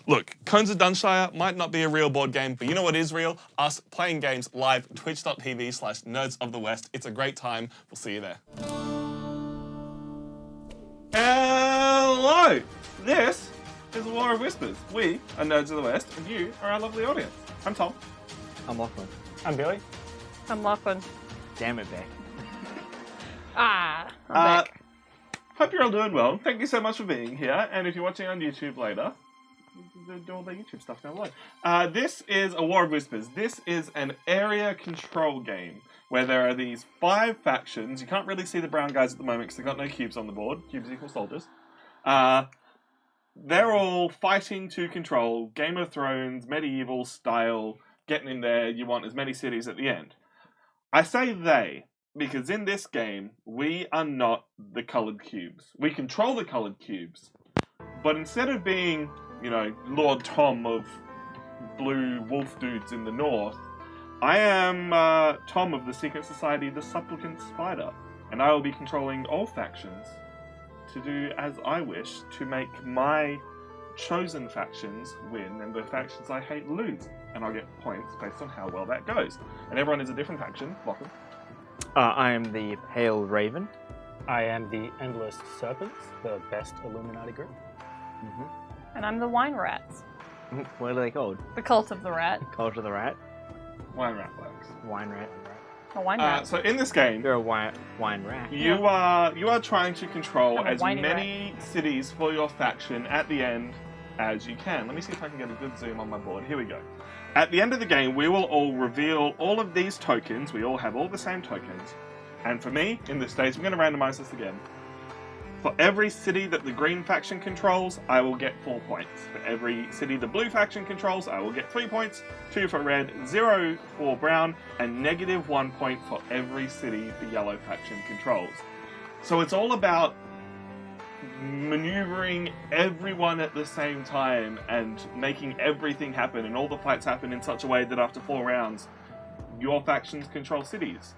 Look, Cones of Dunshire might not be a real board game, but you know what is real? Us playing games live, twitch.tv/nerdsofthewest. It's a great time. We'll see you there. Hello! This is a War of Whispers. We are Nerds of the West, and you are our lovely audience. I'm Tom. I'm Lachlan. I'm Billy. I'm Lachlan. Damn it, Beck. I'm back. Hope you're all doing well. Thank you so much for being here. And if you're watching on YouTube later, do all the YouTube stuff down below. This is a War of Whispers. This is an area control game where there are these 5 factions. You can't really see the brown guys at the moment because they've got no cubes on the board. Cubes equal soldiers. They're all fighting to control Game of Thrones, medieval style, getting in there. You want as many cities at the end. I say they because in this game, we are not the coloured cubes. We control the coloured cubes, but instead of being, you know, Lord Tom of blue wolf dudes in the north, I am Tom of the secret society, the Supplicant Spider, and I will be controlling all factions to do as I wish to make my chosen factions win and the factions I hate lose. And I'll get points based on how well that goes. And everyone is a different faction. Welcome. I am the Pale Raven. I am the Endless Serpents, the best Illuminati group. And I'm the Wine Rats. What are they called? The Cult of the Rat. Cult of the Rat? Wine rat blacks. Wine Rat. A wine rat. So in this game, You're a wine rat. you are trying to control I'm a as whiny many cities for your faction at the end as you can. Let me see if I can get a good zoom on my board. Here we go. At the end of the game, we will all reveal all of these tokens. We all have all the same tokens. And for me, in this stage, I'm going to randomize this again. For every city that the green faction controls, I will get 4 points. For every city the blue faction controls, I will get 3 points. 2 for red, 0 for brown, and -1 point for every city the yellow faction controls. So it's all about maneuvering everyone at the same time and making everything happen, and all the fights happen in such a way that after 4 rounds, your factions control cities.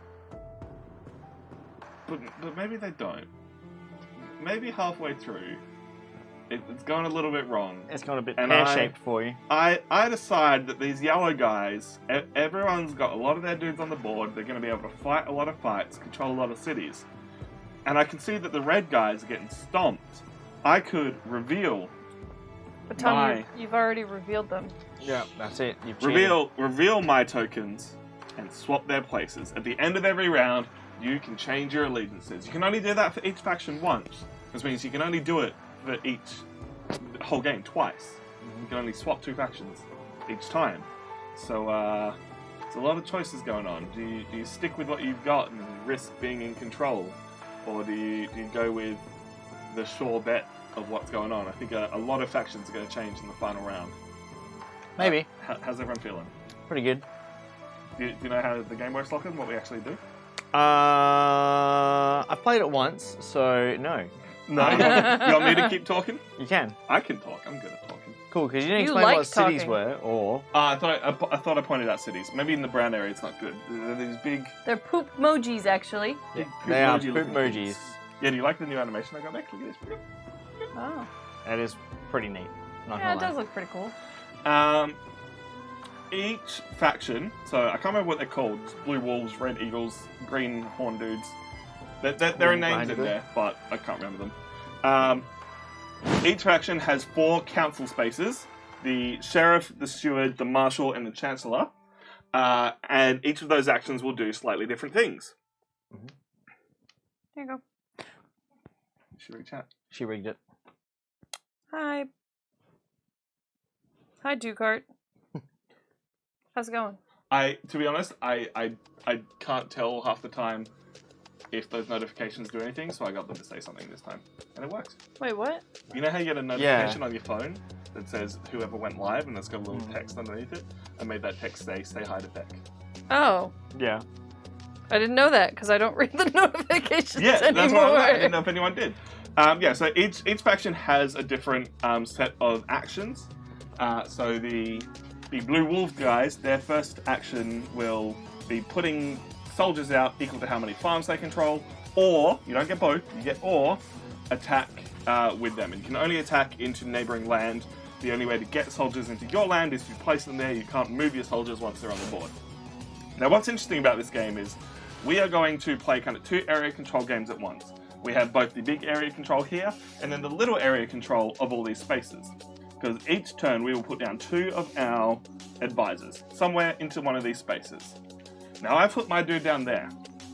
But maybe they don't. Maybe halfway through, it's going a little bit wrong. It's got a bit And pear-shaped for you. I decide that these yellow guys, everyone's got a lot of their dudes on the board. They're going to be able to fight a lot of fights, control a lot of cities. And I can see that the red guys are getting stomped. I could reveal But Tom, my... you've already revealed them. Yeah, that's it. You've cheated. Reveal my tokens and swap their places. At the end of every round, you can change your allegiances. You can only do that for each faction once, which means you can only do it for the whole game twice. You can only swap 2 factions each time. So there's a lot of choices going on. Do you stick with what you've got and risk being in control, or do you go with the sure bet of what's going on? I think a lot of factions are going to change in the final round. Maybe. How's everyone feeling? Pretty good. Do you know how the game works, Lachlan? What we actually do? I've played it once, so no. No, you want me to keep talking? You can. I can talk. I'm good at talking. Cool, because you didn't You explain like what cities talking. were, or... I thought I pointed out cities. Maybe in the brown area it's not good. They're these big They're poop emojis, actually. They are poop-emoji poop looking emojis. things. Yeah, do you like the new animation I got back? Look at this. Oh. That is pretty neat. Not Yeah, gonna it lie. does look pretty cool. Each faction, so I can't remember what they're called. Blue wolves, red eagles, green horn dudes. There are names in there, but I can't remember them. Each faction has 4 council spaces. The sheriff, the steward, the marshal, and the chancellor. And each of those actions will do slightly different things. There you go. Should we chat? She rigged it. Hi. Hi, Dukart. How's it going? To be honest, I can't tell half the time if those notifications do anything, so I got them to say something this time. And it works. Wait, what? You know how you get a notification on your phone that says whoever went live and it's got a little text underneath it? I made that text say hi to Beck. Oh. Yeah. I didn't know that, because I don't read the notifications Yeah, anymore. that's what I didn't know if anyone did. Yeah, so each faction has a different set of actions. So the Blue Wolf guys, their first action will be putting soldiers out equal to how many farms they control, or, you don't get both, you get or, attack with them. And you can only attack into neighbouring land The only way to get soldiers into your land is to place them there. You can't move your soldiers once they're on the board. Now, what's interesting about this game is we are going to play kind of 2 area control games at once. We have both the big area control here, and then the little area control of all these spaces. Because each turn we will put down 2 of our advisors, somewhere into one of these spaces. Now, I've put my dude down there.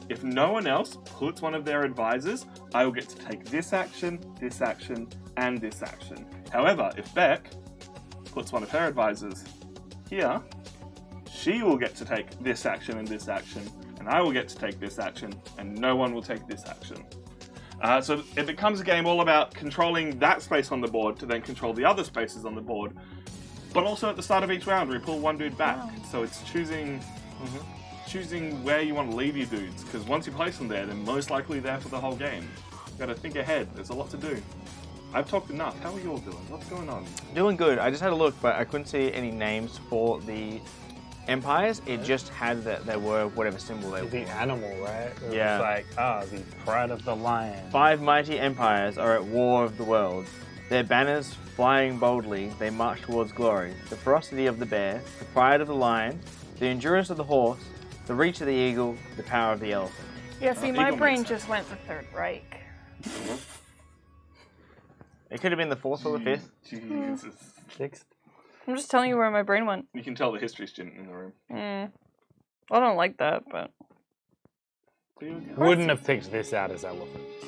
If no one else puts one of their advisors, I will get to take this action, and this action. However, if Beck puts one of her advisors here, she will get to take this action, and I will get to take this action, and no one will take this action. So it becomes a game all about controlling that space on the board to then control the other spaces on the board. But also at the start of each round, we pull one dude back. So it's choosing where you want to leave your dudes, because once you place them there, they're most likely there for the whole game. You've got to think ahead. There's a lot to do. I've talked enough. How are you all doing? What's going on? Doing good. I just had a look, but I couldn't see any names for the empires. It just had that they were whatever symbol they were. The animal, right? Yeah. It's like, the pride of the lion. 5 mighty empires are at war of the world. Their banners flying boldly, they march towards glory. The ferocity of the bear, the pride of the lion, the endurance of the horse, the reach of the eagle, the power of the elephant. Yeah, see, my Eagle brain makes just went the Third Reich. It could have been the 4th or the 5th. Jesus. 6th. I'm just telling you where my brain went. You can tell the history student in the room. I don't like that, but... Wouldn't have picked this out as elephants.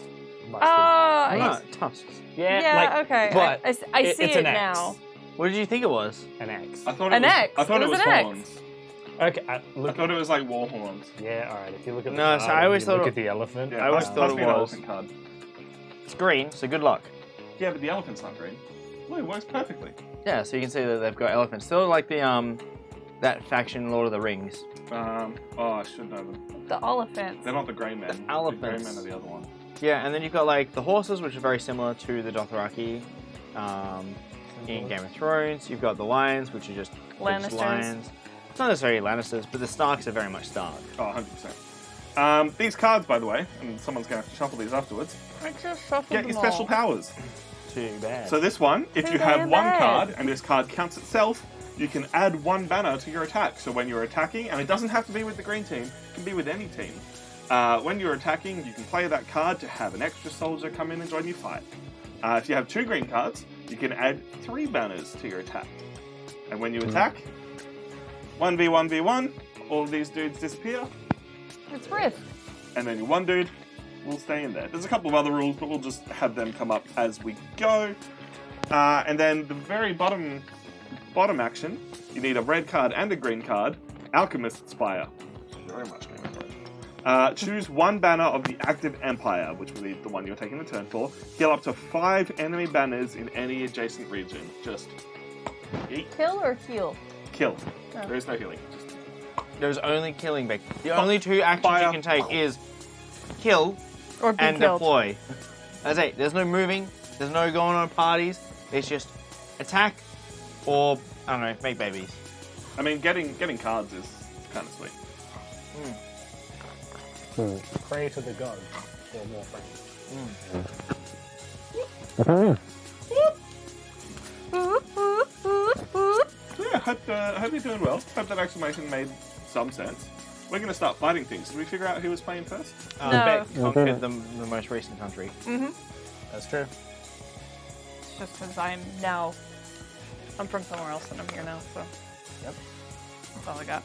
Tusks. Yeah, okay. But I see it's it an now. X. What did you think it was? An X. I thought An it was, X. I thought it was an X. horns. Okay, I thought it was like war horns. Yeah, alright, if you look at the No, card, so I always you thought look it- at the elephant. Yeah, I always must thought be it an was. elephant card. It's green, so good luck. Yeah, but the elephant's not green. Look, it works perfectly. Yeah, so you can see that they've got elephants. Still like the that faction Lord of the Rings. I should know them. The elephants. They're not the Grey Men. The elephants. The Grey Men are the other one. Yeah, and then you've got like the horses, which are very similar to the Dothraki in Game of Thrones. You've got the lions, which are just Lannisters. lions. It's not necessarily Lannisters, but the Starks are very much Stark. Oh, 100%. These cards, by the way, and someone's going to have to shuffle these afterwards, I just shuffled get them your special all. powers. Too bad. So this one, if Too you have damn one bad. card, and this card counts itself, you can add 1 banner to your attack. So when you're attacking, and it doesn't have to be with the green team, it can be with any team. When you're attacking, you can play that card to have an extra soldier come in and join your fight. If you have 2 green cards, you can add 3 banners to your attack. And when you attack, 1v1v1, all of these dudes disappear, It's Rift. and then your one dude will stay in there. There's a couple of other rules, but we'll just have them come up as we go. And then the very bottom action, you need a red card and a green card. Alchemist's Spire. Very much Game of Thrones. Choose 1 banner of the active empire, which will be the one you're taking the turn for. Heal up to 5 enemy banners in any adjacent region. Just eat, Kill or heal? kill. Oh. There is no healing. Just There's only killing, Beck. The only 2 actions Fire. you can take is kill Or be and killed. deploy. That's it. There's no moving. There's no going on parties. It's just attack or, I don't know, make babies. I mean, getting cards is kind of sweet. Pray to the gods for more friends. Yeah, hope you're doing well. Hope that exclamation made some sense. We're going to start fighting things. Did we figure out who was playing first? No. Beck conquered the most recent country. That's true. It's just because I'm from somewhere else and I'm here now, so. Yep. That's all I got.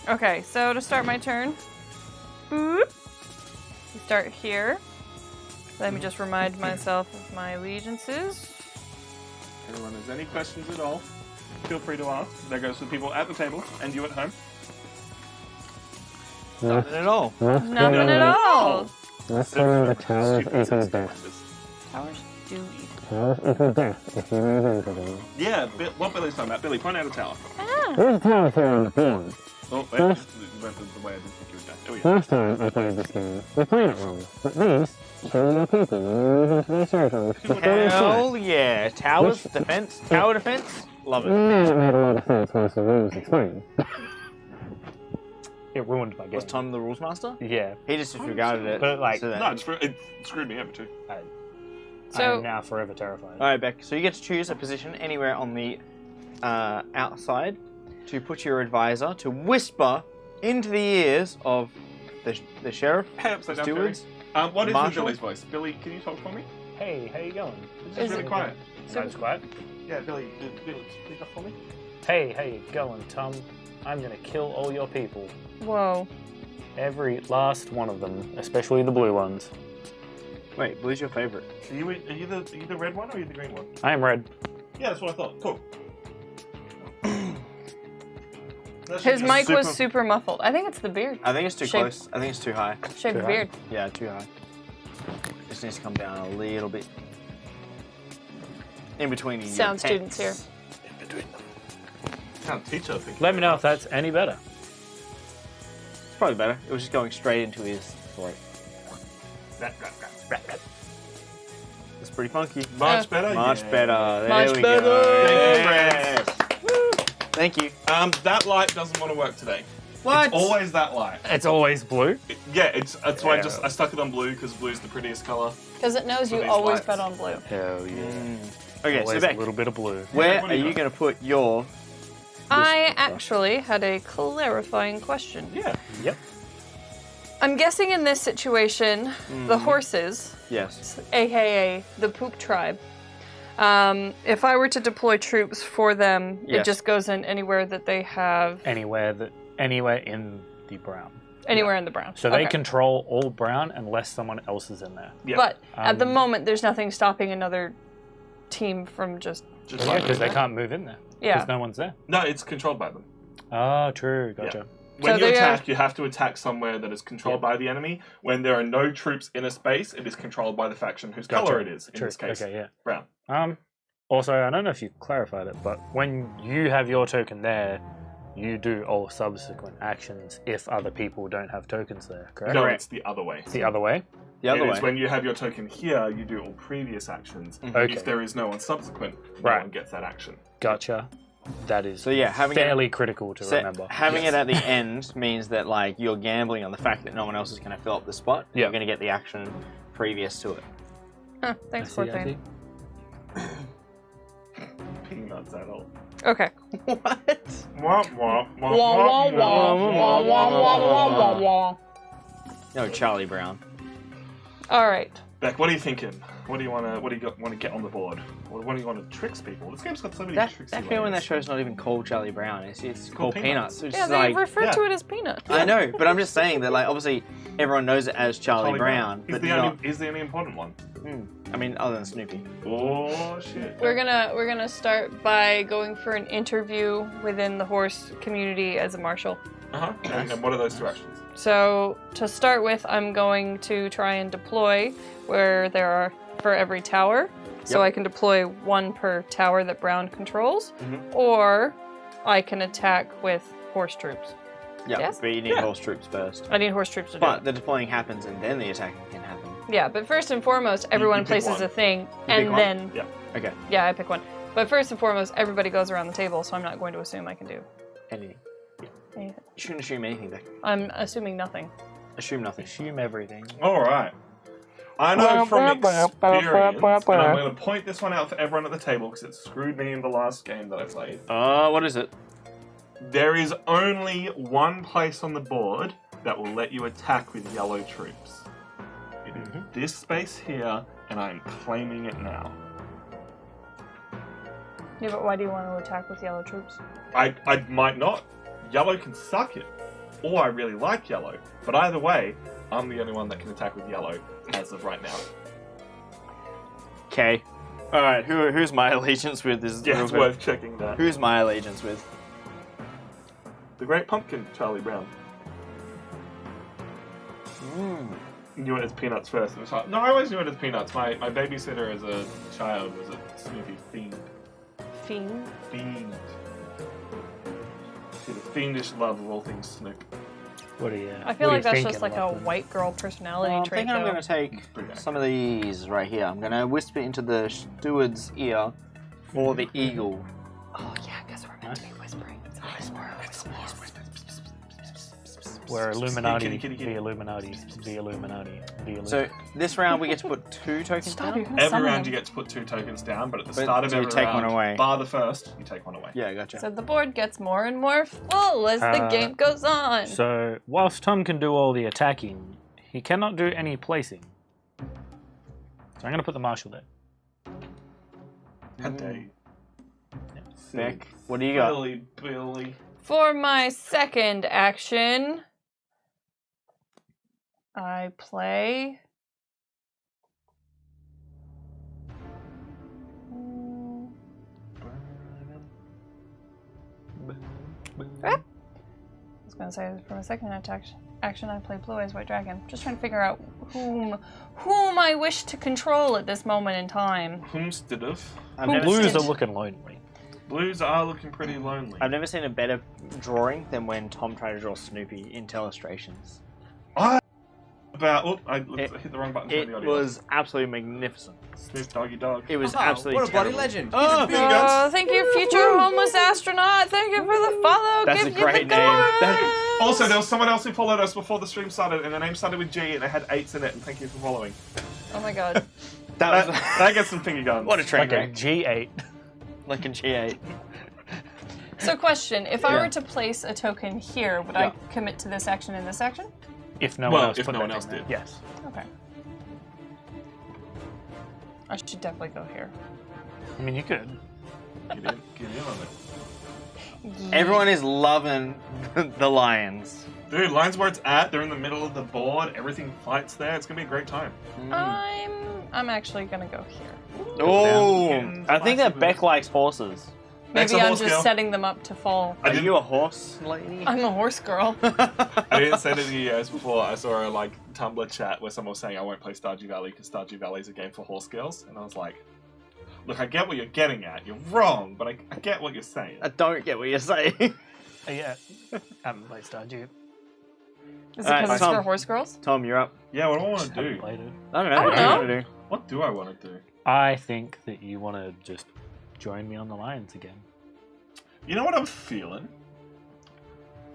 Okay, so to start my turn, boop. We start here. Let me just remind myself of my allegiances. Anyone has any questions at all, feel free to ask. That goes for the people at the table and you at home. Nothing at all. Nothing at all. Let's go to the Towers equals death. Towers do eat. Towers equals death if you move into them. Yeah, what Billy's talking about. Billy, point out a tower. Ah. There's a tower here on the board. Oh, wait, First- it went the way I didn't think you were going. There we go. Last time I played this game, we played it wrong. But these show the people move into their circles to further Hell yeah. Towers, defense, tower defense. Love it. Man, it made a lot of sense once the rules explained. It ruined my game. Was Tom the rules master? Yeah. He just disregarded it. But, like, so that- No, it screwed me over too. I So am now forever terrified. All right, Beck. So you get to choose a position anywhere on the outside to put your advisor to whisper into the ears of the sheriff, Hey, upside down, stewards. what is Marshall? Billy's voice? Billy, can you talk for me? Hey, how you going? It's really quiet. Sounds quiet. Yeah, Billy, speak up for me. Hey, how you going, Tom? I'm gonna kill all your people. whoa. Every last one of them, especially the blue ones. Wait, blue's your favorite? Are you the red one or are you the green one? I am red. Yeah, that's what I thought. Cool. His mic was super muffled. I think it's the beard. I think it's too Shape. close. I think it's too high. Shape Too of high? beard. Yeah, too high. Just needs to come down a little bit. In between your Sound students here. pants. in between them. Can't teach us. Let me know if that's any better. It's probably better. It was just going straight into his throat. It's pretty funky. Much better. Much yeah. better. There Much we better. go. Thank you, Thank you. That light doesn't want to work today. What? It's always that light. It's always blue. That's why Yeah. I stuck it on blue because blue's the prettiest color. Because it knows For you these always lights. bet on blue. Hell yeah. Okay, so Always Beck, a little bit of blue. where what are do you you got? going to put your... I actually had a clarifying question. Yeah. Yep. I'm guessing in this situation, the horses, Yes. aka the poop tribe, if I were to deploy troops for them, it Yes. just goes in anywhere that they have, Anywhere in the brown. anywhere in the brown. So they Okay. control all brown unless someone else is in there. Yeah. But at the Um, moment, there's nothing stopping another team from just. Just Yeah, like because they that. can't move in there. Yeah. Because no one's there. No, it's controlled by them. Oh, true. Gotcha. When So you they attack, you have to attack somewhere that is controlled by the enemy. When there are no troops in a space, it is controlled by the faction whose Gotcha. color it is. In True. this case, Okay, yeah. brown. Also, I don't know if you clarified it, but when you have your token there, you do all subsequent actions if other people don't have tokens there, correct? No, Correct. it's the other way. It's the other way? The other It way. is when you have your token here, you do all previous actions. Okay. If there is no one subsequent, no Right. one gets that action. Gotcha. That is So yeah, having fairly critical to So remember. having Yes. it at the end means that like you're gambling on the fact that no one else is going to fill up the spot. Yeah. You're going to get the action previous to it. Huh, thanks, I see. 14. Peanuts adult. Okay. What? Wah, wah, wah, Wah, wah, wah, wah, wah, wah, wah, wah. No, Charlie Brown. All right. Beck, what are you thinking? What do you want to get on the board? What do you want to tricks people? This game's got so many That tricksy feeling ways. that show's not even called Charlie Brown. It's called Peanuts. It's Yeah, just they like refer yeah. to it as peanuts. I know, but I'm just saying that like obviously everyone knows it as Charlie Brown, He's but the only, not. he's the only important one. I mean, other than Snoopy. Oh shit. We're gonna start by going for an interview within the horse community as a marshal. Uh-huh. And what are those two actions? So to start with, I'm going to try and deploy where there are for every tower. So Yep. I can deploy one per tower that Brown controls, Mhm. or I can attack with horse troops. Yeah, Yes? but you need horse troops first. I need horse troops to do But it. the deploying happens and then the attacking can happen. Yeah, but first and foremost, everyone pick places one. a thing, pick and one? then Yeah. Okay, yeah, I pick one. But first and foremost, everybody goes around the table, so I'm not going to assume I can do anything. anything. You shouldn't assume anything, Beck. I'm assuming nothing. Assume nothing. Assume everything. All right. I know from experience, and I'm going to point this one out for everyone at the table because it screwed me in the last game that I played. What is it? There is only one place on the board that will let you attack with yellow troops. It is this space here, and I'm claiming it now. Yeah, but why do you want to attack with yellow troops? I might not. Yellow can suck it. Or I really like yellow. But either way, I'm the only one that can attack with yellow as of right now. Okay. All right. Who's my allegiance with? Is Yeah, it's worth checking that. Who's my allegiance with? The Great Pumpkin, Charlie Brown. Knew it as Peanuts first. And no, I always knew it as Peanuts. My babysitter as a child was a Snoopy fiend. Fiend. Fiend. She had a fiendish love of all things Snoop. What are you? I feel what are like you that's thinking, just like a Lachlan? white girl personality I'm trait. thinking I'm though. going to take Pretty some of these right here. I'm going to whisper into the steward's ear for the eagle. Oh yeah, because we're meant to be whispering. It's a whisper. We're Illuminati, Kitty. the Illuminati, the Illuminati, the Illuminati. So this round we get to put 2 tokens Stop, down? you're gonna Every summon round them. you get to put 2 tokens down, but at the But start of do you every take round, one away? bar the first, you take one away. Yeah, gotcha. So the board gets more and more full as the game goes on. So, whilst Tom can do all the attacking, he cannot do any placing. So I'm going to put the marshal there. How dare you? Beck, what do you got? Billy. For my second action, I play. I was going to say for my second action, I play Blue Eyes White Dragon. Just trying to figure out whom I wish to control at this moment in time. Whomstead of. Blues are looking lonely. Blues are looking pretty lonely. I've never seen a better drawing than when Tom tried to draw Snoopy in Telestrations. I hit the wrong button. It was absolutely magnificent. Snoop Doggy Dog. It was Oh, absolutely what a bloody terrible. legend. Oh, Oh, thank you, future homeless astronaut. Thank you for the follow. That's a Give you great the name. cards. Also, there was someone else who followed us before the stream started, and the name started with G, and it had 8s in it, and thank you for following. Oh my god. That gets some finger guns. What a train Like a wreck. G8. Like a G8. So, question: if I Yeah. were to place a token here, would I commit to this action in this action? If no Well, one else if put no that one else in there. did. Yes. Okay. I should definitely go here. I mean, you could. Get in on it. Everyone is loving the lions. Dude, lines where it's at, they're in the middle of the board, everything fights there, it's gonna be a great time. I'm actually gonna go here. Oh, Down. I think that Beck likes horses. Next, Maybe a I'm horse just girl. setting them up to fall. Are you a horse lady? I'm a horse girl. I didn't say it in the years before. I saw a Tumblr chat where someone was saying I won't play Stardew Valley because Stardew Valley is a game for horse girls, and I was like, look, I get what you're getting at. You're wrong, but I get what you're saying. I don't get what you're saying. Yeah. haven't played Stardew. Is it Alright, because it's Tom. for horse girls? Tom, you're up. Yeah, what do I want to Haven't do? played it. I don't know. I don't What do you know. want to do? What do I want to do? I think that you want to just join me on the Lions again. You know what I'm feeling?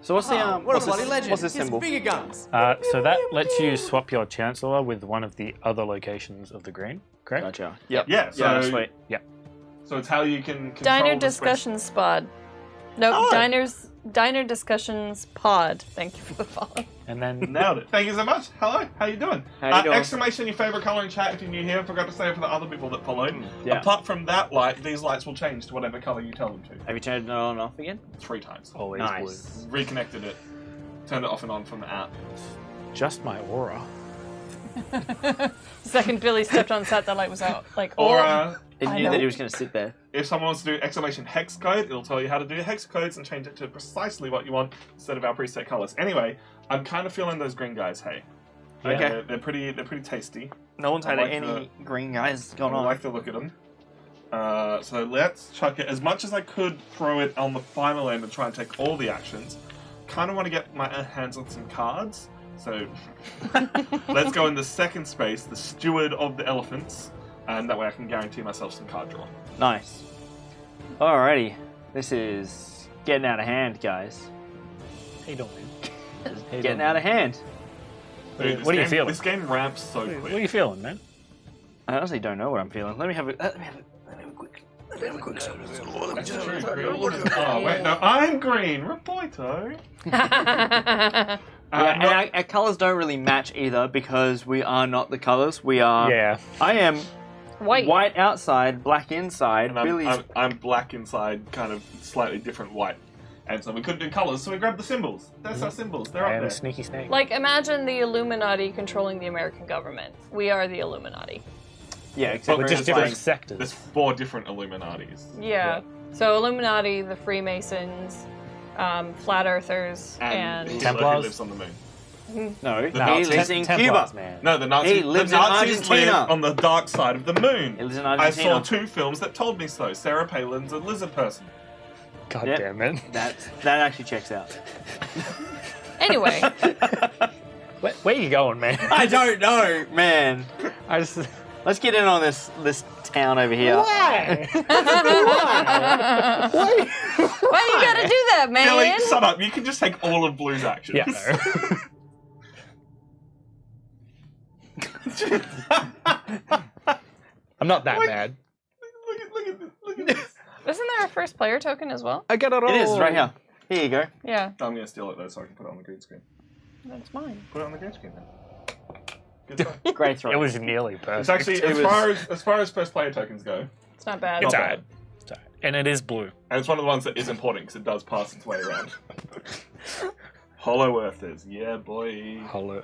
So what's the What what's a bloody this, legend. what's this His symbol? finger guns. So that lets you swap your Chancellor with one of the other locations of the green, correct? Gotcha. Yep. Yeah, so Yeah, sweet. so it's how you can control Diner the space. discussions pod. Nope, Oh. Diner discussions pod. Thank you for the follow. And then Nailed it. Thank you so much. Hello, how you doing? How you doing? Exclamation your favorite color in chat if you're new here. I forgot to say it for the other people that followed. Yeah. Apart from that light, these lights will change to whatever color you tell them to. Have you turned it on and off again? 3 times. always Nice. Reconnected it. Turned it off and on from the app. blue. Just my aura. The second Billy stepped on set, that light was out. Like, Or It I knew know. that he was going to sit there. if someone wants to do exclamation hex code, it'll tell you how to do hex codes and change it to precisely what you want instead of our preset colors. Anyway, I'm kind of feeling those green guys. Hey, Okay. they're pretty tasty. No one's I had like any green guys I going on. like the look at them. So let's chuck it. As much as I could throw it on the final end and try and take all the actions, kind of want to get my hands on some cards. So let's go in the second space, the steward of the elephants, and that way I can guarantee myself some card draw. Nice. Alrighty. This is getting out of hand, guys. How you doing, man? Getting out of hand. Dude, What are you game, feeling? This game ramps so What are quick. you feeling, man? I honestly don't know what I'm feeling. Let me have a quick. That's true. Oh wait, no, I'm green. Rapoito. Yeah, and our colours don't really match either because we are not the colours. We are. Yeah. I am white. white outside, black inside. And Billy's. I'm black inside, kind of slightly different white. And so we couldn't do colours, so we grabbed the symbols. That's our symbols. They're up And there. sneaky snake. Like, imagine the Illuminati controlling the American government. We are the Illuminati. Yeah, except But With we're just there's different like- sectors. There's 4 different Illuminatis. Yeah. So Illuminati, the Freemasons, Flat Earthers, and Hitler, who Templars? lives on the moon. No, The he Nazis. lives in Templars, Cuba. man. No, the Nazis. He lives the in Nazis Argentina. live on the dark side of the moon. He lives in I Argentina. saw 2 films that told me so. Sarah Palin's a lizard person. God Yeah. damn it. That actually checks out. anyway, Where you going, man? I don't know, man. I just. Let's get in on this town over here. Why? why you gotta can't do that, man. Billy, shut up. You can just take all of Blue's actions. Yeah. No. I'm not that mad. Look at this. Isn't there a first player token as well? I got it all. It is right here. Here you go. Yeah, I'm going to steal it though so I can put it on the green screen. that's mine. Put it on the green screen then. Good stuff. Great throw. It was nearly perfect. It's actually, as far as first player tokens go, It's not bad. It's Not alright. It's alright. And it is blue. and it's one of the ones that is important because it does pass its way around. Hollow Earthers, yeah boy. Hollow.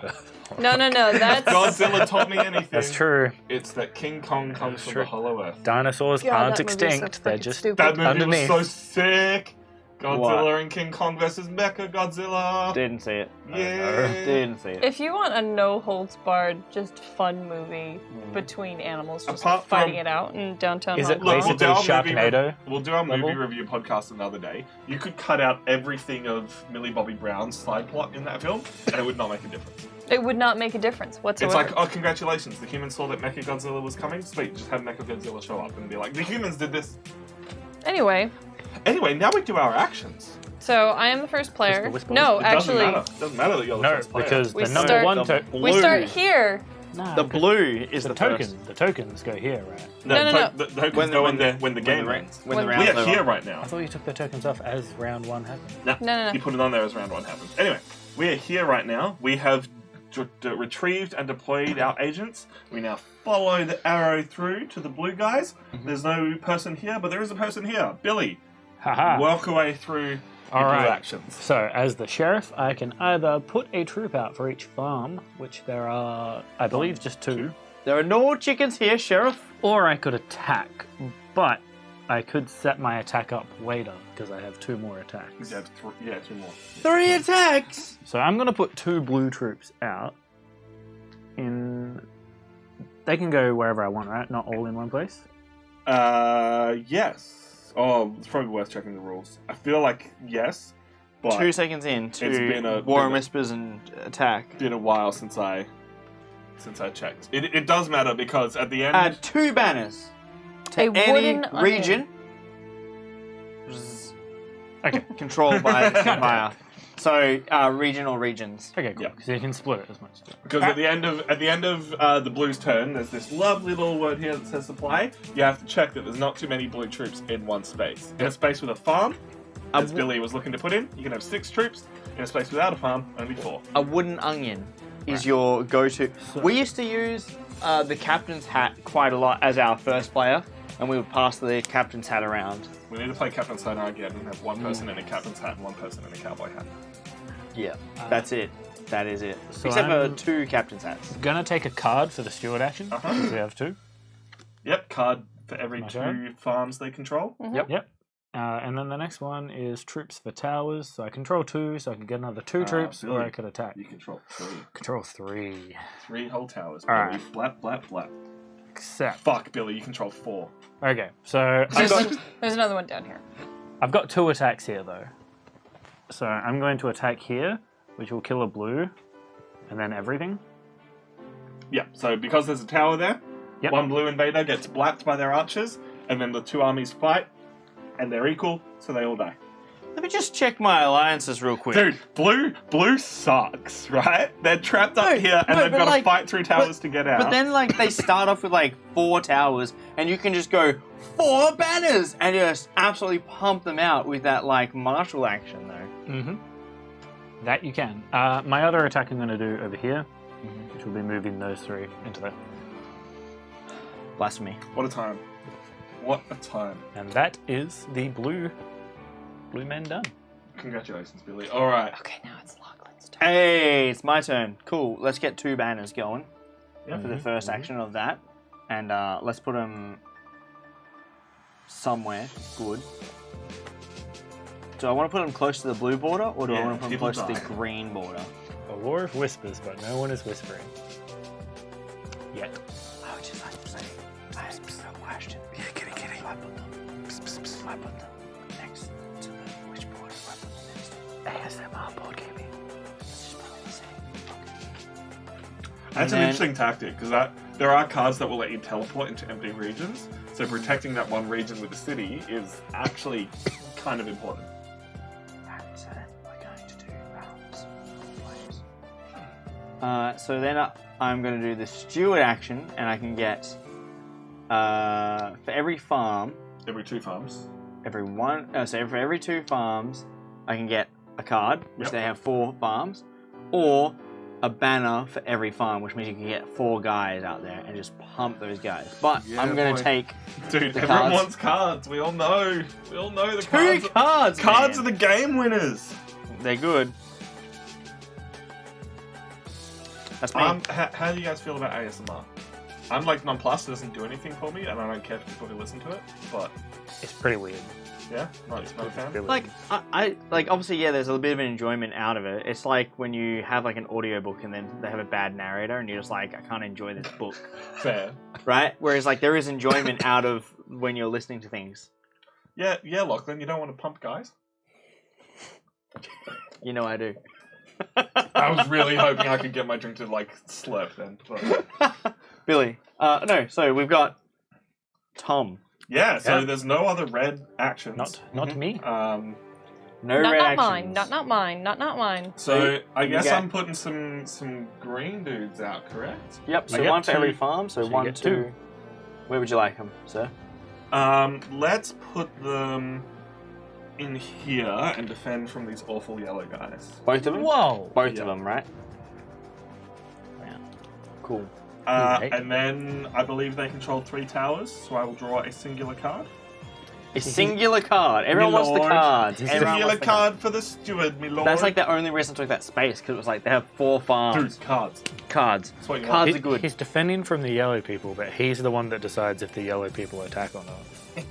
No, that's Godzilla taught me anything. That's true. It's that King Kong comes That's from true. the Hollow Earth. Dinosaurs God, aren't that movie is so extinct. They're freaking just stupid. That movie underneath. was so sick. Godzilla What? and King Kong versus Mecha Godzilla. Didn't see it. Yeah. Didn't see it. If you want a no holds barred, just fun movie between animals just Apart fighting from- it out in downtown Is Hong it Kong. Look, we'll basically do our movie Sharknado? We'll do our movie level? review podcast another day. You could cut out everything of Millie Bobby Brown's side plot in that film, and it would not make a difference. It would not make a difference It's whatsoever. like, oh, congratulations, the humans saw that Mecha Godzilla was coming. Sweet, just have Mecha Godzilla show up and be like, the humans did this. Anyway, Anyway, now we do our actions. so I am the first player. the whisper? No, It actually, doesn't matter that you're the No, first player. because We the number start- one The token. we start here. The blue is The the token. first. The tokens go here, right? No. The tokens go when the game ra- ends. when the When- round's We are over. here right now. I thought you took the tokens off as round one happened. No. You put it on there as round one happens. Anyway, we are here right now. We have retrieved and deployed our agents. We now follow the arrow through to the blue guys. There's no person here, but there is a person here. Billy, Haha. work away through your All blue right. actions. So, as the sheriff, I can either put a troop out for each farm, which there are, I believe, just two, There are no chickens here, Sheriff. or I could attack. But I could set my attack up later because I have two more attacks. You have two more. 3 attacks. So I'm going to put two blue troops out. They can go wherever I want, right? Not all in one place. Yes. Oh, it's probably worth checking the rules. I feel like yes, but 2 seconds in to been a- War been and a- Whispers and attack. it's been a while since I checked. It does matter because at the end, Add 2 banners to A any wooden onion. region Okay. controlled by the Empire. So regional regions. Okay, cool. Yeah. So you can split it as much as you want. because at the end of the blue's turn, there's this lovely little word here that says supply. You have to check that there's not too many blue troops in one space. In a space with a farm, as Billy was looking to put in, you can have 6 troops. In a space without a farm, only 4. A wooden onion is your go-to. So- We used to use the captain's hat quite a lot as our first player, and we would pass the captain's hat around. We need to play Captain's Hat again and have one person in a captain's hat and one person in a cowboy hat. Yeah, that's it. That is it. So Except I'm- for 2 captain's hats. Gonna take a card for the steward action. Uh-huh. Because we have 2. Yep, card for every My 2 turn. farms they control. Yep. And then the next one is troops for towers. So I control 2, so I can get another 2 troops, or Billy. I could attack. You control 3. Control 3. 3 whole towers. All right. Billy, flap, flap, flap. Except. Fuck, Billy, you control 4. Okay, so I've got, There's another one down here. I've got 2 attacks here though. So I'm going to attack here, which will kill a blue, and then everything. Yeah, so because there's a tower there, Yep. one blue invader gets blapped by their archers, and then the 2 armies fight, and they're equal, so they all die. Let me just check my alliances real quick. Dude, blue sucks, right? They're trapped up No, here, and no, they've but got to like- fight through towers to get out. But then, like, they start off with, like, 4 towers, and you can just go 4 banners and just absolutely pump them out with that, like, martial action, though. Mm-hmm. That you can. My other attack I'm going to do over here, which will be moving those 3 into there. Blasphemy. What a time. What a time. And that is the blue men done. Congratulations, Billy. Alright. Okay, now it's Lachlan's turn. Hey, it's my turn. Cool. Let's get 2 banners going Yeah. for the first action of that. And let's put them somewhere good. Do I want to put them close to the blue border, or do I Yeah, want to put them people close to the die. green border? A war of whispers, but no one is whispering. Yet. I would just like to say, I have a question. Yeah, kitty. I put them. I put them next to the which border? I put them next to ASMR board gaming. Let's just put them the same. That's And an then- interesting tactic, because there are cards that will let you teleport into empty regions, so protecting that one region with the city is actually kind of important. So then I'm going to do the steward action, and I can get for every farm. Every 2 farms. For every 2 farms, I can get a card, which Yep. they have 4 farms, or a banner for every farm, which means you can get 4 guys out there and just pump those guys. But Yeah, I'm going boy. to take Dude, the everyone cards. wants cards. We all know. We all know the 2 cards. cards. Cards are Man. the game winners. They're good. That's me. How do you guys feel about ASMR? I'm like nonplussed. It doesn't do anything for me, and I don't care for people who listen to it. But It's pretty weird. yeah, not a fan. Really Like I like obviously there's a bit of an enjoyment out of it. It's like when you have like an audiobook and then they have a bad narrator and you're just like, I can't enjoy this book. Fair. Right? Whereas like there is enjoyment out of when you're listening to things. Yeah, Lachlan. You don't want to pump guys. You know I do. I was really hoping I could get my drink to like slurp then. But... Billy. No, so we've got Tom. Yeah, so Yeah. there's no other red actions. Not me. No Not red actions. mine. Not mine. Not mine. So I you guess get- I'm putting some green dudes out, correct? Yep, so You get one for every 2. farm, so So you 1, get 2. 2. Where would you like them, sir? Let's put them in here and defend from these awful yellow guys. Both of them? Whoa. Both Yeah. of them, right? Yeah. Cool. Right. And then I believe they control 3 towers, so I will draw a singular card. A singular card. Everyone wants the lord. cards. Everyone Singular wants the card for the steward, me lord. That's like the only reason I took that space, because it was like they have 4 farms. Dude, cards. Cards. That's what you Cards want. are good. He's defending from the yellow people, but he's the one that decides if the yellow people attack or not.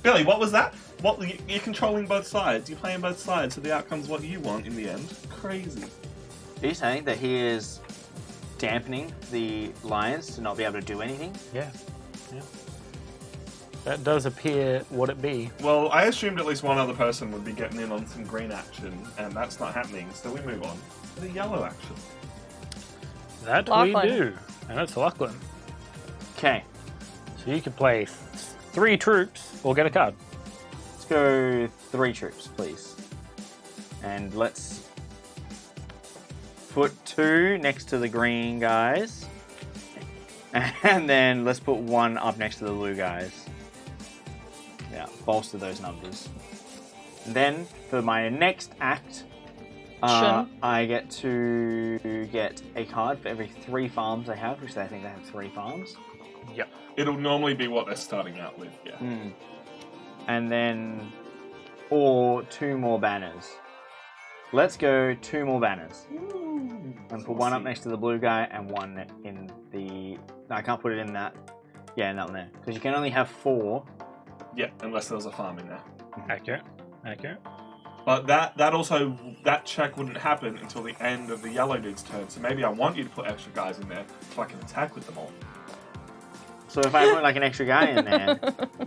Billy, what was that? What you're controlling both sides. You're playing both sides, so the outcome's what you want in the end. Crazy. Are you saying that he is dampening the lions to not be able to do anything? Yeah. That does appear what it be. Well, I assumed at least one other person would be getting in on some green action, and that's not happening, so we move on to the yellow action. That Lachlan. we do. And it's Lachlan. Okay, So you can play 3 troops or get a card. let's go 3 troops, please. And let's put 2 next to the green guys. And then let's put 1 up next to the blue guys. Yeah, bolster those numbers. And then for my next act, I get to get a card for every 3 farms I have, which I think they have 3 farms. Yep. It'll normally be what they're starting out with, yeah. And then, or 2 more banners. Let's go 2 more banners. And put 1 up next to the blue guy and 1 in the... No, I can't put it in that. Yeah, in that one there. Because you can only have 4. Yeah, unless there was a farm in there. Accurate. But that check wouldn't happen until the end of the yellow dude's turn, so maybe I want you to put extra guys in there so I can attack with them all. So if I put like an extra guy in there,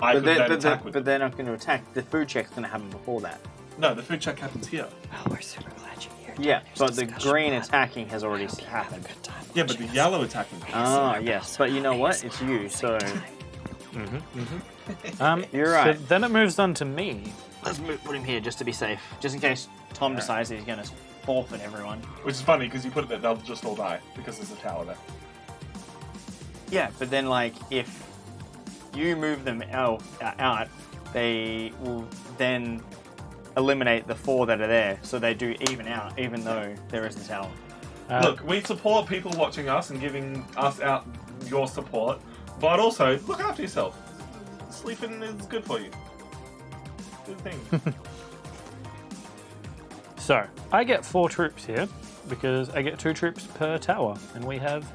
I could then but attack with them. they're not going to attack. The food check's going to happen before that. No, the food check happens here. Oh, we're super glad you're here. Yeah, but the green attacking has already happened. Yeah, but the yellow attacking. Oh, yes. But you know what? It's you, so... You're right. So then it moves on to me. Let's put him here just to be safe. Just in case Tom decides that he's going to forfeit everyone. Which is funny because you put it there, they'll just all die because there's a tower there. Yeah, but then, like, if you move them out, they will then eliminate the 4 that are there. So they do even out, even though there is the tower. Look, we support people watching us and giving us out your support, but also look after yourself. Sleeping is good for you. Good thing. So, I get 4 troops here because I get 2 troops per tower, and we have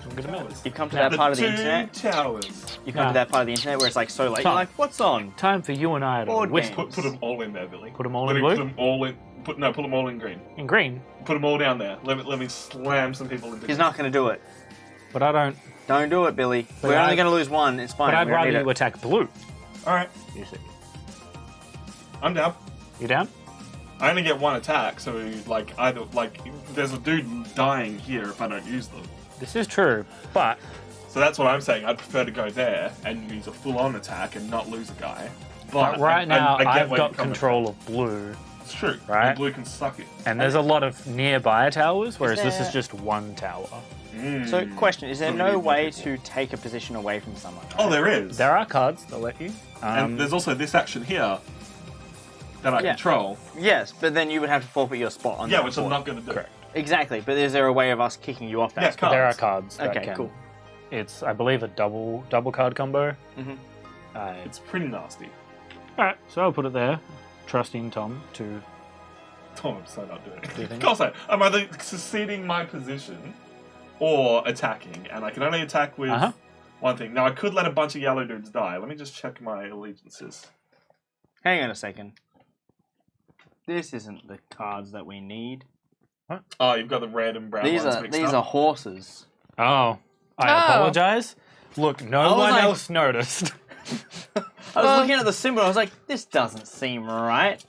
some good amounts. You come to that part of the two internet. towers. You come to that part of the internet where it's like so late. You're like, what's on? Time for you and I to Board whisper. games. Put them all in there, Billy. Put them all in Put blue? them all in. Put them all in green. In green, Put them all down there. Let me slam some people into. He's not going to do it. but I don't. Don't do it, Billy. But We're I- only going to lose 1. It's fine. But I'd We don't rather need you it. attack blue. All right, You see. I'm down. You down? I only get 1 attack, so like either like there's a dude dying here if I don't use them. This is true, but So that's what I'm saying. I'd prefer to go there and use a full-on attack and not lose a guy. right now I get I've where you're got coming control of blue, It's true. Right. Blue can suck it. And there's a lot of nearby towers, whereas this is there- just one tower. So, question: is there So no many way people. to take a position away from someone? Oh, there is. There are cards that let you. And there's also this action here that I Yeah. control. Yes, but then you would have to forfeit your spot on Yeah, that which I'm board. not going to do. Correct. Exactly, but is there a way of us kicking you off that Yeah, spot? There are cards. That Okay, can, cool. It's, I believe, a double card combo. Mhm. It's pretty nasty. Alright, so I'll put it there, trusting Tom to... Tom, I'm so not doing Do you it. think? Of course I'm either succeeding my position or attacking, and I can only attack with one thing. Now, I could let a bunch of yellow dudes die. Let me just check my allegiances. Hang on a second. This isn't the cards that we need. Oh, you've got the red and brown These ones are mixed these up. are horses. Oh, I Oh. apologize. Look, no I was one like- else noticed. I was looking at the symbol. I was like, this doesn't seem right.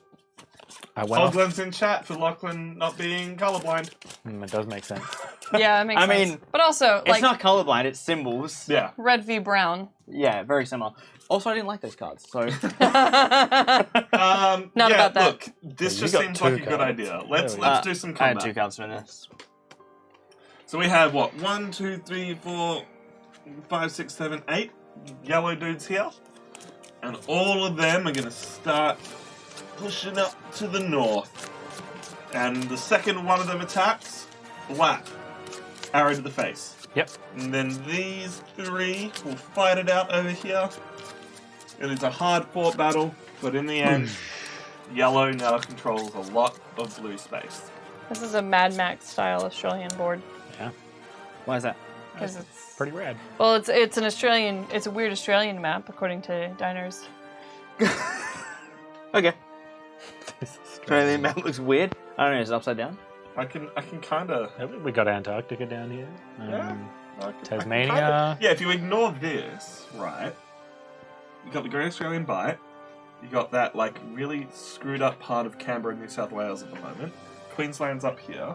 I went off. Hoglan's in chat for Lachlan not being colorblind. It does make sense. Yeah, it makes I sense. mean, but also, It's like, not colorblind. It's symbols. Yeah. red v brown. Yeah, very similar. Also, I didn't like those cards. So Not Yeah, about that. Look, this Yeah, you just got seems two like a good cards. idea. Let's There we let's do some I had combat. 2 cards for this. So we have what? 1, 2, 3, 4, 5, 6, 7, 8 yellow dudes here. And all of them are gonna start pushing up to the north. And the second one of them attacks, whack. Arrow to the face. Yep. And then these 3 will fight it out over here. And it's a hard fought battle, but in the end, yellow now controls a lot of blue space. This is a Mad Max style Australian board. Why is that? Because it's Pretty rad. well, it's an Australian. It's a weird Australian map according to diners. Okay. Australian map looks weird. I don't know. Is it upside down? I can kind of. We got Antarctica down here. Yeah. Tasmania. Yeah, if you ignore this, right, you got the Great Australian Bight, you got that, like, really screwed up part of Canberra and New South Wales at the moment, Queensland's up here,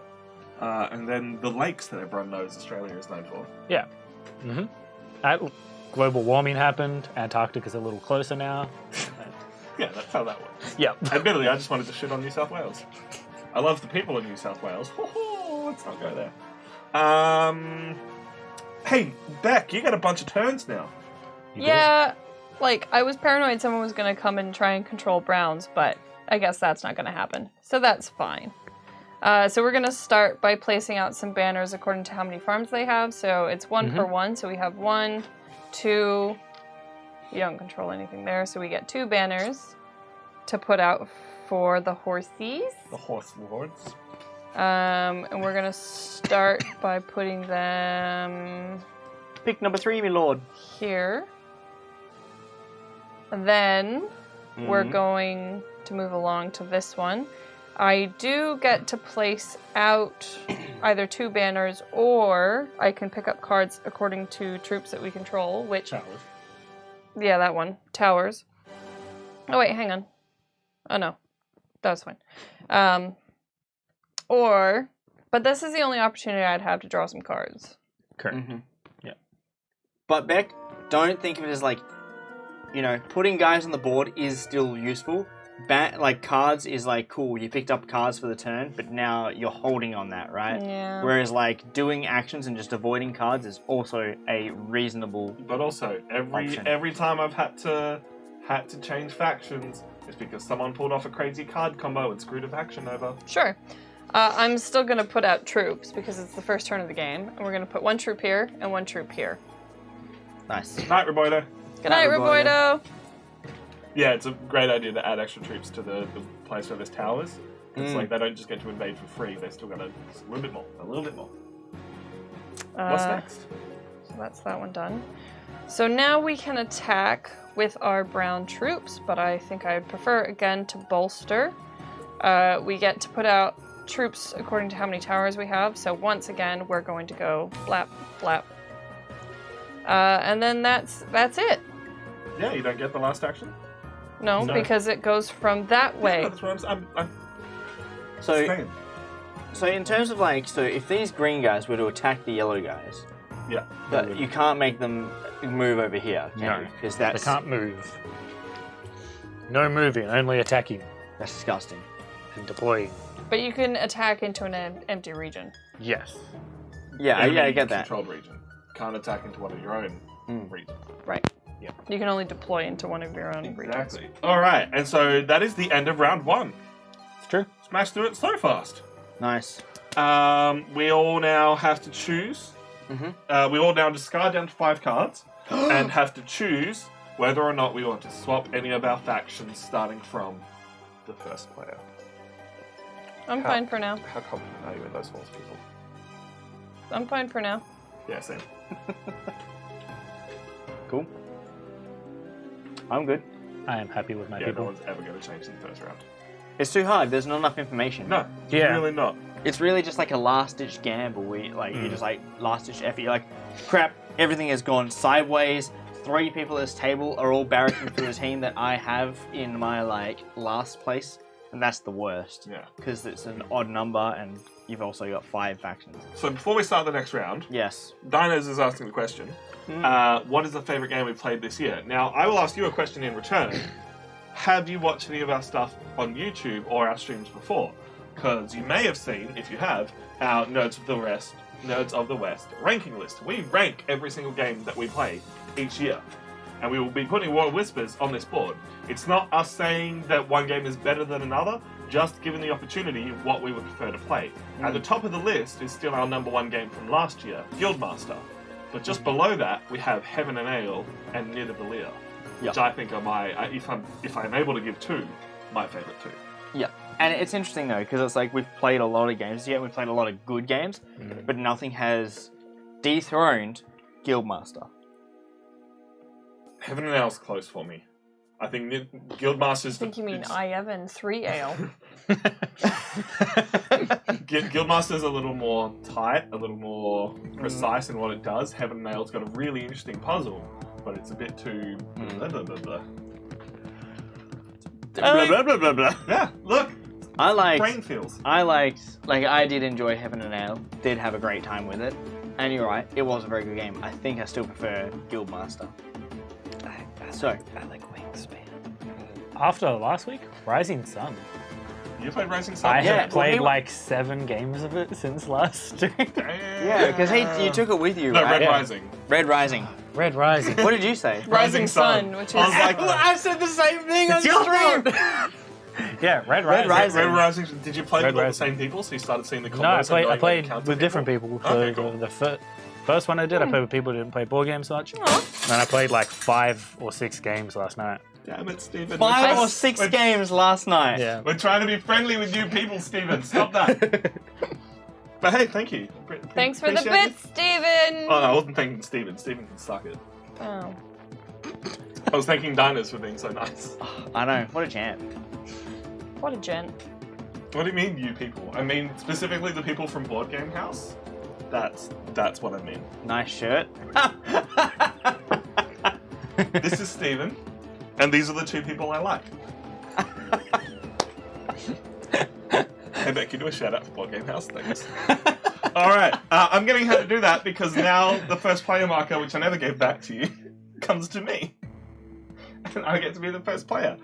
and then the lakes that everyone knows Australia is known for. Yeah. Global warming happened. Antarctica's a little closer now. Yeah, that's how that works. Yeah. Admittedly, I just wanted to shit on New South Wales. I love the people of New South Wales. Let's not go there. Hey, Beck, you got a bunch of turns now. Yeah, like I was paranoid someone was gonna come and try and control Browns, but I guess that's not gonna happen. So that's fine. So we're gonna start by placing out some banners according to how many farms they have. So it's 1 per 1. So we have 1, 2. You don't control anything there, so we get 2 banners to put out for the horsies. The horse lords. And we're gonna start by putting them Pick number 3, my lord. here. And then we're going to move along to this one. I do get to place out either 2 banners, or I can pick up cards according to troops that we control, which... Towers. Yeah, that one. Towers. Oh, wait, hang on. Oh, no. That was fine. But this is the only opportunity I'd have to draw some cards. Correct. Yeah. But Beck, don't think of it as like, putting guys on the board is still useful. Cards is like, cool, you picked up cards for the turn, but now you're holding on that, right? Yeah. Whereas like doing actions and just avoiding cards is also a reasonable. But also, Option. every time I've had to change factions, it's because someone pulled off a crazy card combo and screwed a faction over. Sure. I'm still going to put out troops because it's the first turn of the game. And we're going to put 1 troop here and 1 troop here. Nice. Night, Roboto. Good night, Roboito. Yeah, it's a great idea to add extra troops to the place where there's towers. It's like they don't just get to invade for free, they still got to a little bit more. What's next? So that's that one done. So now we can attack with our brown troops, but I think I would prefer, again, to bolster. We get to put out troops according to how many towers we have. So once again, we're going to go flap, flap. And then that's it. Yeah, you don't get the last action? No, No. because it goes from that way. Yeah, that's what I'm So, saying. so in terms of if these green guys were to attack the yellow guys, Yeah. you can't make them move over here, can No. you? Because They can't move. No moving, only attacking. that's disgusting. and deploying. But you can attack into an empty region. Yes. Yeah, I get that. Controlled region. Can't attack into one of your own regions. Right. Yeah. You can only deploy into one of your own regions. Exactly. All right, and so that is the end of round 1. It's true. Smashed through it so fast. Nice. We all now have to choose. We all now discard down to 5 cards and have to choose whether or not we want to swap any of our factions starting from the first player. I'm fine for now. How confident are you in those horse people? I'm fine for now. Yeah, same. Cool. I'm good. I am happy with my Yeah, no people. one's ever going to change in the first round. It's too hard. There's not enough information. No, Yeah. really not. It's really just like a last-ditch gamble where you're just like last-ditch effort. You're like, crap, everything has gone sideways. 3 people at this table are all barracking for the team that I have in my last place, and that's the worst. Yeah. Because it's an odd number, and you've also got 5 factions. So before we start the next round, Yes. Dinos is asking the question, what is the favourite game we've played this year? Now, I will ask you a question in return. Have you watched any of our stuff on YouTube or our streams before? Because you may have seen, if you have, our Nerds of the West ranking list. We rank every single game that we play each year. And we will be putting War of Whispers on this board. It's not us saying that one game is better than another, just given the opportunity what we would prefer to play. At the top of the list is still our number 1 game from last year, Guildmaster. But just below that, we have Heaven and Ale and Nidavellir, which I think are my, if I'm able to give 2, my favourite 2. Yeah. And it's interesting though, because it's like we've played a lot of games yet, we've played a lot of good games, but nothing has dethroned Guildmaster. Heaven and Ale's close for me. I think Guildmaster's... I think you mean I-Evan 3 Ale. Guildmaster's a little more tight, a little more precise in what it does. Heaven and Ale's got a really interesting puzzle, but it's a bit too... blah, blah, blah, blah. Blah, blah, blah, blah, blah. Yeah, look! Brain feels. I did enjoy Heaven and Ale, did have a great time with it, and you're right, it was a very good game. I think I still prefer Guildmaster. I like Wingspan. After last week, Rising Sun. You played Rising Sun? I Yeah, have played well, like 7 games of it since last stream. Yeah, because you took it with you, No, right? Red Rising. Red Rising. Red Rising. What did you say? Rising Sun. Which is... I was like, I said the same thing on It's your stream! Yeah, Red Rising. Rising. Red Rising. Did you play Red with all the Rising. same people, so you started seeing the combos? No, I and knowing played when to counter with different people. So Okay, cool. the first one I did, I played with people who didn't play board games much. And I played like 5 or 6 games last night. Damn it, Stephen. 5 or 6 games last night. Yeah. We're trying to be friendly with you people, Stephen. Stop that. But hey, thank you. Thanks for the Appreciate bits, Steven! it. Oh, no, I wasn't thanking Stephen. Stephen can suck it. Oh. I was thanking Dinos for being so nice. I know, what a champ. What a gent. What do you mean, you people? I mean, specifically the people from Board Game House. That's what I mean. Nice shirt. This is Stephen, and these are the 2 people I like. Hey, Becky, do a shout out for Board Game House. Thanks. Alright, I'm getting her to do that because now the first player marker, which I never gave back to you, comes to me. And I get to be the first player.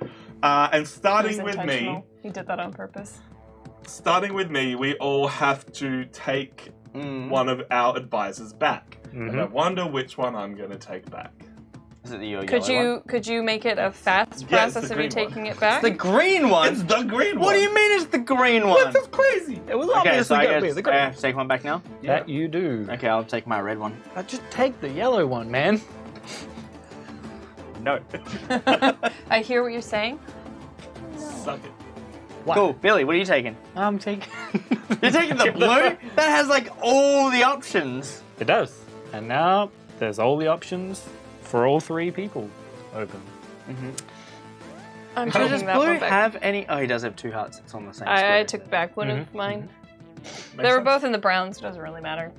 And starting with me, He did that on purpose. we all have to take one of our advisors back. And I wonder which one I'm going to take back. Is it the yellow one? Could you make it a fast Yeah, it's process the of you green one. taking it back? The green one? It's the green one! What do you mean it's the green one? That's crazy! It was Okay, so obviously I going to be guess the I green. have to take one back now? That you do. Okay, I'll take my red one. Just take the yellow one, man. No. I hear what you're saying. Suck it. What? Cool. Billy, what are you taking? I'm taking... You're taking the blue? That has like all the options. It does. And now there's all the options for all 3 people open. I'm So taking does that blue one back. have any... Oh, he does have 2 hearts. It's on the same I square. took back one of mine. Makes They were sense. both in the browns, so it doesn't really matter.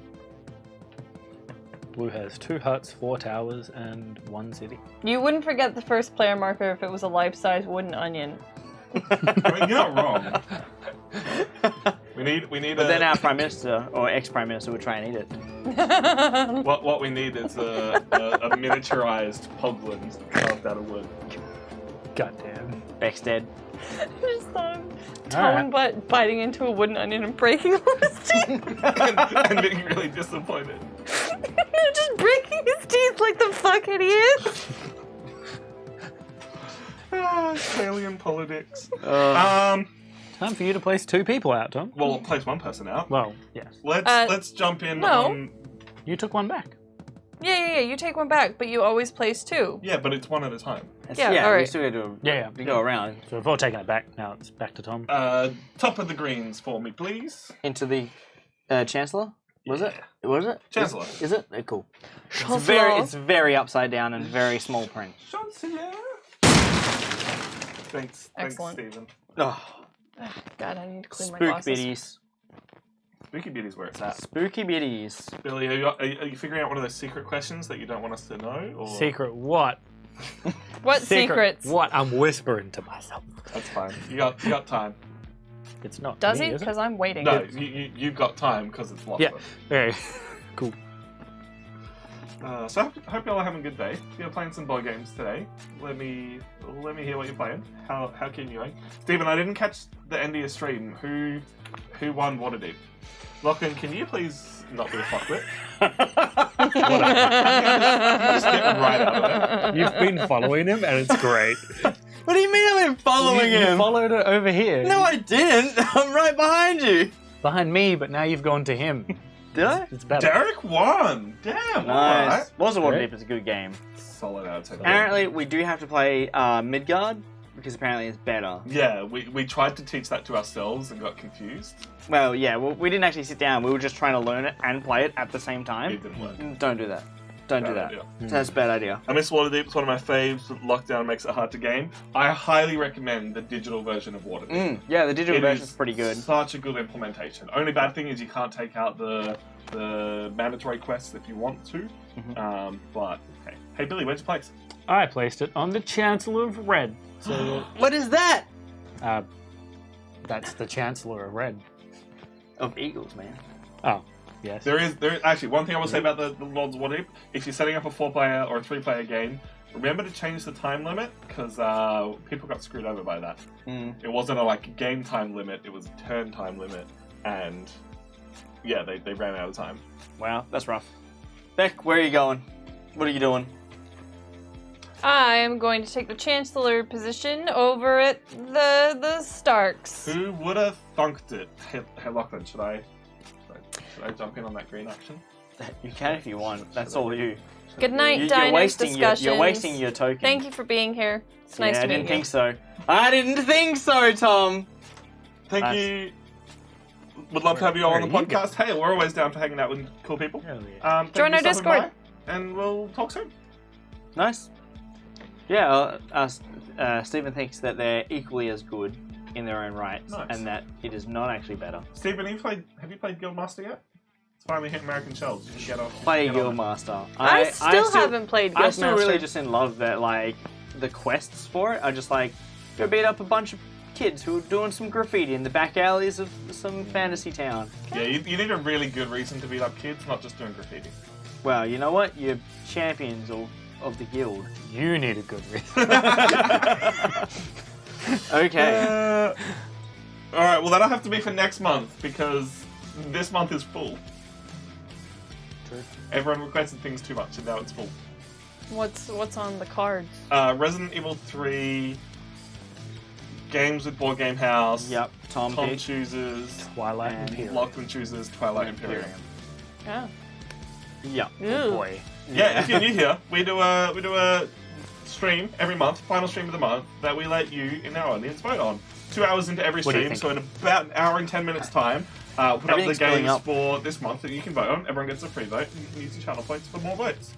Blue has 2 huts, 4 towers, and 1 city. You wouldn't forget the first player marker if it was a life-size wooden onion. I mean, you're not wrong. We need But then our Prime Minister, or ex-Prime Minister, would try and eat it. what we need is a miniaturized Pogland carved out of wood. Goddamn. Beck's dead. just thought of Alright. Tone biting into a wooden onion and breaking all his teeth. and being really disappointed. Just breaking his teeth like the fuck idiot. Alien politics. Uh, Time for you to place 2 people out, Tom. Well, place one person out. Well, yes. Let's jump in no. on. You took one back. Yeah, you take one back, but you always place 2. Yeah, but it's one at a time. Yeah, we alright. still got to Yeah. we go around So we've all taken it back. Now it's back to Tom. Top of the greens for me, please. into the Chancellor. Was it? Was it? Chancellor. Is it? Cool. Chancellor. It's very upside down and very small print. Chancellor. Thanks, Excellent. Stephen. Oh, God, I need to clean my spook glasses. biddies. Spooky Beauty's where it's at. Spooky biddies. Billy, are you figuring out one of those secret questions that you don't want us to know? Or... Secret what? What secrets? What? I'm whispering to myself. That's fine. You got time. It's not Does me, he? is it? Because I'm waiting. No, you've got time because it's locked. Yeah. Very cool. So I hope y'all are having a good day. You're playing some board games today. Let me hear what you're playing. How keen you going? Stephen, I didn't catch the end of your stream. Who won Waterdeep? Lachlan, can you please not be a fuckwit? Just get right out of it. You've been following him, and it's great. What do you mean I've been following You him? followed it over here. No, I didn't. I'm right behind you. Behind me, but now you've gone to him. Did I? It's better. Derek won. Damn. Nice. Alright. Was a Great. Waterdeep. It's a good game. Solid out of 10. Apparently, we do have to play Midgard because apparently it's better. Yeah, we tried to teach that to ourselves and got confused. Well, yeah, we didn't actually sit down. We were just trying to learn it and play it at the same It time. didn't work. Don't do that. Don't do Bad that. idea. That's a bad idea. I miss Waterdeep. It's one of my faves. Lockdown makes it hard to game. I highly recommend the digital version of Waterdeep. Yeah, the digital It version is is pretty good. Such a good implementation. Only bad thing is you can't take out the mandatory quests if you want to. But okay. Hey Billy, where'd you place? I placed it on the Chancellor of Red. So What is that? that's the Chancellor of Red. Of Eagles, man. Oh, yes. There is actually one thing I will say about the Lords of Waterdeep. If you're setting up a 4-player or a 3-player game, remember to change the time limit because people got screwed over by that. It wasn't a game time limit; it was a turn time limit, and yeah, they ran out of time. Wow, that's rough. Beck, where are you going? What are you doing? I am going to take the Chancellor position over at the Starks. Who would have thunked it? Hey Lachlan, should I jump in on that green action? You can if you want. That's all you. Good night, You're Diners wasting discussions. you're wasting your token. Thank you for being here. It's nice yeah, to I meet didn't you. think so. I didn't think so, Tom. Thank Nice. you. Would love to have you all on the Where are you podcast. Hey, we're always down for hanging out with cool people. Hell yeah. Thank Join you our for stopping Discord. by, and we'll talk soon. Nice. Yeah, Stephen thinks that they're equally as good in their own rights, Nice. and that it is not actually better. Stephen, have you played Guildmaster yet? It's finally hit American shelves. You can get off. Play get on it. Guildmaster. I still haven't played Guildmaster. I'm still really just in love that the quests for it are just go beat up a bunch of kids who are doing some graffiti in the back alleys of some fantasy town. Yeah, you need a really good reason to beat up kids, not just doing graffiti. Well, you know what? You're champions of the guild. You need a good reason. Okay. All right. Well, that'll have to be for next month because this month is full. True. Everyone requested things too much, and now it's full. What's on the cards? Resident Evil 3, games with Board Game House. Yep. Tom Tom pick. chooses. Twilight And Imperium. Lachlan chooses Twilight Imperium. Yeah. Yeah. Oh boy. Yeah, if you're new here, we do a stream every month, final stream of the month, that we let you in our audience vote on. 2 hours into every What do you stream, think? so in about an hour and 10 minutes time, put up the Everything's filling games up. for this month that you can vote on. Everyone gets a free vote, and you can use your channel points for more votes.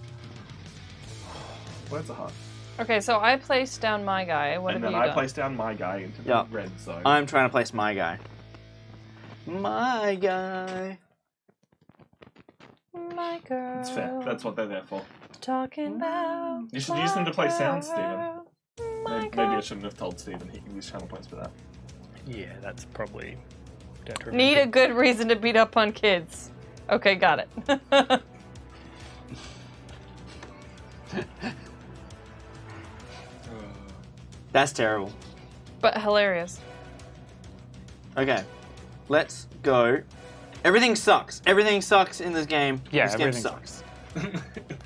Words are hard. Okay, so I placed down my guy. What And have then you I done? place down my guy into the Yeah. red zone. I'm trying to place my guy. My guy. My girl. It's fair. That's what they're there for. Talking about. You should use them to play sound, my Stephen. girl, my Maybe girl. I shouldn't have told Stephen he can use channel points for that. Yeah, that's probably detrimental. Need a good reason to beat up on kids. Okay, got it. That's terrible. but hilarious. Okay, let's go. Everything sucks. Everything sucks in this game. Yeah, this game everything sucks.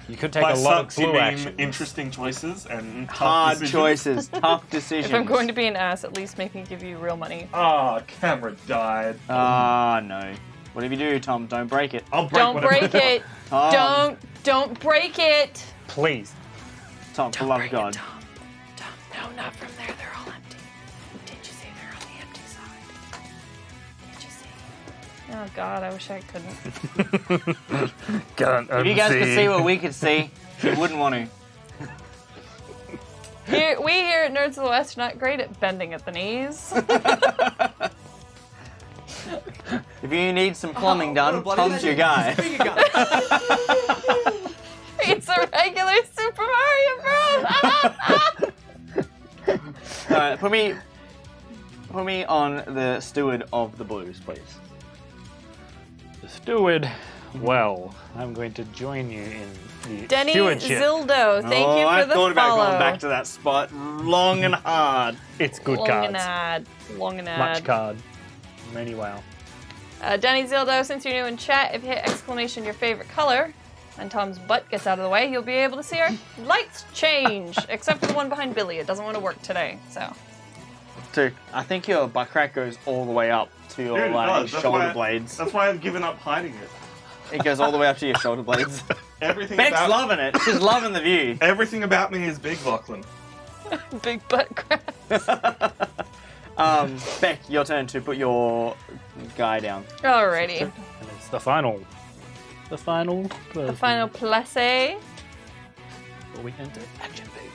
You could take By a lot of sucks, you blue mean action. interesting choices and tough Hard decisions? choices, tough decisions. If I'm going to be an ass, at least make me give you real money. Ah, camera died. Ah, no. Whatever you do, Tom, don't break it. I'll break Don't whatever break you want. it. Tom, Don't break it. Please. Tom, for love of God. Tom, no, not from there. They're all empty. Did you see they're on the empty side? Did you see? Oh God, I wish I couldn't. If you guys could see what we could see, you wouldn't want to. We here at Nerds of the West are not great at bending at the knees. If you need some plumbing done, Tom's your guy. It's a regular Super Mario Bros. Alright, put me on the steward of the blues, please. The steward. Well, I'm going to join you in the Denny stewardship. Zildo, thank you for I the thought about follow. going back to that spot long and hard. It's good Long cards. and ad. Long and ad. Much card. Many wow. Denny Zildo, since you're new in chat, if you hit exclamation your favorite color and Tom's butt gets out of the way, you'll be able to see our lights change. Except for the one behind Billy. It doesn't want to work today, so. Dude, I think your butt crack goes all the way up to your Dude, it does. That's shoulder why- blades. That's why I've given up hiding it. It goes all the way up to your shoulder blades. Everything Beck's about loving it. She's loving the view. everything about me is big, Lachlan. Big butt crack. Beck, your turn to put your guy down. Alrighty. And it's the final. The final. The final place. Before we enter action phase.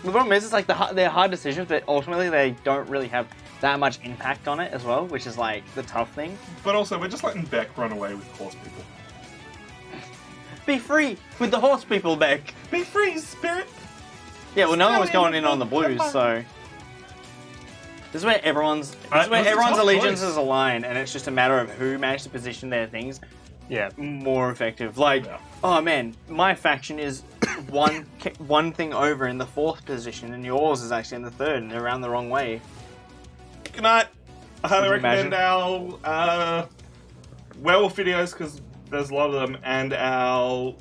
The problem is, it's like they're hard decisions, but ultimately they don't really have that much impact on it as well, which is like the tough thing. But also, we're just letting Beck run away with horse people. Be free with the horse people, Beck. Be free, spirit! Yeah, well, no one was going in on the blues, so this is where everyone's It was a tough allegiances choice. align, and it's just a matter of who managed to position their things Yeah. more effective. Like, Yeah. oh man, my faction is one thing over in the 4th position, and yours is actually in the 3rd, and they're around the wrong way. Good night. I highly Could you recommend our werewolf videos because there's a lot of them, and our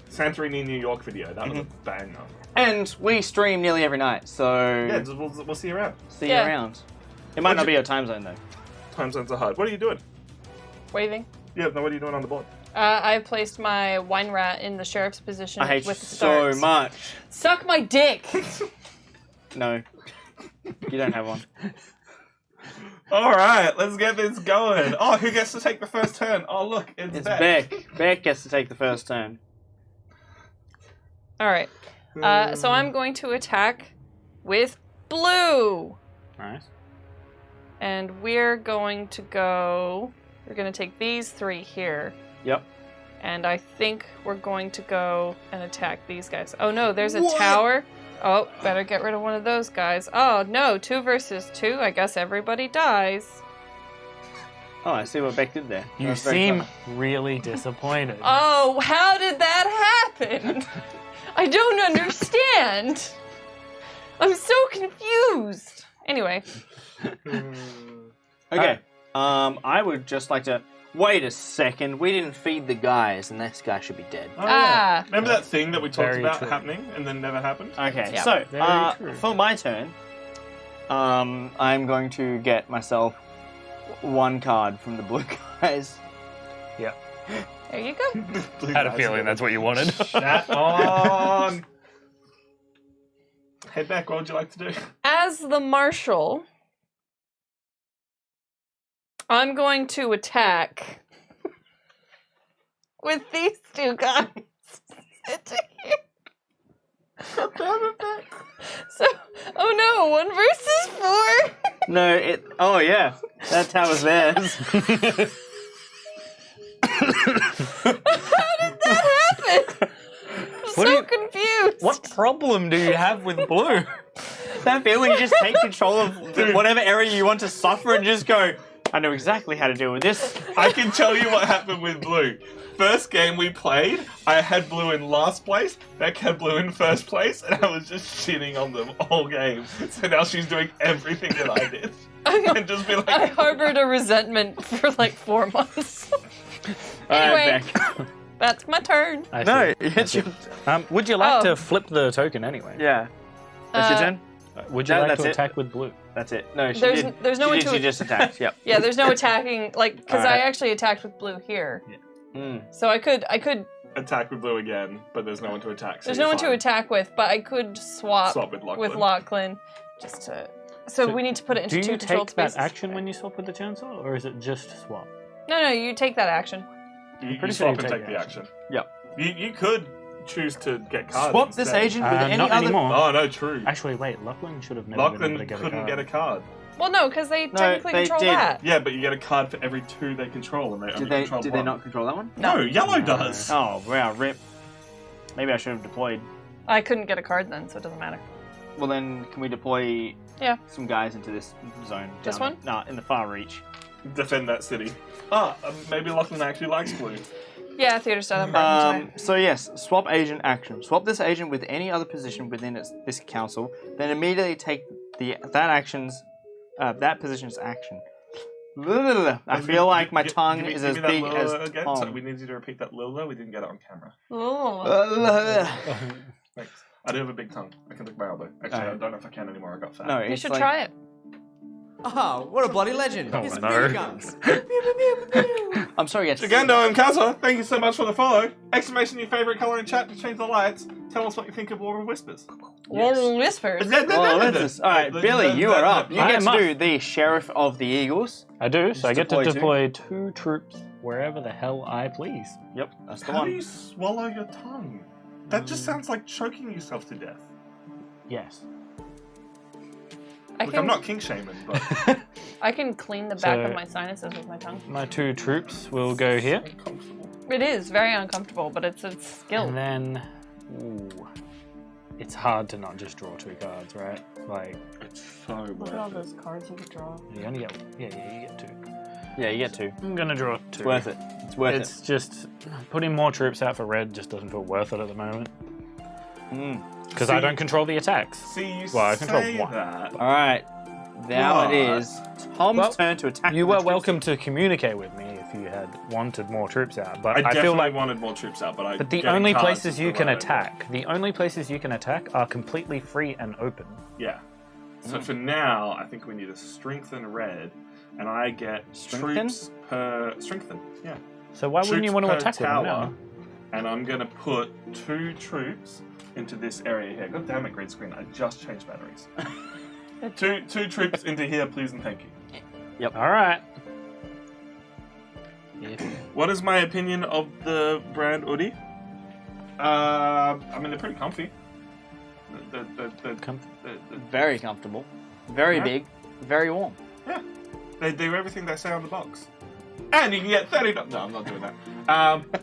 Santorini, New York video. That was a banger. And we stream nearly every night, so Yeah, we'll see you around. see Yeah. you around. It might not be your time zone though. Time zones are hard. What are you doing? Waving. Yeah, no, what are you doing on the board? I placed my wine rat in the sheriff's position I hate you with the so stars. much. Suck my dick! No, you don't have one. Alright, let's get this going. Oh, who gets to take the first turn? Oh, look, it's It's Beck. Beck. Beck gets to take the first turn. Alright. So I'm going to attack with blue. Alright. And we're going to go... We're going to take these 3 here. Yep. And I think we're going to go and attack these guys. Oh no, there's a What? tower. Oh, better get rid of one of those guys. Oh no, 2 versus 2. I guess everybody dies. Oh, I see what Beck did there. You That's very seem clever. really disappointed. Oh, how did that happen? I don't understand. I'm so confused. Anyway, Okay. I would just like to wait a second. We didn't feed the guys, and this guy should be dead. Oh, yeah. Ah. Remember that thing that we talked Very about true. happening and then never happened? Okay, Yeah. so Very true. for my turn, I'm going to get myself 1 card from the blue guys. there you go. Blue Had a guys feeling again. that's what you wanted. Chat on! Hey, Beck, what would you like to do? As the marshal, I'm going to attack with these 2 guys. sitting here. So, oh no, 1 versus 4. No, oh yeah, that tower's theirs. How did that happen? I'm What do so you- confused. What problem do you have with blue? That feeling you just take control of whatever area you want to suffer and just go, I know exactly how to deal with this. I can tell you what happened with Blue. First game we played, I had Blue in last place, Beck had Blue in first place, and I was just shitting on them all game. So now she's doing everything that I did. And just be like, I harbored a resentment for like 4 months. Anyway, Alright, Beck. that's my turn. I No, see. it's your... Would you like Oh. to flip the token anyway? Yeah. That's your turn? Would you No, like that's to it. attack with blue? That's it. No, she There's- did. there's no she one did, to- She just attacked, yep. Yeah, there's no attacking, like, because I Alright. actually attacked with blue here. Mm. So I could, attack with Blue again, but there's no one to attack. So there's you're no one to fine. attack with, but I could swap Swap with Lachlan. with Lachlan, just to, so we need to put it into Do 2 you controlled take that spaces. action when you swap with the Chancellor, or is it just swap? No, you take that action. You pretty swap sure you and take take the the action. Yep. You could choose to get cards. Swap this instead. agent with any not other... anymore. Oh, no, true. Actually, wait, Lachlan should have never been Lachlan able to get a couldn't card. get a card. Well, no, because they No, technically they control did. that. Yeah, but you get a card for every 2 they control, and they only control Did one. they not control that one? No, yellow No. does. Oh, wow, rip. Maybe I should have deployed. I couldn't get a card then, so it doesn't matter. Well, then, can we deploy some guys into this zone? This down- one? Nah, in the far reach. Defend that city. Maybe Lachlan actually likes Blue. Yeah, theater style. I'm burning today. So yes, swap agent action. Swap this agent with any other position within this council, then immediately take that position's action. I feel like my tongue is as big as again. Tom. So we need you to repeat that Lula. We didn't get it on camera. Oh. Thanks. I do have a big tongue. I can lick my elbow. Actually, I don't know if I can anymore. I got fat. No, You it's should like, try it. Oh, what a bloody legend! Oh, His no. beer guns. I'm sorry, yes. Gigando and Kaza, thank you so much for the follow. Exclamation your favourite colour in chat to change the lights. Tell us what you think of War of Whispers. Warm whispers. Alright, Billy, you are up. You I get am to up. do the Sheriff of the Eagles. I do, so I get to deploy deploy 2 troops wherever the hell I please. Yep, that's the How do one. you swallow your tongue? That just sounds like choking yourself to death. Yes. Look, I'm not king shaman, but I can clean the back So- of my sinuses with my tongue. My 2 troops will go here. uncomfortable. It is very uncomfortable, but it's skill. And then, ooh, it's hard to not just draw 2 cards, right? Like, It's so Look at all worth it. those cards you could draw. you only get, you get 2. Yeah, you get 2. I'm gonna draw 2. It's worth it. It's worth It's just, putting more troops out for red just doesn't feel worth it at the moment. it. Because I See- don't control the attacks. See, you Well, I control say 1. that. Alright, now What? it is Tom's Well, turn to attack. You the were troops. welcome to communicate with me if you had wanted more troops out, but I I definitely feel like wanted more troops out, but the getting only cards places is you the can way I go. attack, the only places you can attack are completely free and open. Yeah. So for now, I think we need a strengthen red, and I get Strengthen? troops per strengthen. Yeah. So why wouldn't you Troops want to per attack with them tower, now? and I'm gonna put 2 troops into this area here. God damn it, green screen! I just changed batteries. two troops into here, please and thank you. All right. What is my opinion of the brand Udi? I mean, they're pretty comfy. Very comfortable. Very Yeah. big. Very warm. They do everything they say on the box. And you can get $30. No, I'm not doing that.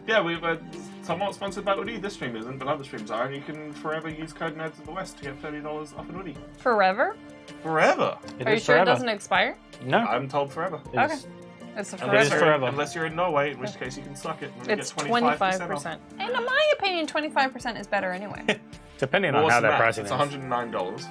Yeah, we were somewhat sponsored by Udi. This stream isn't, but other streams are. And you can forever use code Nerds of the West to get $30 off an Udi. Forever? Forever. It Are you is sure forever. it doesn't expire? No. I'm told forever. It Okay. is- It's a It is forever. forever. Unless you're in Norway, in which case you can suck it. And It's get 25% 25%. And in my opinion, 25% is better anyway. Depending Well, on what's how the they're math? pricing It's it. $109.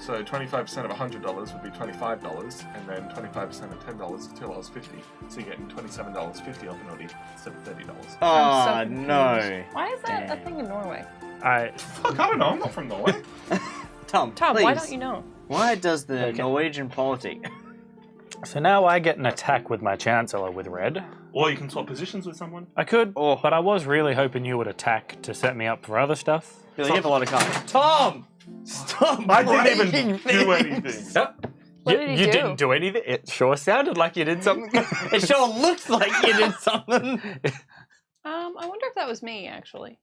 So 25% of $100 would be $25, and then 25% of $10 is $2.50. So you're getting $27.50 off an Udi instead of $30. Oh, I'm so no. confused. Why is that a Damn. thing in Norway? Fuck, I don't know. I'm not from Norway. Tom, Tom, please. why don't you know? Why does the Okay. Norwegian politic... So now I get an attack with my Chancellor with red. Or you can swap positions with someone. I could, Oh. but I was really hoping you would attack to set me up for other stuff. Billy, you have a lot of cards. Tom! Stop I didn't breaking even do anything. What did he do? didn't do anything. It sure sounded like you did something. It sure looks like you did something. I wonder if that was me, actually.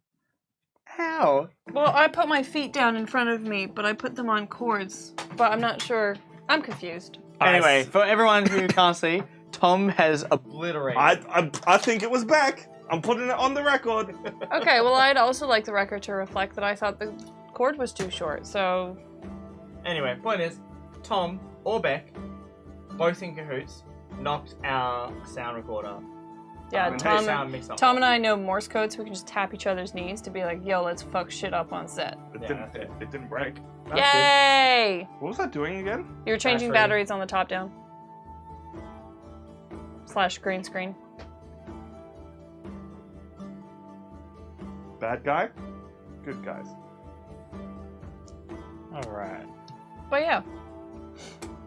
How? Well, I put my feet down in front of me, but I put them on cords. But I'm not sure. I'm confused. Anyway, for everyone who can't see, Tom has obliterated. I think it was back. I'm putting it on the record. Okay, well, I'd also like the record to reflect that I thought the cord was too short, so... Anyway, point is, Tom or Beck both in cahoots, knocked our sound recorder. Yeah, And Tom, sound mix up. Tom and I know Morse code, so we can just tap each other's knees to be like, yo, let's fuck shit up on set. It, Yeah, didn't, that's it didn't break. That's Yay! What was that doing again? You were changing Battery. batteries on the top down. / green screen. Bad guy? Good guys. Alright. But yeah,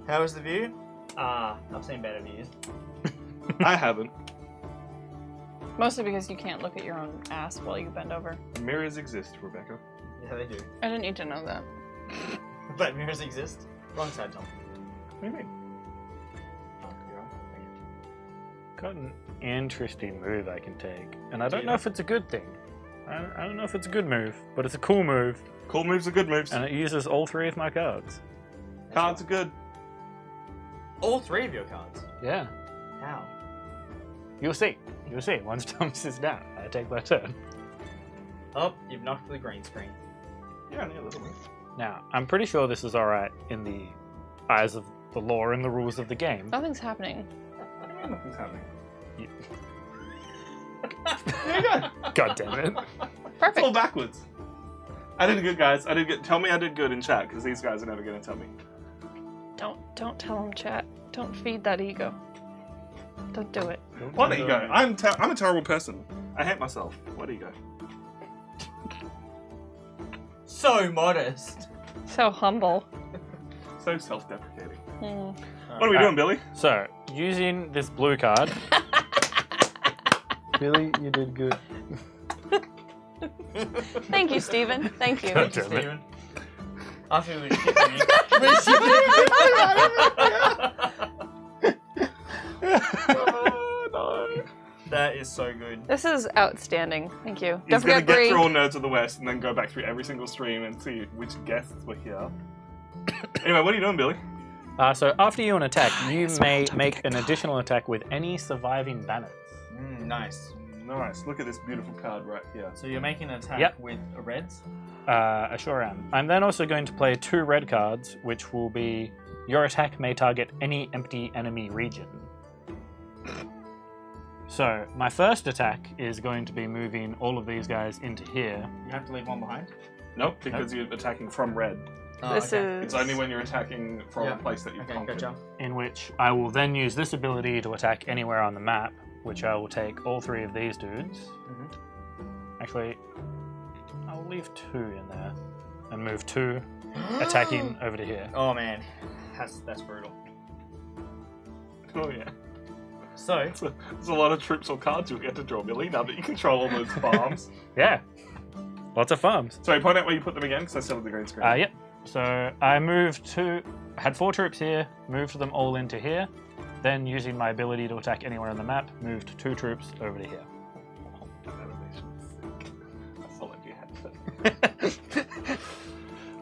How was the view? I've seen better views. I haven't. mostly because you can't look at your own ass while you bend over. Mirrors exist, Rebecca. Yeah, they do. I didn't need to know that. But mirrors exist. Wrong side, Tom. What do you mean? Oh, you're wrong. Got an interesting move I can take. And I Do don't you know know? if it's a good thing. I don't know if it's a good move, but it's a cool move. Cool moves are good moves. And it uses all 3 of my cards. Cards are good. All 3 of your cards. Yeah. How? You'll see. You'll see. Once Tom sits down, I take my turn. Oh, you've knocked the green screen. Yeah, only a little bit. Now, I'm pretty sure this is alright in the eyes of the law and the rules of the game. Nothing's happening. Yeah, nothing's happening. You- There you go. God damn it. It's all Perfect. backwards. I did good, guys. I did good. Tell me I did good in chat, because these guys are never going to tell me. Don't tell him, chat. Don't feed that ego. Don't do it. What ego? I'm a terrible person. I hate myself. What ego? So modest. So humble. So self-deprecating. Hmm. What are we doing, Billy? So, using this blue card. Billy, you did good. Thank you, Steven. Thank you. God damn it. Steven. After we were shipping you. Oh, no. That is so good. This is outstanding. Thank you. He's Don't going to forget get Bree. through all Nerds of the West and then go back through every single stream and see which guests were here. Anyway, what are you doing, Billy? So, after you attack, you may make an additional attack with any surviving banners. Nice. Nice. Look at this beautiful card right here. So you're making an attack Yep. with reds? I sure am. I'm then also going to play 2 red cards, which will be your attack may target any empty enemy region. So, my first attack is going to be moving all of these guys into here. You have to leave one behind? Nope, because you're attacking from red. Oh, This okay. is. It's only when you're attacking from Yeah. a place that you've Okay, conquered. gotcha. In which I will then use this ability to attack anywhere on the map, which I will take all 3 of these dudes. Actually, I'll leave 2 in there and move 2 attacking over to here. Oh man, that's brutal. Oh yeah. So, There's a lot of troops or cards you'll get to draw, Billy, now that you control all those farms. Yeah, lots of farms. Sorry, point out where you put them again, because I still have the green screen. Yep. So I moved 2. I had 4 troops here, moved them all into here. Then, using my ability to attack anywhere on the map, moved 2 troops over to here. That's all I do have.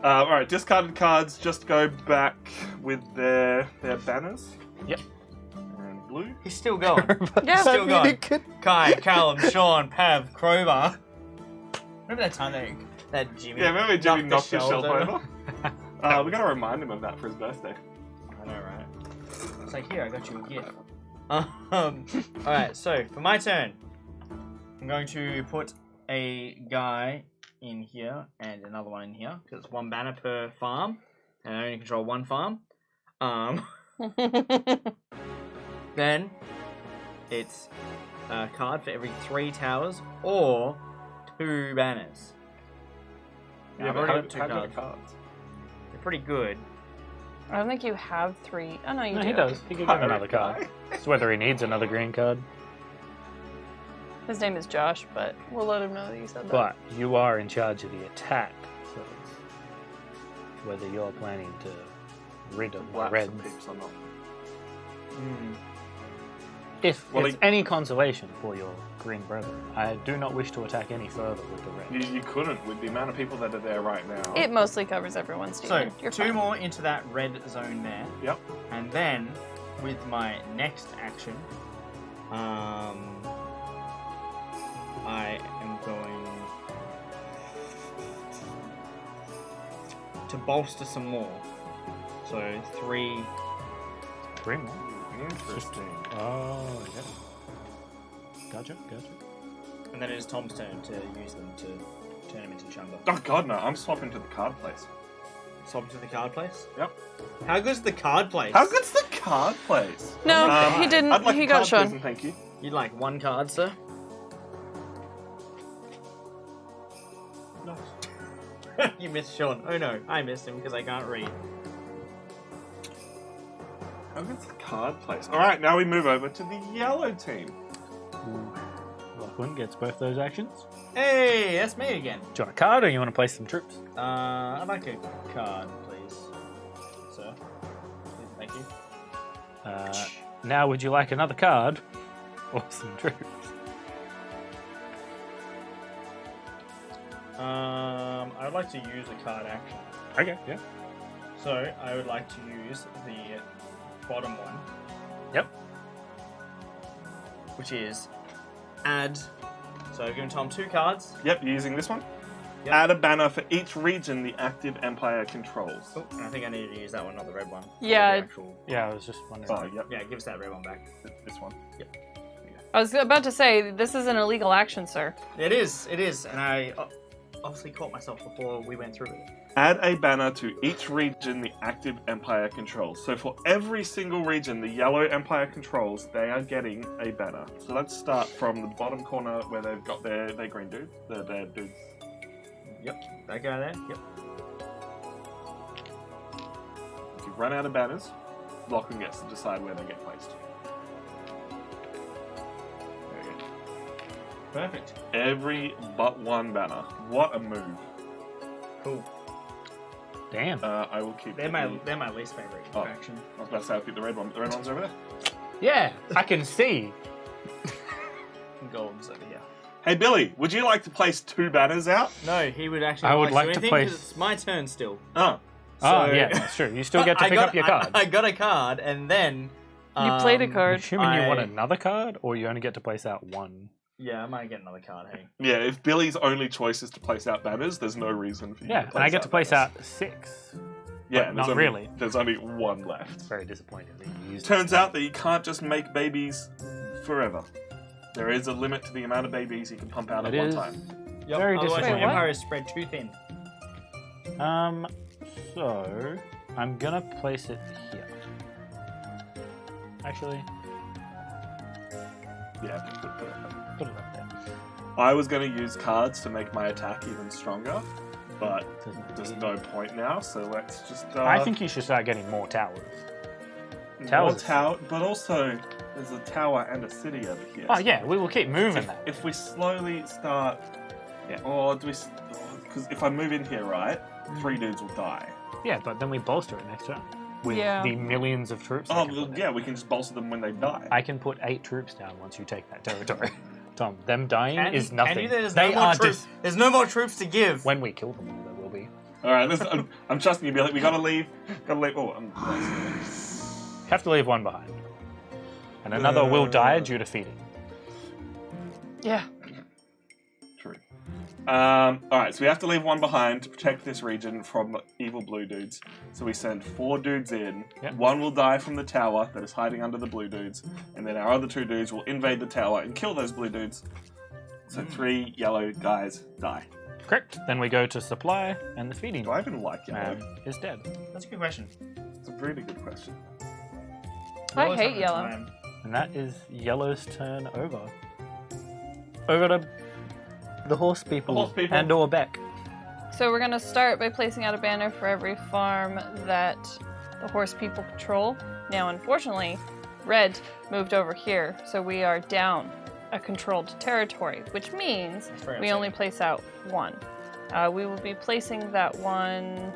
Alright, discarded cards just go back with their banners. Yep. And blue. he's still going. Yeah. Still going. Kai, Callum, Sean, Pav, Crover. Remember that time that Jimmy Yeah, remember Jimmy knocked the shells shelf over? We gotta remind him of that for his birthday. I know, right? It's like, here, I got you a gift. Alright, so for my turn, I'm going to put a guy in here and another one in here because it's 1 banner per farm, and I only control 1 farm. Then it's a card for every 3 towers or 2 banners. Now, I've but already got 2 how cards. cards? They're pretty good. I don't think you have 3. Oh, no, you No, do. he does. He can give another card. It's whether he needs another green card. His name is Josh, but we'll let him know that you said that. But you are in charge of the attack, so it's whether you're planning to rid of my Black reds. some peeps or not. If Well, it's any consolation for your green brethren, I do not wish to attack any further with the red. You couldn't with the amount of people that are there right now. It mostly covers everyone, So, Steven. You're 2 fine. more into that red zone there. Yep. And then, with my next action, I am going to bolster some more. So 3 3 more. Interesting. Oh, yeah. Gotcha. And then it is Tom's turn to use them to turn him into Chumba. Oh god, no! I'm swapping to the card place. Swap to the card place? Yep. How good's the card place? How good's the card place? No, Okay. he didn't. I'd like he a got card, shown. please, and thank you. You'd like 1 card, sir? Nice. You missed Sean. Oh no, I missed him because I can't read. How good's the card place? All right, now we move over to the yellow team. Lachlan gets both those actions. Hey, that's me again. Do you want a card or you want to place some troops? I'd like a card, please. Sir. Please, thank you. Now, would you like another card or some troops? I would like to use a card action. Okay, yeah. So, I would like to use the bottom one. Yep. Which is add. So, I've given Tom 2 cards. Yep, you're using this one. Yep. Add a banner for each region the active empire controls. Oh, and I think I need to use that one, not the red one. Yeah. The actual... Yeah, I was just wondering. Oh, yep, Yeah, give us that red one back. this one. I was about to say, this is an illegal action, sir. It is, and I obviously caught myself before we went through it. Add a banner to each region the active empire controls. So for every single region the yellow empire controls, they are getting a banner. So let's start from the bottom corner where they've got their green dudes. Their dudes. Yep, that guy there. Yep. If you run out of banners, Lachlan gets to decide where they get placed. There you go. Perfect. Every but one banner. What a move. Cool. Damn. I will keep They're my least favorite Oh. faction. I was about to say I'll keep the red one. The red one's over there. Yeah, I can see. Gold's over here. Hey Billy, would you like to place 2 banners out? No, he would actually. I would like to anything place- 'cause it's my turn still. Oh. Oh, So- yeah, that's true. You still get to pick up your card. I got a card, and then You played a I'm card. assuming you want I- another card, or you only get to place out 1. Yeah, I might get another card. Hey. Yeah, if Billy's only choice is to place out banners, there's no reason for you Yeah, to place and I get to place banners. out 6. Yeah, but there's not only, really. There's only 1 left. Very disappointing that you used Turns out that you can't just make babies forever. There is a limit to the amount of babies you can pump out It at one is. time. Yep. Very Otherwise, disappointing. the Empire is spread too thin. So I'm gonna place it here. Actually, Yeah, put it there. put it up there. I was going to use cards to make my attack even stronger, but Doesn't there's need- no point now, so let's just... I think you should start getting more towers. more towers. but also there's a tower and a city over here. Oh yeah, we will keep moving that. If we slowly start... Yeah. Or do we... Because if I move in here, right, 3 dudes will die. Yeah, but then we bolster it next turn with Yeah. the millions of troops. I Oh, can well, put there. yeah, we can just bolster them when they die. I can put 8 troops down once you take that territory. Tom, them dying is Can nothing. you? There's They no more are troops. There's no more troops to give. when we kill them, there will be. All right, I'm trusting you, Billy. We gotta leave. Gotta leave. Oh, Have to leave one behind, and another will die due to feeding. Yeah. True. All right, so we have to leave one behind to protect this region from evil blue dudes. So we send 4 dudes in. Yep. 1 will die from the tower that is hiding under the blue dudes, and then our other 2 dudes will invade the tower and kill those blue dudes. So 3 yellow guys die. Correct. Then we go to supply, and the feeding Do I even like yellow? man is dead. That's a good question. It's a really good question. I Always hate have the yellow. time. And that is Yellow's turn over. Over to the horse people, horse people. and or Beck. So we're gonna start by placing out a banner for every farm that the horse people control. Now, unfortunately, Red moved over here, so we are down a controlled territory, which means That's very we upsetting. only place out 1. We will be placing that one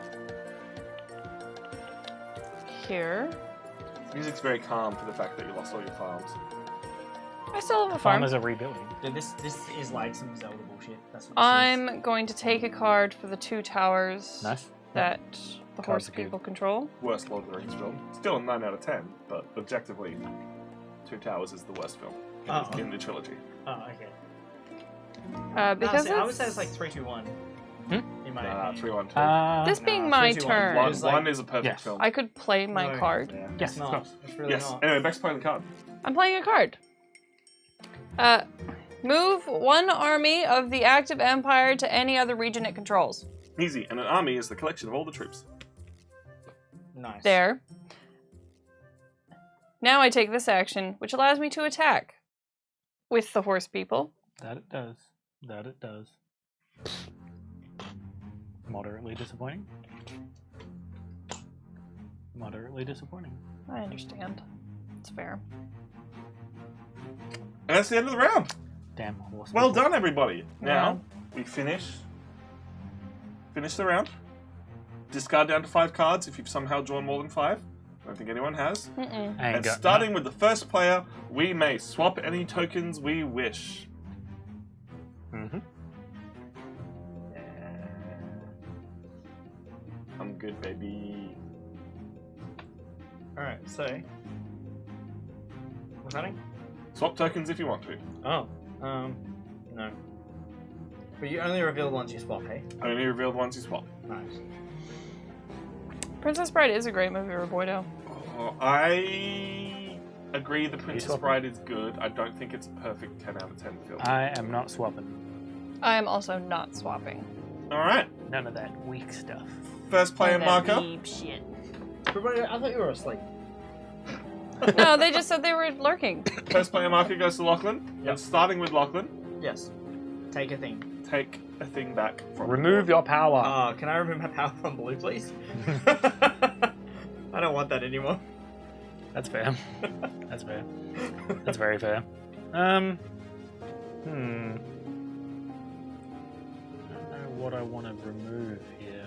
here. Music's very calm for the fact that you lost all your farms. I still have a farm. Farmers are rebuilding. Dude, this is like some Zelda bullshit. That's what this is. I'm going to take a card for the 2 towers Nice. that the horse Cards are good. people control. Worst Lord of the Rings film. Still a 9 out of 10, but objectively, 2 Towers is the worst film in the trilogy. Oh, okay. Because I would it's- say it's like 3, 2, 1. Hmm? In in my Nah, hand. 3, 1, 2. This being no, my 3, 2, 1. turn, One, It's like- one is a perfect Yes. film. I could play my No. card. Yes, It's of not. course. It's really Yes. not. Anyway, Beck's playing the card. I'm playing a card. Move one army of the active empire to any other region it controls. Easy. And an army is the collection of all the troops. Nice. There. Now I take this action, which allows me to attack with the horse people. That it does. That it does. Moderately disappointing. Moderately disappointing. I understand. It's fair. And that's the end of the round. Damn horse. Well people. done, everybody. Now, we finish the round. Discard down to 5 cards if you've somehow drawn more than 5. I don't think anyone has. Mm-mm. And starting with the first player, we may swap any tokens we wish. Mm-hmm. I'm good, baby. Alright, so. What's happening? Swap tokens if you want to. Oh. No. But you only reveal the ones you swap, hey? Only revealed ones you swap. Nice. Princess Bride is a great movie, Roboido. Oh, I agree the Princess swap? Bride is good. I don't think it's a perfect 10 out of 10 film. I am not swapping. I am also not swapping. Alright. None of that weak stuff. First player marker. Shit. I thought you were asleep. No, they just said they were lurking. First player marker goes to Lachlan. Yep. And starting with Lachlan, Yes. Take a thing. take a thing back from Remove your power. Can I remove my power from blue, please? I don't want that anymore. That's fair. That's fair. That's very fair. I don't know what I want to remove here.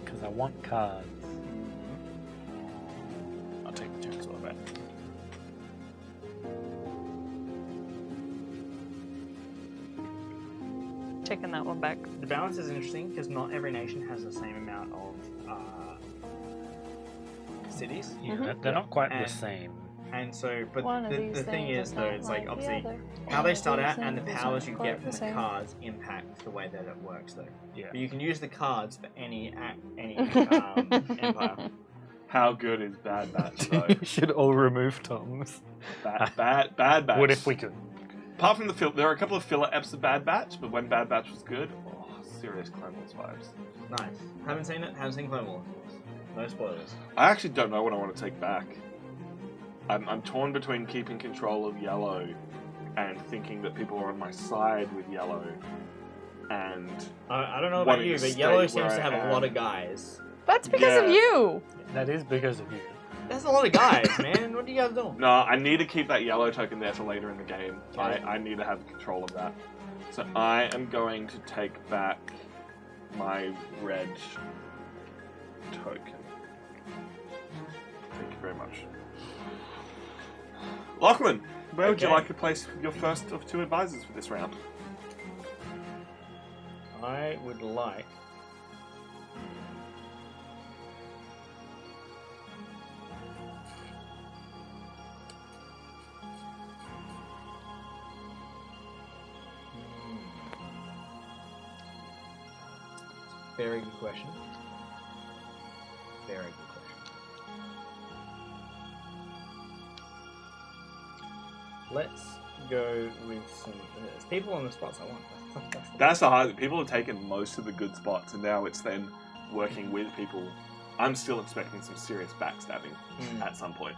Because I want cards. I'll take the chainsaw back. Taking that one back. The balance is interesting because not every nation has the same amount of cities. Yeah, they're not quite the And- same. And so, but One of the these thing things is, though, it's like the obviously other. how One they of start these out and the things powers isn't you quite get from the the same. cards impact the way that it works, though. Yeah. But you can use the cards for any empire. How good is Bad Batch, though? We should all remove Tom's. Bad Batch. What if we could? Apart from the there are a couple of filler eps of Bad Batch, but when Bad Batch was good, serious Clone Wars vibes. Nice. Haven't seen it. Haven't seen Clone Wars. No spoilers. I actually don't know what I want to take back. I'm torn between keeping control of yellow and thinking that people are on my side with yellow, and I don't know about Wanting you, to but stay Yellow where seems to I have a am. lot of guys. That's because of Yeah. you. That is because of you. That's a lot of guys, man. What are you guys doing? no, I need to keep that yellow token there for later in the game. Okay. I need to have control of that. So I am going to take back my red token. Thank you very much. Lachlan, where would you Okay. like to place your first of 2 advisors for this round? I would like. Very good question. Very good question. Let's go with some. There's people on the spots I want. That's the hard. People have taken most of the good spots, and now it's then working with people. I'm still expecting some serious backstabbing at some point.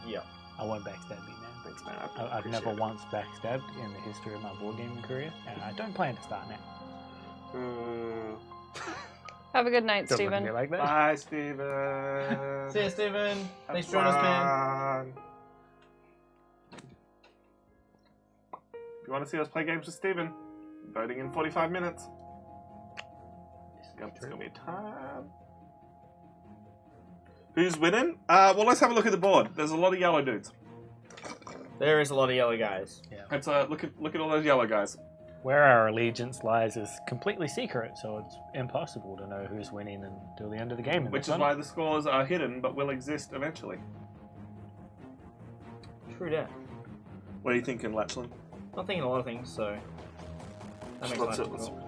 Yeah. I won't backstab you, man. Thanks, man. I've never once backstabbed in the history of my board gaming career, and I don't plan to start now. Have a good night, Don't look at Stephen. me like that. Bye, Steven. See ya, Steven. Have Thanks for joining us, man. fun. If you want to see us play games with Steven, voting in 45 minutes. It's going to be a time. Who's winning? Well, let's have a look at the board. There's a lot of yellow dudes. There is a lot of yellow guys. Let's look at all those yellow guys. Where our allegiance lies is completely secret, so it's impossible to know who's winning until the end of the game. Which is why the scores are hidden, but will exist eventually. True that. What are you thinking, Latchlin? I'm thinking a lot of things, so that makes life Let's difficult.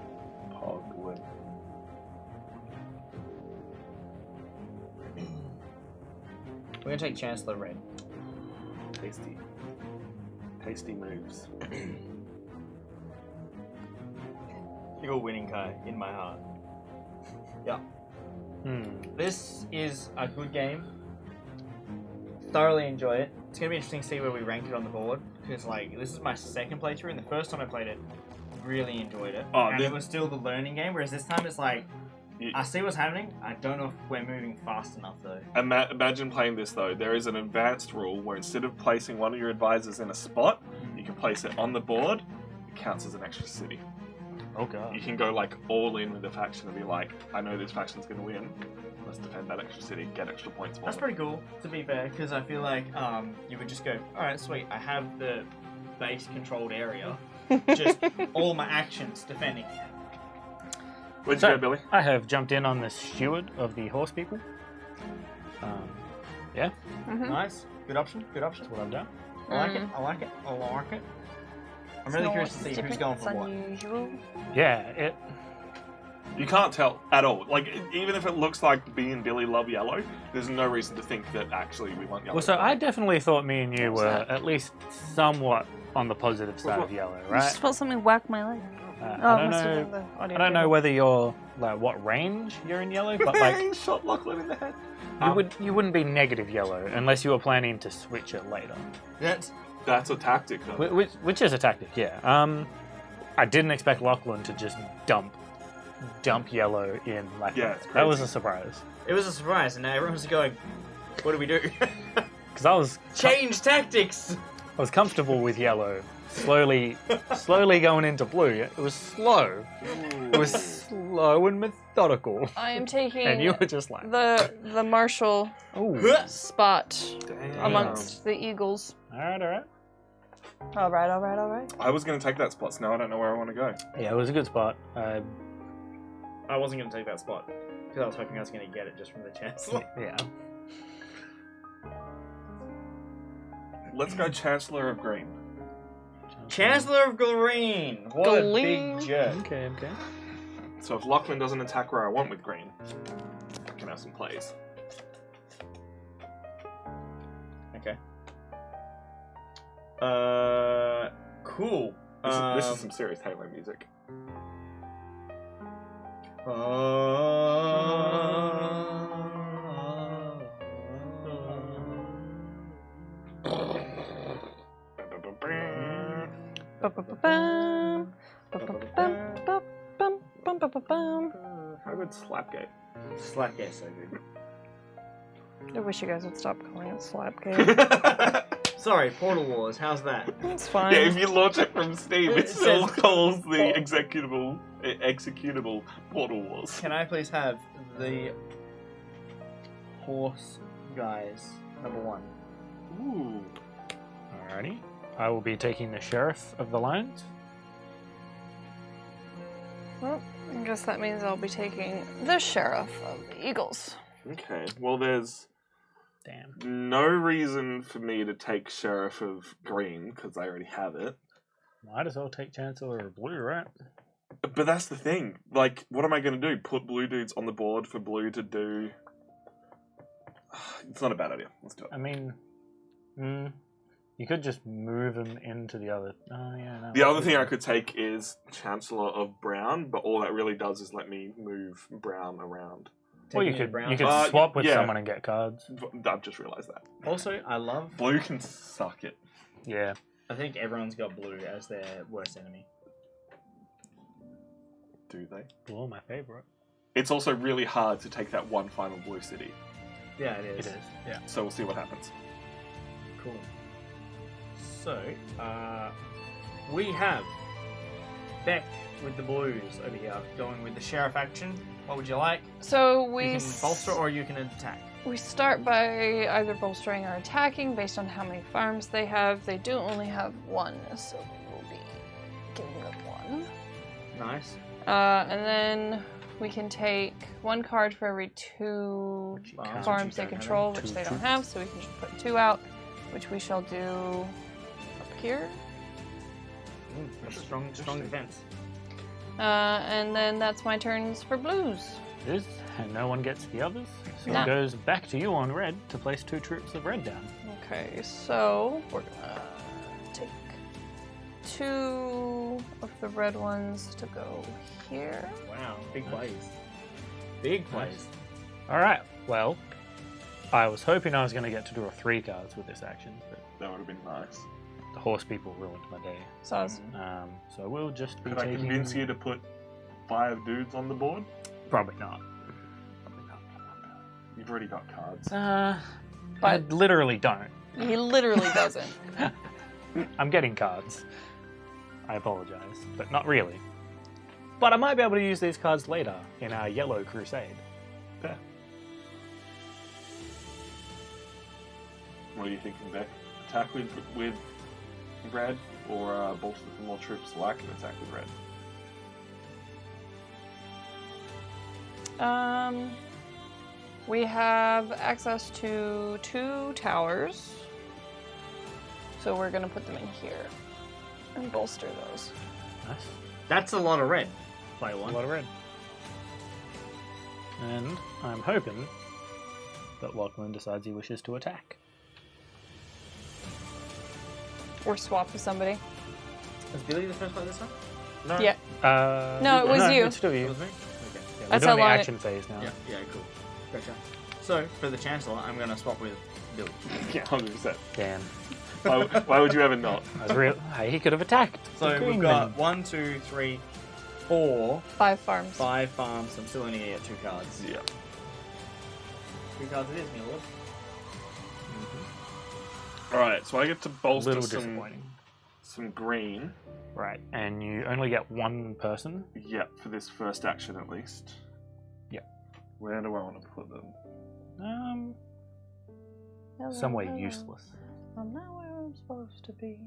We're gonna take Chancellor red. Tasty. Tasty moves. You're winning, Kai, in my heart. Yeah. This is a good game. Thoroughly enjoy it. It's gonna be interesting to see where we rank it on the board because, like, this is my second playthrough, and the first time I played it, really enjoyed it. Oh, and it was still the learning game, whereas this time it's like, I see what's happening. I don't know if we're moving fast enough though. Imagine playing this though. There is an advanced rule where instead of placing one of your advisors in a spot, you can place it on the board. It counts as an extra city. Oh god. You can go like all in with the faction and be like, I know this faction's going to win. Let's defend that extra city, get extra points for That's them. pretty cool, to be fair, because I feel like you would just go, alright, sweet, I have the base controlled area, just all my actions defending. Where'd you go, Billy? I have jumped in on the steward of the horse people. Yeah, Nice, good option, good option. that's what I've done. I like it, I like it, I like it. I'm really curious to see who's going for what. Unusual. Yeah, You can't tell at all. Like, even if it looks like B and Billy love yellow, there's no reason to think that actually we want yellow. Well, so I definitely thought me and you What's were that? at least somewhat on the positive side of yellow, I right? just felt something whack my leg. I must have don't been know. the audio I don't know cable. whether you're like what range you're in yellow, but like shot Lachlan in the head. you wouldn't be negative yellow unless you were planning to switch it later, That's a tactic, though. which is a tactic. Yeah. I didn't expect Lachlan to just dump yellow in like Yeah, that. it's That was crazy. a surprise It was a surprise, and now everyone's going, what do we do? because I was Change tactics! I was comfortable with yellow. Slowly going into blue. It was slow. It was slow and methodical. I am taking And you were just like, the marshal ooh. spot Damn. amongst the eagles. All right. All right. I was going to take that spot, so now I don't know where I want to go. Yeah, it was a good spot. I wasn't going to take that spot, because I was hoping I was going to get it just from the Chancellor. Yeah. Let's go Chancellor of Green. Chancellor of Green! What a Gleam. big jerk. Okay. So if Lachlan doesn't attack where I want with green, I can have some plays. Okay. Cool. This is some serious Halo music. Ba-ba-ba-bam. Ba-ba-ba-bam. How good Slapgate? Slack is so good. I wish you guys would stop calling it Slapgate. Sorry, Portal Wars, how's that? It's fine. Yeah, if you launch it from Steam, it It still says- calls the executable Portal Wars. Can I please have the horse guys #1? Ooh. Alrighty. I will be taking the sheriff of the lions. Well, I guess that means I'll be taking the sheriff of the eagles. Okay, well, there's Damn. no reason for me to take Sheriff of Green, because I already have it. Might as well take Chancellor of blue, right? But that's the thing. Like, what am I going to do? Put blue dudes on the board for blue to do... It's not a bad idea. Let's do it. I mean, you could just move them into the other. Oh yeah. No. The other thing I could take is Chancellor of Brown, but all that really does is let me move Brown around. Well, you Taking could Brown. you could swap with yeah. someone and get cards. I've just realised that. Also, I love... Blue can suck it. Yeah. I think everyone's got blue as their worst enemy. Do they? Blue, my favorite. It's also really hard to take that one final blue city. Yeah, it It is. is. Yeah. So we'll see what happens. Cool. So, we have Beck with the blues over here, going with the sheriff action. What would you like? So You we can bolster or you can attack. we start by either bolstering or attacking based on how many farms they have. They do only have one, so we will be giving up one. Nice. And then we can take one card for every two Farms farms which you they don't control, have. which Two they don't troops. have, so we can just put 2 out, which we shall do up here. That's a strong defense. And then that's my turns for blues. It is. And no one gets the others. So Nah. it goes back to you on red to place 2 troops of red down. Okay, so we're gonna take 2 of the red ones to go here. Wow, big plays. Big plays. Alright, well, I was hoping I was going to get to draw 3 cards with this action, but That would have been nice. the horse people ruined my day. So I was, So we'll just be Could I taking... convince you to put 5 dudes on the board? Probably not. You've already got cards. I But- literally don't. he literally doesn't. I'm getting cards. I apologize, but not really. But I might be able to use these cards later in our Yellow Crusade. Fair. What are you thinking, Beck? Attack with red, or bolster for more troops so I can attack with red? We have access to 2 towers. So we're gonna put them in here and bolster those. Nice. That's a lot of red. Play A one. lot of red. And I'm hoping that Lachlan decides he wishes to attack. Or swap with somebody. Was Billy the first player this time? No. Yeah. No, it was you. It's still you. It was me? Okay. Yeah, we're That's doing how the long action phase now. Yeah, cool. Gotcha. So, for the Chancellor, I'm going to swap with Billy. Yeah, 100%. Damn. Why would you ever not? I was real. Hey, he could have attacked. So, the we've green got men. 1, 2, 3, 4, 5 farms. 5 farms. I'm still only going to get 2 cards. Yeah. 2 cards it is, my lord. Alright, so I get to A bolster little some disappointing. green. Right, and you only get 1 person. Yep, for this first action at least. Yep. Where do I want to put them? Somewhere useless. I'm not where I'm supposed to be.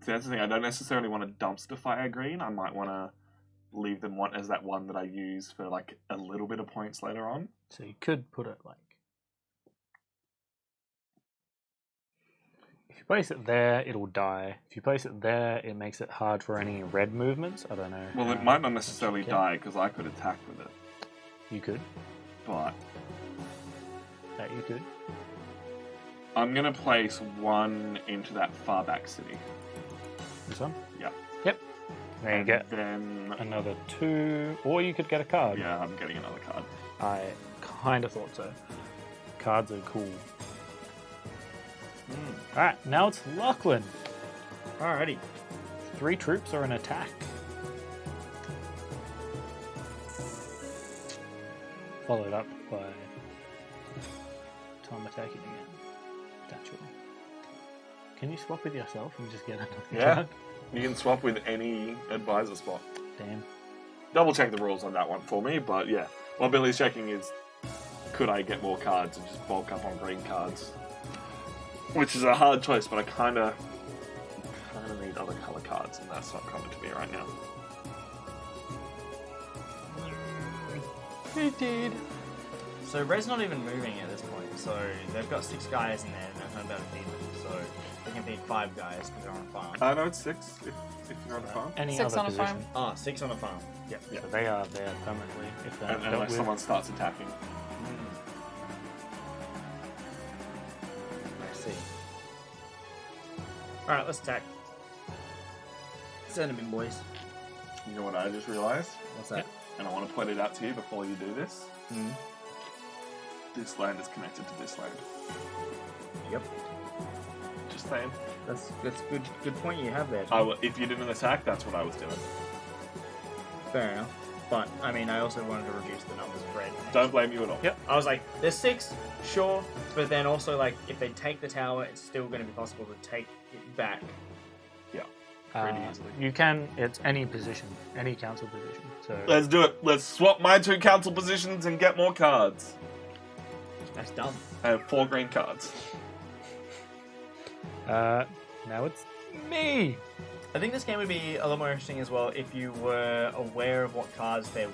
See, that's the thing. I don't necessarily want to dumpster fire green. I might want to leave them as that one that I use for like a little bit of points later on. So you could put it like... If you place it there, it'll die. If you place it there, it makes it hard for any red movements. I don't know. Well, it how might not much necessarily you can. die because I could attack with it, You could. but That you could. I'm gonna place 1 into that far back city. This one? Yep. Yep. There you And get then another 2, or you could get a card. yeah, I'm getting another card. I kind of thought so. Cards are cool. Alright, now it's Lachlan. Alrighty. 3 troops are an attack. Followed up by Tom attacking again. Potentially. Can you swap with yourself and just get another Yeah. card? You can swap with any advisor spot. Damn. Double check the rules on that one for me, but yeah. What Billy's checking is, could I get more cards and just bulk up on green cards? Which is a hard choice, but I kind of need other color cards, and that's not coming to me right now. Indeed. So, Red's not even moving at this point. So, they've got 6 guys in there and they're not about to feed them. So, they can feed 5 guys because they're on a farm. I know it's 6 if you're on a farm. Any 6 other on a position. farm. Ah, 6 on a farm. Yeah, Yeah. so they are there permanently if they're And dealt unless with. someone starts attacking. I see. Alright, let's attack. Send them in, boys. You know what I just realized? What's that? And I want to point it out to you before you do this. Mm. This land is connected to this land. Yep. Just saying. That's good point you have there. If you didn't attack, that's what I was doing. Fair enough. But, I mean, I also wanted to reduce the numbers of red. Don't blame you at all. Yep. I was like, there's 6, sure, but then also, like, if they take the tower, it's still going to be possible to take it back. Pretty easily. You can, it's any position, any council position. So Let's do it. Let's swap my 2 council positions and get more cards. That's dumb. I have 4 green cards. now it's me. I think this game would be a lot more interesting as well if you were aware of what cards there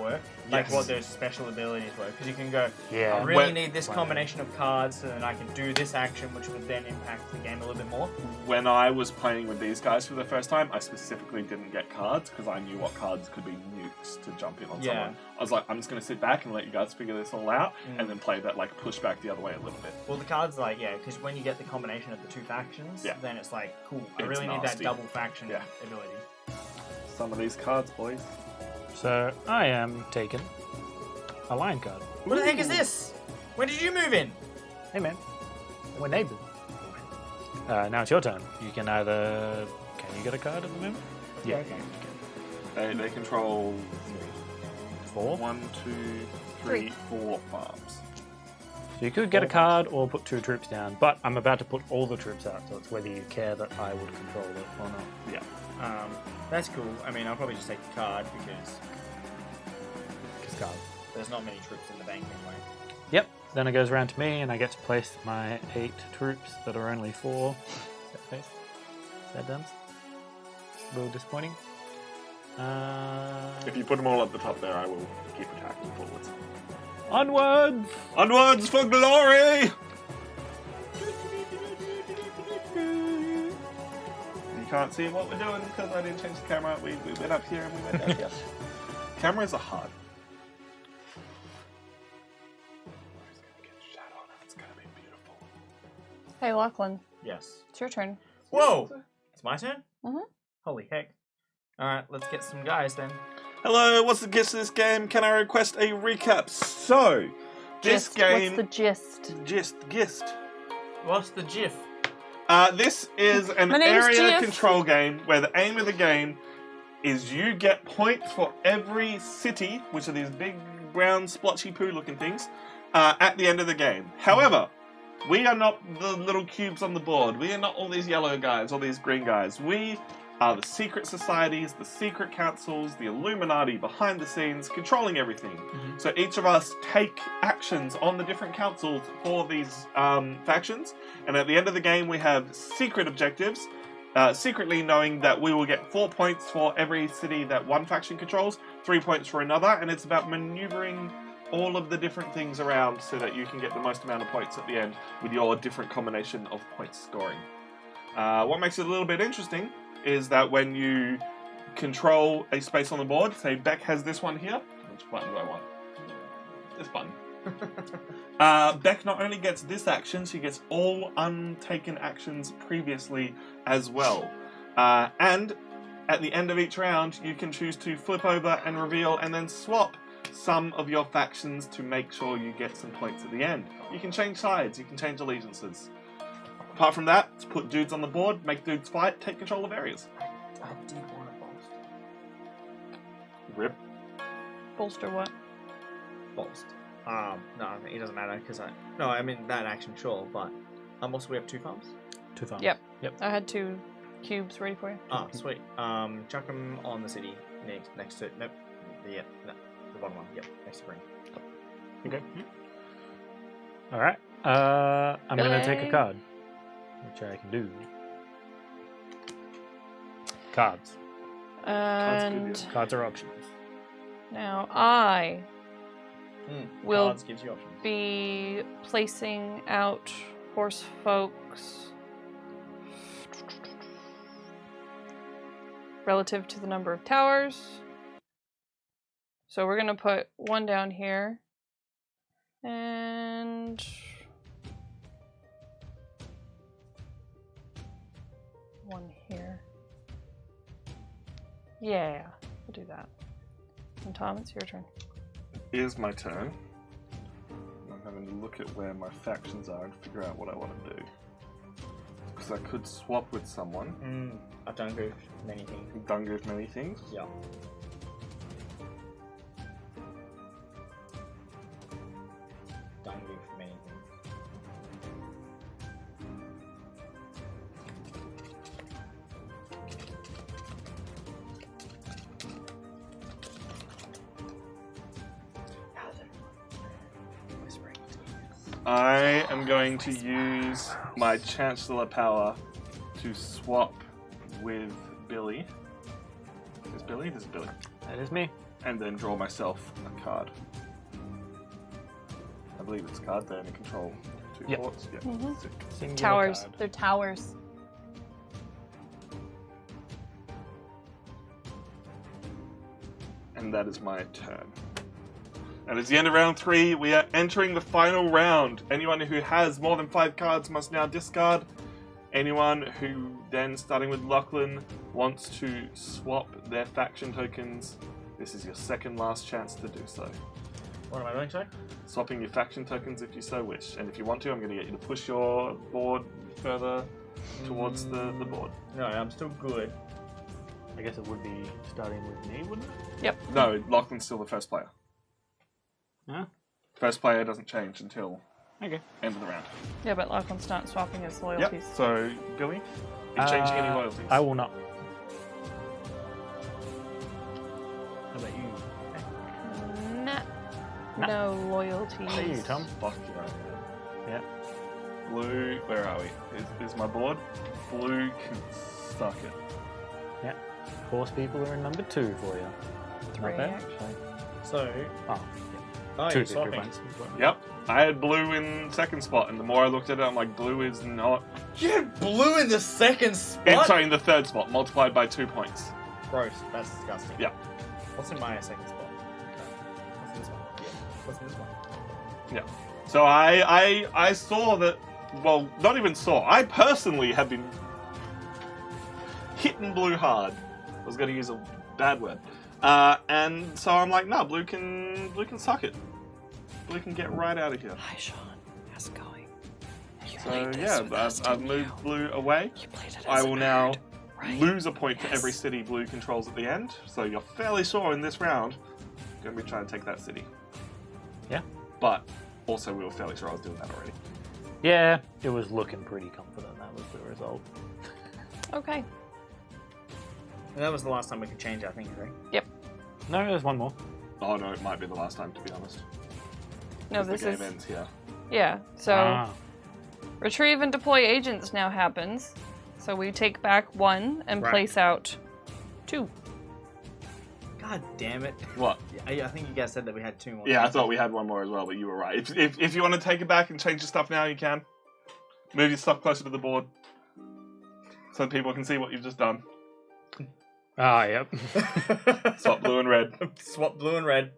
work, like Yes. what their special abilities were, because you can go, Yeah. I really When- need this combination of cards so that I can do this action, which would then impact the game a little bit more. When I was playing with these guys for the first time, I specifically didn't get cards because I knew what cards could be nukes to jump in on Yeah. someone. I was like, I'm just going to sit back and let you guys figure this all out, Mm. and then play that like push back the other way a little bit. Well, the cards, like, yeah, because when you get the combination of the two factions, Yeah. then it's like, cool, I It's really need that nasty. double faction Yeah. ability. Some of these cards, boys. So I am taking a lion card. What the heck is this? When did you move in? Hey man, we're neighbors. Now it's your turn. You can either. Can you get a card at the moment? Yeah. Okay. They control 4. 1, 2, 3, 4 farms. So you could get a card or put 2 troops down, but I'm about to put all the troops out, so it's whether you care that I would control it or not. Yeah. That's cool. I mean, I'll probably just take the card because Because cards. there's not many troops in the bank anyway. Yep. Then it goes around to me, and I get to place my 8 troops that are only 4. Sad face. Sad dumps. A little disappointing. If you put them all at the top there, I will keep attacking forwards. Onwards! Onwards for glory! You can't see what we're doing because I didn't change the camera. We went up here and we went down here. Cameras are hard. It's gonna get shadow and it's gonna be beautiful. Hey, Lachlan, Yes. it's your turn. Whoa! It's my turn? Mhm. Holy heck. Alright, let's get some guys then. Hello, what's the gist of this game? Can I request a recap? So, this Gist, game... What's the gist? Gist. What's the GIF? This is an My name's area Jeff. control game where the aim of the game is you get points for every city, which are these big brown splotchy poo looking things, at the end of the game. However, we are not the little cubes on the board. We are not all these yellow guys, all these green guys. We are the secret societies, the secret councils, the Illuminati behind the scenes, controlling everything. So each of us take actions on the different councils for these factions, and at the end of the game we have secret objectives, secretly knowing that we will get 4 points for every city that one faction controls, 3 points for another, and it's about maneuvering all of the different things around so that you can get the most amount of points at the end with your different combination of points scoring. What makes it a little bit interesting is that when you control a space on the board, say Beck has this one here. Which button do I want? This button. Beck not only gets this action, she gets all untaken actions previously as well. And at the end of each round, you can choose to flip over and reveal and then swap some of your factions to make sure you get some points at the end. You can change sides, you can change allegiances. Apart from that, it's put dudes on the board, make dudes fight, take control of areas. I did want to bolster. Rip. Bolster what? Bolster. No, I mean, it doesn't matter because I mean that action, sure, but also we have 2 farms. 2 farms. Yep. Yep. I had 2 cubes ready for you. Ah, sweet. Chuck them on the city next to no, the bottom one. Yep, next to green. Okay. All right. I'm gonna take a Billy. card, which I can do. Cards. And Cards are options. now I will Cards gives you options. be placing out horse folks relative to the number of towers. So we're gonna put 1 down here and 1 here. Yeah, we'll do that. And Tom, it's your turn. Here's my turn. I'm having to look at where my factions are and figure out what I want to do. Because I could swap with someone. I've done good many things. Who've done good many things. Yeah. Done good for many things. How's everyone? Whispering. I am going to use my Chancellor power to swap with Billy. Is Billy? This is Billy. That is me. and then draw myself a card. I believe it's a card there and control 2 Yep. ports. Yep. Sick. Singular Towers. card. They're towers. And that is my turn. And it's the end of round 3. We are entering the final round. Anyone who has more than 5 cards must now discard. Anyone who then, starting with Lachlan, wants to swap their faction tokens, this is your second last chance to do so. What am I doing, sorry? Swapping your faction tokens if you so wish. And if you want to, I'm going to get you to push your board further towards the board. No, I'm still good. I guess it would be starting with me, wouldn't it? No, Lachlan's still the first player. Huh? First player doesn't change until Okay. end of the round. Yeah, but Lachlan's not swapping his loyalties. Yep. So, Billy, you changing any loyalties? I will not. How about you? Nah. Nah. No loyalties. How are you, Tom? Fuck you right now. Yeah. Blue, where are we? Is my board? Blue can suck it. Yeah. Horse people are in number 2 for you. 3, Not bad. actually. So, Oh, oh, 2 you're victory swapping. points. Yep. I had blue in second spot, and the more I looked at it, I'm like, blue is not. You had blue in the second spot? And, sorry, in the third spot, multiplied by 2 points. Gross. That's disgusting. Yeah. What's in my second spot? What's in this one? Yeah. What's in this one? So I saw that. Well, not even saw. I personally have been hitting blue hard. I was going to use a bad word, and so I'm like, no, blue can suck it. Blue can get right out of here. Hi, Sean. How's it going? You So played this yeah, with us, I've didn't moved you? blue away. You played it I as will a now nerd, right? lose a point for Yes. every city blue controls at the end. So you're fairly sure in this round, going to be trying to take that city. Yeah. But also we were fairly sure I was doing that already. Yeah, it was looking pretty confident that was the result. Okay. And that was the last time we could change our thing, right? No, there's one more. Oh no, it might be the last time to be honest. No, 'Cause this the is game ends here. yeah. So Ah, retrieve and deploy agents now happens. So we take back 1 and Right. place out 2. God damn it. What? I think you guys said that we had 2 more. Yeah, I thought we had one more as well, but you were right. If you want to take it back and change your stuff now, you can. Move your stuff closer to the board, so people can see what you've just done. yep. Swap blue and red. Swap blue and red.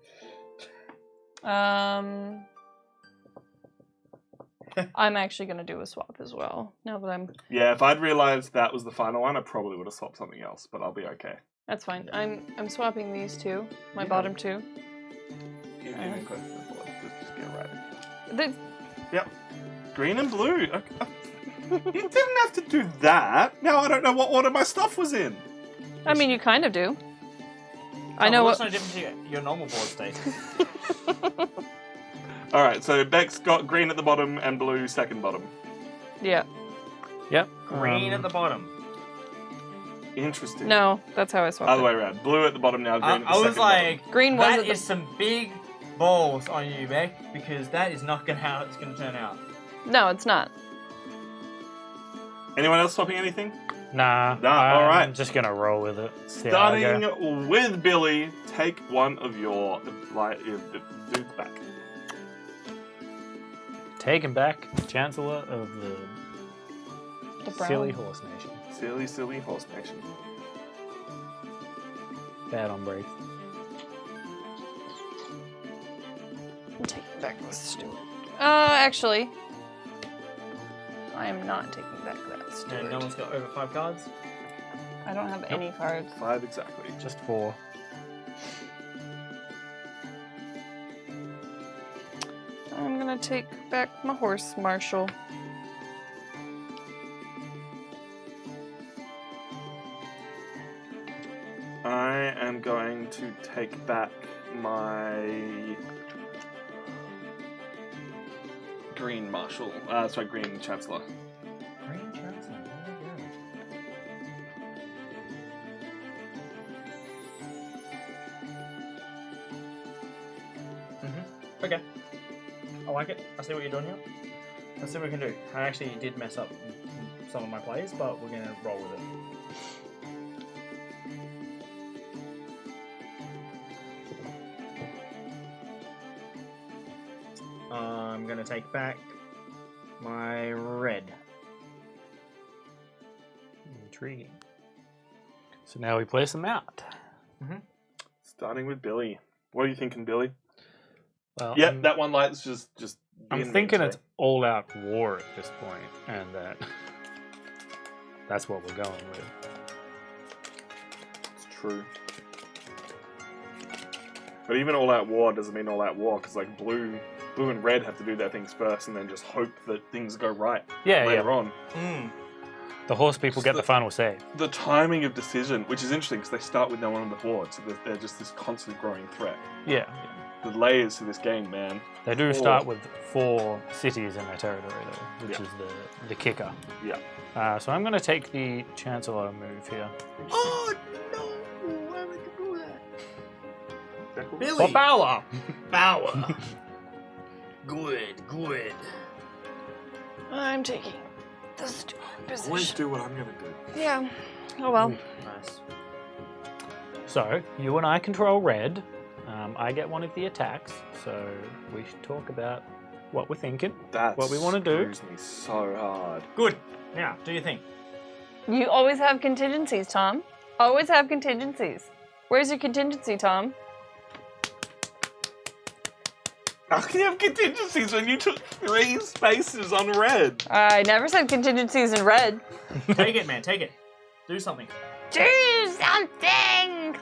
I'm actually gonna do a swap as well. Now that I'm Yeah, if I'd realised that was the final one, I probably would have swapped something else, but I'll be okay. that's fine. I'm swapping these 2. My Yeah. bottom 2. Get even closer to the board. Just get right. The, Yep. Green and blue. Okay. You didn't have to do that. Now I don't know what order my stuff was in. I mean, you kind of do. I know What's what. no different to your normal board state? All right, so Beck's got green at the bottom and blue second bottom. Yeah. Yep. Green at the bottom. Interesting. No, that's how I swapped. Other it. way around. Blue at the bottom now. Green at the I was second bottom. like, Green was that at the- is some big balls on you, Beck, because that is not how it's going to turn out. No, it's not. Anyone else swapping anything? Nah. Nah, all right. I'm just gonna roll with it. See how I go. Starting with Billy, take one of your dudes back. Taken back, Chancellor of The the brown. Silly Horse Nation. Silly horse nation. Bad on break. I'm taking back this steward. Actually, I am not taking back that And steward. no one's got over 5 cards. I don't have any cards. 5 exactly. Just 4. I'm gonna take back my horse marshal. I am going to take back my green marshal. Sorry, green chancellor. Green Chancellor, there we go. Okay. I like it. I see what you're doing here. Let's see what we can do. I actually did mess up some of my plays, but we're going to roll with it. I'm going to take back my red. Intriguing. So now we place them out. Starting with Billy. What are you thinking, Billy? Well, Yep, that one light's just. I'm thinking it's all-out war at this point, and that's what we're going with. It's true. But even all-out war doesn't mean all-out war, because like blue and red have to do their things first, and then just hope that things go right later on. The horse people get the final say. The timing of decision, which is interesting, because they start with no one on the board, so they're just this constantly growing threat. Yeah. The layers to this game, man. They do start with 4 cities in their territory, though, which is the kicker. Yeah. So I'm going to take the Chancellor move here. Oh, no! Why would you do that? Billy! For power! Power! Good. I'm taking the steward Always position. do what I'm going to do. Yeah. Oh well. Nice. So, you and I control red. I get one of the attacks, so we should talk about what we're thinking, That's what we want to do. screws me so hard. Good. Now, do your thing. You always have contingencies, Tom. Always have contingencies. Where's your contingency, Tom? How can you have contingencies when you took 3 spaces on red? I never said contingencies in red. Take it, man. Take it. Do something. Do something!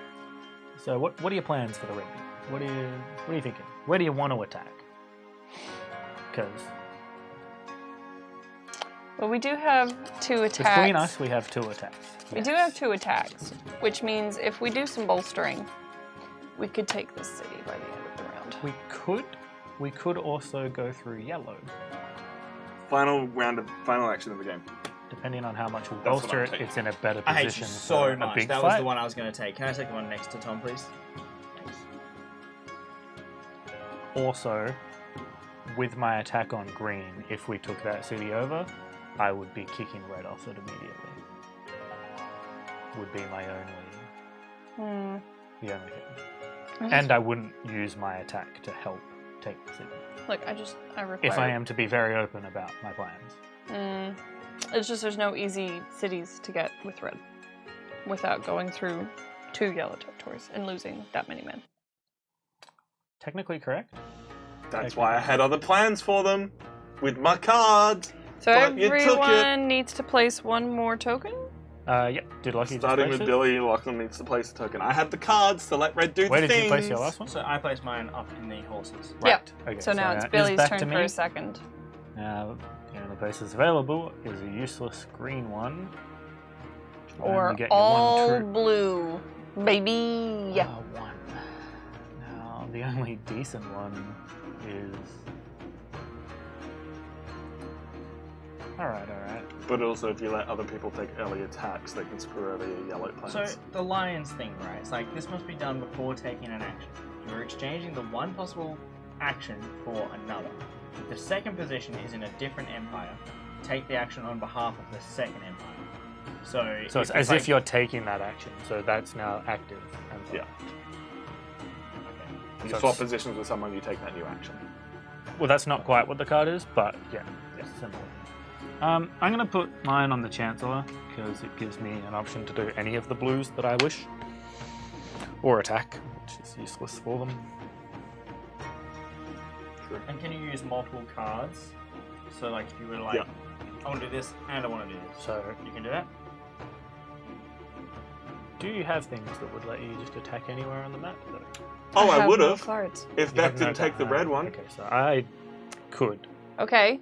So, what are your plans for the red? What are you thinking? Where do you want to attack? Because Well, we do have 2 attacks. between us, we have 2 attacks. We do have 2 attacks, which means if we do some bolstering, we could take this city by the end of the round. We could also go through yellow, Final action of the game. depending on how much we what bolster I'm it. taking. It's in a better I hate position you so for a much. big That fight. was the one I was going to take. Can I take the one next to Tom, please? Also, with my attack on green, if we took that city over, I would be kicking red off it immediately. Would be my only thing. And I wouldn't use my attack to help take the city. Look, I require... If I am to be very open about my plans. It's just there's no easy cities to get with red without going through 2 yellow territories and losing that many men. Technically correct. That's why I had other plans for them with my cards. So But you took it. everyone needs to place 1 more token? Yep. Did Lucky just Starting place with it? Billy, Lachlan needs to place a token. I had the cards to let red do Where the did things. you place your last one? So I placed mine up in the horses. Right. Okay, So now it's it's Billy's back turn to for me. a second. Now, the only place that's available is a useless green one. You Or only get your all one troop. blue. Baby! Yeah. One. Now, the only decent one is... Alright. But also, if you let other people take early attacks, they can screw over your yellow plans. So the lions thing, right? It's like this must be done before taking an action. You're exchanging the one possible action for another. If the second position is in a different empire, take the action on behalf of the second empire. So it's as if you're taking that action, so that's now active. And Yeah. When you So swap it's- positions with someone, you take that new action. Well, that's not quite what the card is, but yeah, similar. I'm going to put mine on the Chancellor, because it gives me an option to do any of the blues that I wish. Or attack, which is useless for them. And can you use multiple cards? So like if you were like, Yeah. I want to do this and I want to do this. So, You can do that? do you have things that would let you just attack anywhere on the map, though? Oh, I have would no have. cards. If You Beck have no didn't take the card. red one. Okay, so I could. Okay.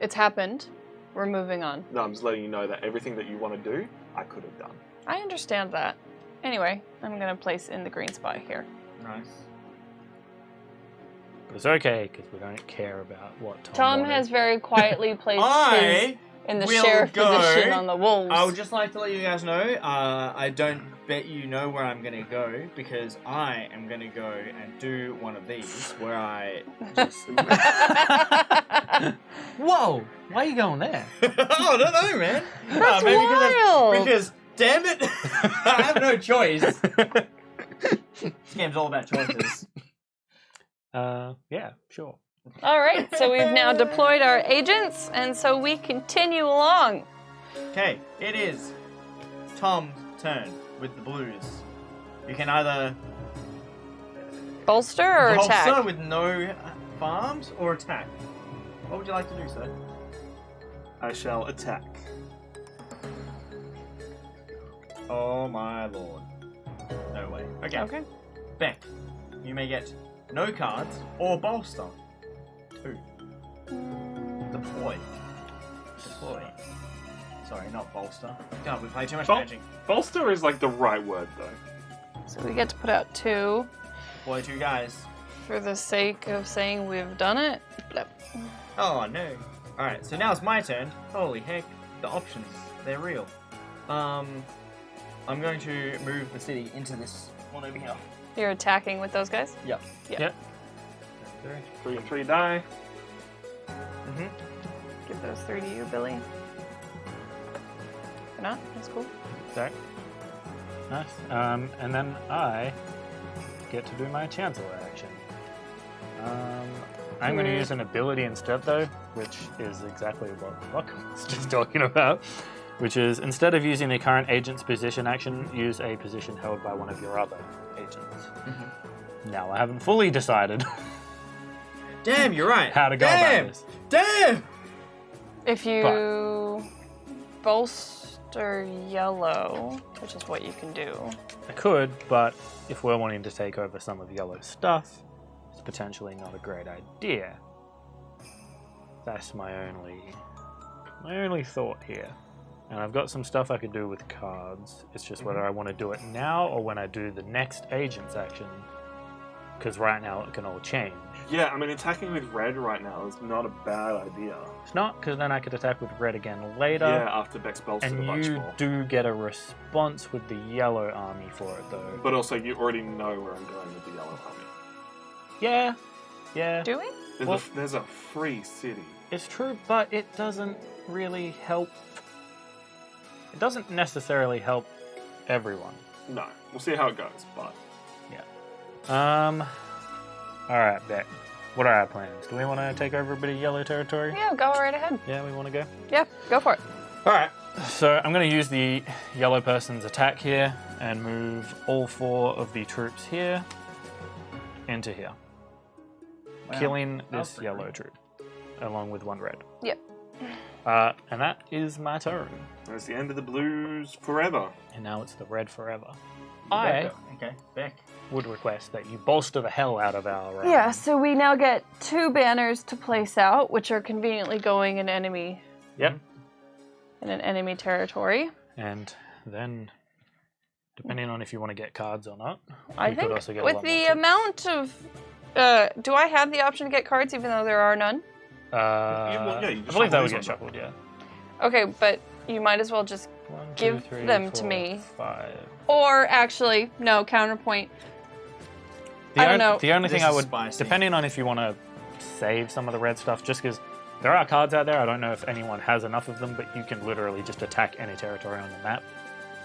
It's happened. We're moving on. No, I'm just letting you know that everything that you want to do, I could have done. I understand that. Anyway, I'm going to place in the green spot here. Nice. But it's okay, because we don't care about what Tom wanted. has very quietly placed his I in the will sheriff go. position on the wolves. I would just like to let you guys know, I don't bet you know where I'm going to go, because I am going to go and do one of these, where I just... Whoa! Why are you going there? Oh, I don't know, man. That's maybe wild. Because, damn it, I have no choice. This game's all about choices. Yeah, sure. All right, so we've now deployed our agents, and so we continue along. Okay, it is Tom's turn with the blues. You can either Bolster or attack? bolster with no farms or attack. What would you like to do, sir? I shall attack. Oh my lord. No way. Okay. Okay. Beck, you may get no cards or bolster. 2. Deploy. Deploy. Sorry, not bolster. God, we play too much magic. Bolster is like the right word though. So we get to put out 2 Deploy 2 guys. for the sake of saying we've done it. Blep. Oh no. Alright, so now it's my turn. Holy heck, the options, they're real. I'm going to move the city into this one over here. You're attacking with those guys? Yep. Yep. 3 and 3 die. Mm-hmm. Give those 3 to you, Billy. Or not? That's cool. Sorry. Nice. And then I get to do my Chancellor action. I'm going to use an ability instead, though, which is exactly what Rock was just talking about, which is instead of using the current agent's position action, use a position held by one of your other agents. Mm-hmm. Now, I haven't fully decided Damn, you're right. how to go about this. Damn! If you bolster yellow, which is what you can do. I could, but if we're wanting to take over some of Yellow's stuff, it's potentially not a great idea. That's my only thought here. And I've got some stuff I could do with cards. It's just whether I want to do it now or when I do the next agent's action. Because right now it can all change. Yeah, I mean attacking with red right now is not a bad idea. It's not, because then I could attack with red again later. Yeah, after Beck's bolstered a And bunch you more. do get a response with the yellow army for it, though. But also you already know where I'm going with the yellow army. Yeah. Yeah. Do we? There's a free city. It's true, but it doesn't really help. It doesn't necessarily help everyone. No, we'll see how it goes, but... Alright, Beck. What are our plans? Do we want to take over a bit of yellow territory? Yeah, go right ahead. Yeah, we want to go? Yeah, go for it. Alright, so I'm going to use the yellow person's attack here and move all 4 of the troops here into here. Wow. Killing That was this pretty yellow great. troop, along with 1 red. Yep. And that is my turn. That's the end of the blues forever. And now it's the red forever. Okay, Beck. Would request that you bolster the hell out of our... Yeah, so we now get 2 banners to place out, which are conveniently going in enemy Yep. in an enemy territory. And then, depending on if you want to get cards or not, I you could think also get a with lot the more amount of... do I have the option to get cards even though there are none? you I just believe that would shuffle get these shuffled, yeah. Okay, but you might as well just... 1, 2, Give 3, them to 4, me. 5. Or actually, no, counterpoint. I don't know. The only This thing I is would, spicy. depending on if you want to save some of the red stuff, just because there are cards out there, I don't know if anyone has enough of them, but you can literally just attack any territory on the map.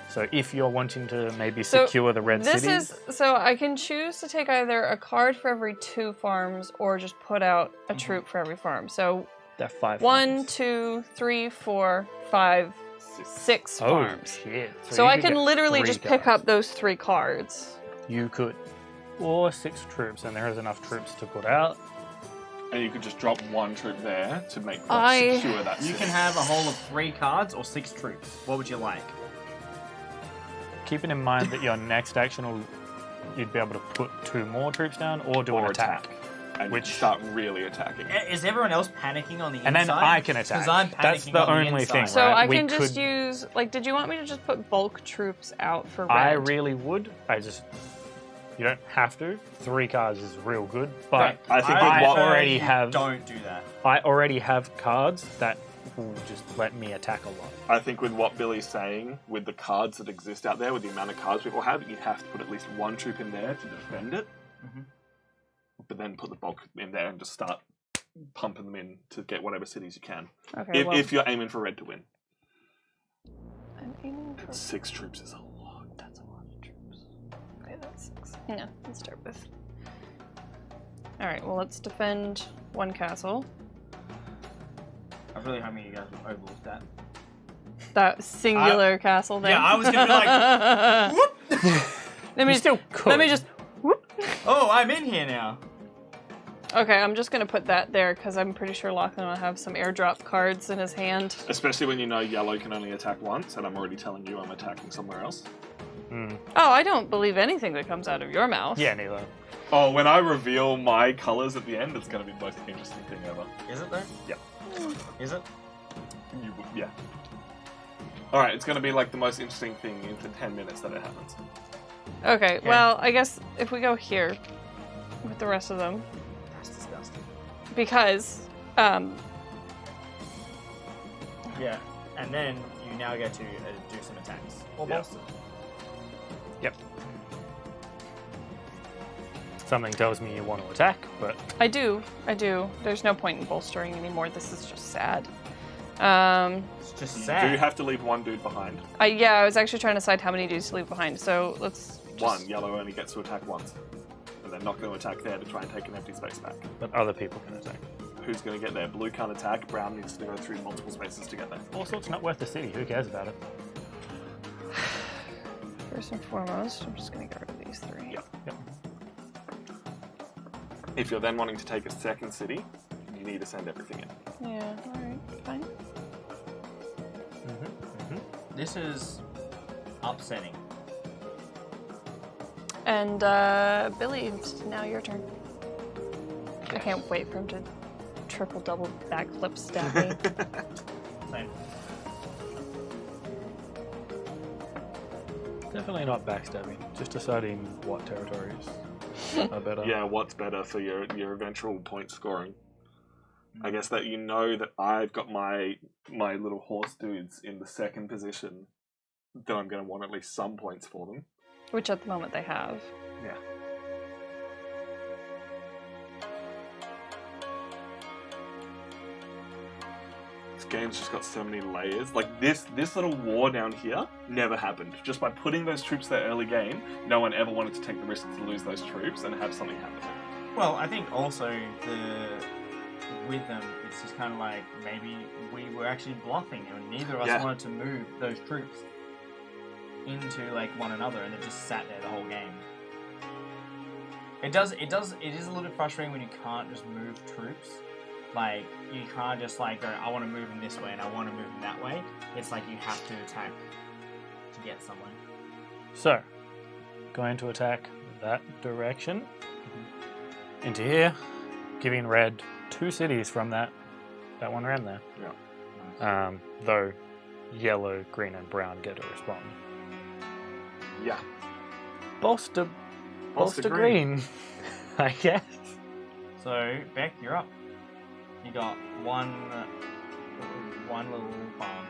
So if you're wanting to maybe So secure the red This cities, is... So I can choose to take either a card for every 2 farms or just put out a troop for every farm. So they're 5 1, farms. 2, 3, 4, 5, 6 Oh, farms. shit. So you I could can get literally 3 just pick cards. up those 3 cards. You could. Or 6 troops, and there is enough troops to put out. And you could just drop 1 troop there to make I- secure that You city. can have a whole of 3 cards or 6 troops. What would you like? Keeping in mind that your next action will, you'd be able to put 2 more troops down or do an Or attack. and which- start really attacking. Is everyone else panicking on the inside? And then I can attack. Because I'm panicking That's the on only thing, inside. So right? I We can just could- use... Like, did you want me to just put bulk troops out for red? I really would. You don't have to. 3 cards is real good, but Right. I think I with what already you have- Don't do that. I already have cards that will just let me attack a lot. I think with what Billy's saying, with the cards that exist out there, with the amount of cards people have, you'd have to put at least 1 troop in there to defend it. Mhm. But then put the bulk in there and just start pumping them in to get whatever cities you can. Okay, If you're aiming for red to win. I'm aiming for... 6 troops is a lot. That's a lot of troops. Okay, that's 6. Yeah, let's start with Alright, well, let's defend one castle. I was really hoping you guys would overlook that. That singular castle there. Yeah, I was gonna be like, whoop! Let me You still could. Let me just. Whoop. Oh, I'm in here now. Okay, I'm just gonna put that there because I'm pretty sure Lachlan will have some airdrop cards in his hand. Especially when you know yellow can only attack once, and I'm already telling you I'm attacking somewhere else. Mm. Oh, I don't believe anything that comes out of your mouth. Yeah, neither. Oh, when I reveal my colours at the end, it's going to be the most interesting thing ever. Is it though? Yeah. Is it? Yeah. Alright, it's going to be like the most interesting thing in the 10 minutes that it happens. Okay, well, I guess if we go here with the rest of them, That's disgusting. because Yeah, and then you now get to do some attacks. Or Yeah. bolsters. Yep. Something tells me you want to attack, but I do. There's no point in bolstering anymore. This is just sad. It's just Do you sad. have to leave one dude behind? I was actually trying to decide how many dudes to leave behind. So let's. One, yellow only gets to attack once. And they're not going to attack there to try and take an empty space back. but other people can attack. Who's going to get there? Blue can't attack, brown needs to go through multiple spaces to get there. Also, it's not worth the city. Who cares about it? First and foremost, I'm just gonna get rid of these three. Yeah. Yep. If you're then wanting to take a second city, you need to send everything in. Yeah. All right. Fine. This is upsetting. And Billy, it's now your turn. I can't wait for him to triple double backflip stab me. Same. Definitely not backstabbing. Just deciding what territories are better. Yeah, what's better for your eventual point scoring? I guess that you know that I've got my little horse dudes in the second position, that I'm going to want at least some points for them. Which at the moment they have. Yeah. This game's just got so many layers. Like this little war down here never happened. Just by putting those troops there early game, no one ever wanted to take the risk to lose those troops and have something happen. Well, I think also with them, it's just kind of like maybe we were actually bluffing, and neither of us wanted to move those troops into like one another, and it just sat there the whole game. It is a little bit frustrating when you can't just move troops. Like you can't just like go, I want to move them this way and I want to move them that way. It's like you have to attack to get somewhere. So, going to attack that direction. Into here, giving red 2 cities from that one around there. Yeah. Though yellow, green, and brown get to respond. Yeah. Bolster Bolster green, I guess. So Beck, you're up. You got one little farm.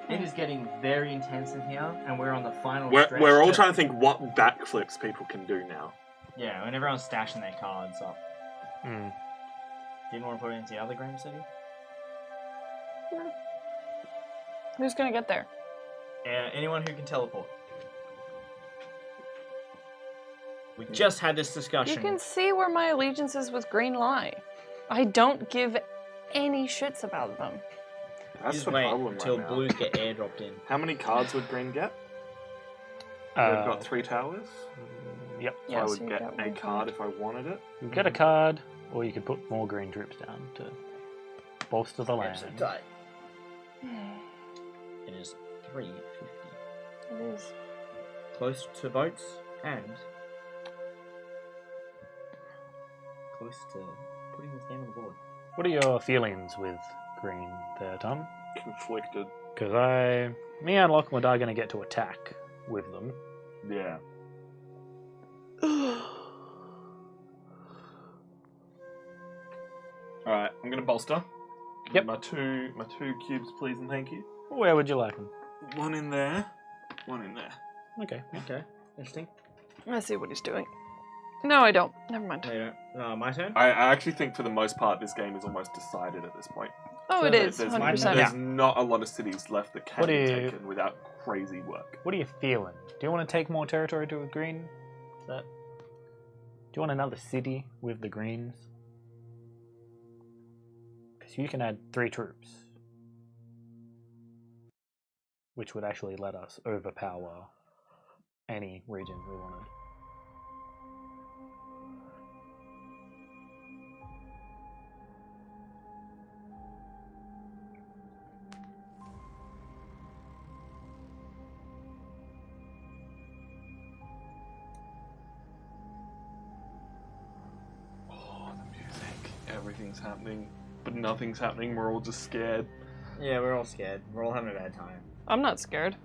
It is getting very intense in here, and we're on the final stretch. We're all trying to think what backflips people can do now. Yeah, and everyone's stashing their cards up. Mm. Didn't want to put it into the other Green City? Who's gonna get there? Anyone who can teleport. We just had this discussion. You can see where my allegiances with green lie. I don't give any shits about them. That's Just the wait problem until right now. blues get airdropped in. How many cards would green get? We've got 3 towers. Yep. So Yeah, I so would you get got a one card if I wanted it. You get a card, or you could put more green troops down to bolster the land. Absolute tight. It is 350. It is. Close to votes and close to putting this game on the board. What are your feelings with green there, Tom? Conflicted. Because me and Lachlan are going to get to attack with them. Yeah. Alright, I'm gonna bolster. Yep. My two cubes, please and thank you. Where would you like them? One in there. One in there. Okay. Okay, interesting. Let's see what he's doing. No, I don't. Never mind. My turn? I actually think for the most part this game is almost decided at this point. Oh, it is. There's 100%. there's not a lot of cities left that can What be do you- taken without crazy work. What are you feeling? Do you want to take more territory to green? Is that you want another city with the greens? Because you can add 3 troops, which would actually let us overpower any region we wanted. Oh, the music. Everything's happening, but nothing's happening. We're all just scared. Yeah, we're all scared. We're all having a bad time. I'm not scared.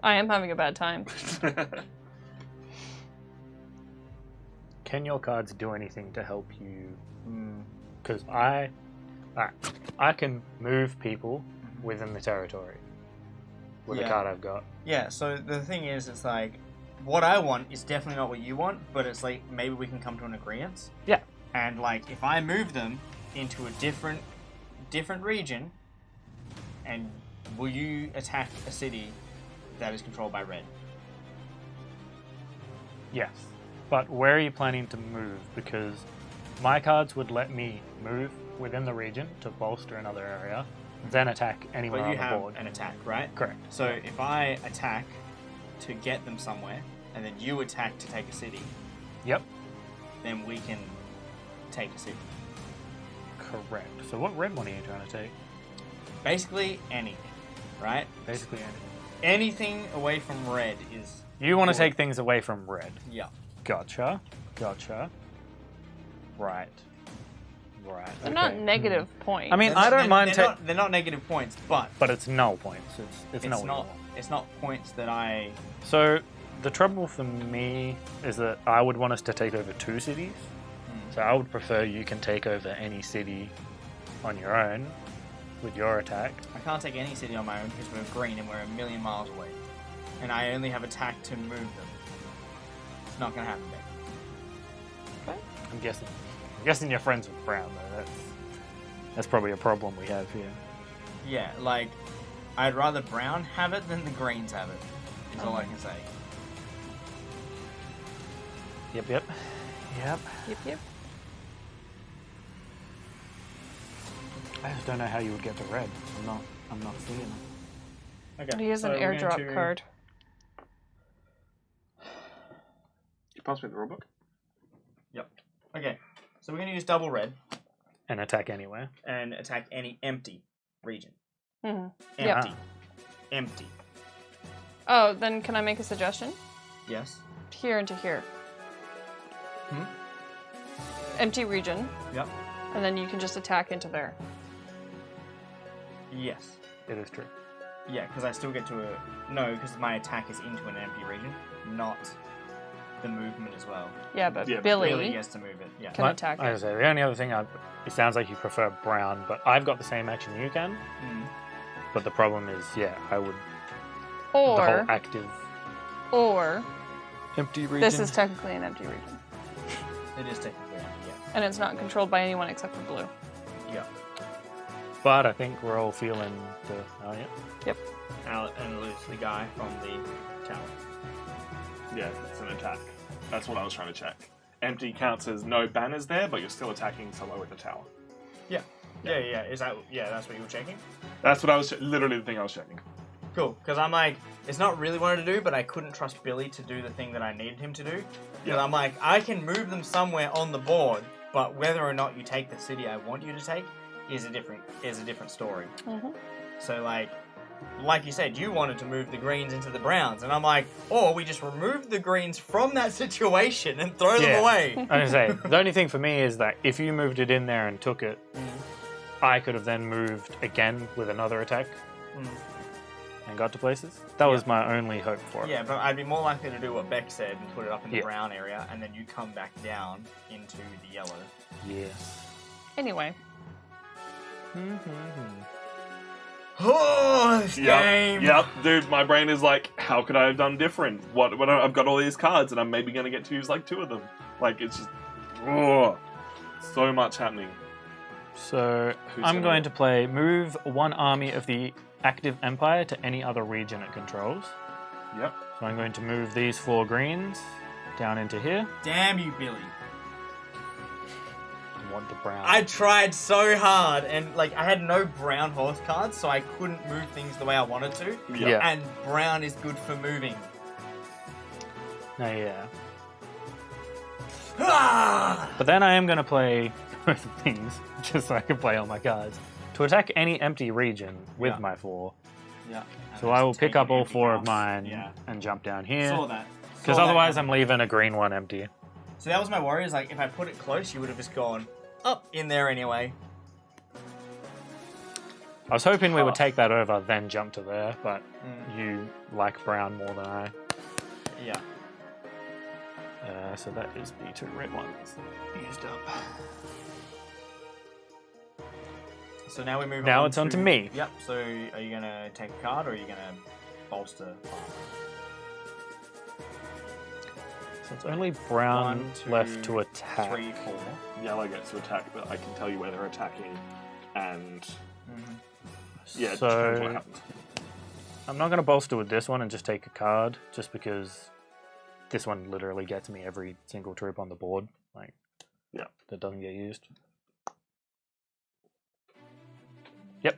I am having a bad time. Can your cards do anything to help you? Because I can move people within the territory with the Yeah. card I've got. Yeah, so the thing is, it's like, what I want is definitely not what you want, but it's like, maybe we can come to an agreement. Yeah. And like, if I move them into a different region, and will you attack a city that is controlled by red? Yes. But where are you planning to move? Because my cards would let me move within the region to bolster another area, then attack anywhere But you on the have board. an attack, right? Correct. So if I attack to get them somewhere, and then you attack to take a city, Yep. then we can take a city. Correct. So what red one are you trying to take? Basically anything, right? Basically anything. Anything away from red is... You want to Or- take things away from red. Yeah. Gotcha. Right. They're not negative points. I mean, I don't mind They're not negative points, but but it's null points. It's null. not. It's not points that I. So the trouble for me is that I would want us to take over 2 cities. So I would prefer you can take over any city on your own with your attack. I can't take any city on my own because we're green and we're a million miles away, and I only have attack to move them. It's not gonna happen, babe. I'm guessing you're friends with Brown though. That's probably a problem we have here. Yeah, like I'd rather brown have it than the greens have it. Is all I can say. Yep. Yep. I just don't know how you would get to red. I'm not seeing it. Okay. He has an so we're going airdrop to- card. You pass me the rulebook? Okay, so we're gonna use double red And attack anywhere. and attack any empty region. hmm Empty. Yep. Empty. Oh, then can I make a suggestion? Yes. Here into here. Hmm? Empty region, Yep. and then you can just attack into there. Yes. It is true. Yeah, because I still get to a... No, because my attack is into an empty region, not the movement as well. Yeah, but Yeah, Billy, Billy gets to move it, yeah. can attack I it. was say the only other thing it sounds like you prefer brown, but I've got the same action you can. Mm. But the problem is, yeah, I would the Or, whole active or empty region. this is technically an empty region, It is technically empty, yes. and it's not controlled by anyone except for blue. Yeah. But I think we're all feeling the. Oh yeah. And lose the guy from the tower. Yeah, it's an attack. That's what I was trying to check. Empty counts as no banners there, but you're still attacking somewhere with the tower. Yeah. Is that... Yeah, that's what you were checking? That's what I was literally the thing I was checking. Cool, because I'm like, it's not really what to do, but I couldn't trust Billy to do the thing that I needed him to do. Because Yeah. I'm like, I can move them somewhere on the board, but whether or not you take the city I want you to take is a different story. Mm-hmm. So like you said, you wanted to move the greens into the browns, and I'm like, or we just remove the greens from that situation and throw them Yeah. away. I was gonna say the only thing for me is that if you moved it in there and took it, I could have then moved again with another attack Mm. and got to places. That was my only hope for it. Yeah, but I'd be more likely to do what Beck said and put it up in the Yeah. brown area, and then you come back down into the yellow. Yes. Anyway, Oh, this game! Yep, dude, my brain is like, how could I have done different? What I've got all these cards and I'm maybe going to get to use like 2 of them. Like, it's just, so much happening. So Who's I'm gonna going go? to play move 1 army of the active empire to any other region it controls. Yep. So I'm going to move these 4 greens down into here. Damn you, Billy. I want the brown. I tried so hard, and like I had no brown horse cards, so I couldn't move things the way I wanted to. Yeah. And brown is good for moving. No, yeah. Ah! But then I am going to play both of these, just so I can play all my cards. To attack any empty region with Yeah. my 4. Yeah. So I will pick up all everything 4 of else. mine Yeah. and jump down here. Saw that. Because Saw that otherwise coming. I'm leaving a green one empty. So that was my worry. Is like if I put it close, you would have just gone up in there anyway. I was hoping we would Oh. take that over, then jump to there, but Mm. you like brown more than I. Yeah. So that is the 2 red ones used up. So now we move. Now on it's on to me. Yep. So are you gonna take a card or are you gonna bolster? So it's only brown 1, 2, left to attack. 3, 4. Yellow gets to attack, but I can tell you where they're attacking, and yeah, it So depends what happens. I'm not going to bolster with this one and just take a card, just because this one literally gets me every single troop on the board. Like, Yeah. that doesn't get used. Yep.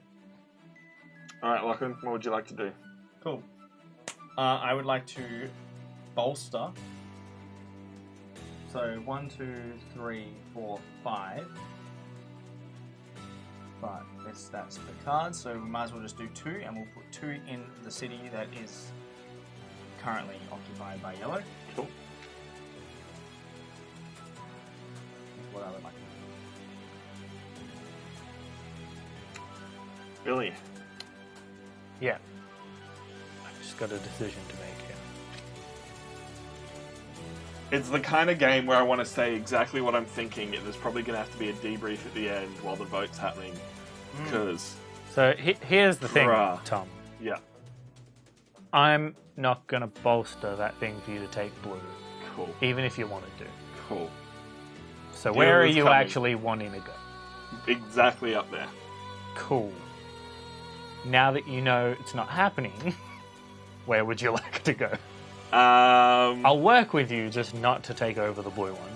All right, Lachlan, what would you like to do? Cool. I would like to bolster. So 1, 2, 3, 4, 5. But that's the card, so we might as well just do 2, and we'll put 2 in the city that is currently occupied by yellow. Cool. What I would like. Billy. Yeah. I've just got a decision to make here. It's the kind of game where I want to say exactly what I'm thinking, and there's probably going to have to be a debrief at the end while the vote's happening. Because, So here's the thing, Bruh. Tom. yeah, I'm not going to bolster that thing for you to take blue, cool, even if you wanted to. cool. So Deal where are is you coming. actually wanting to go? Exactly up there. Cool. Now that you know it's not happening, where would you like to go? I'll work with you, just not to take over the blue one.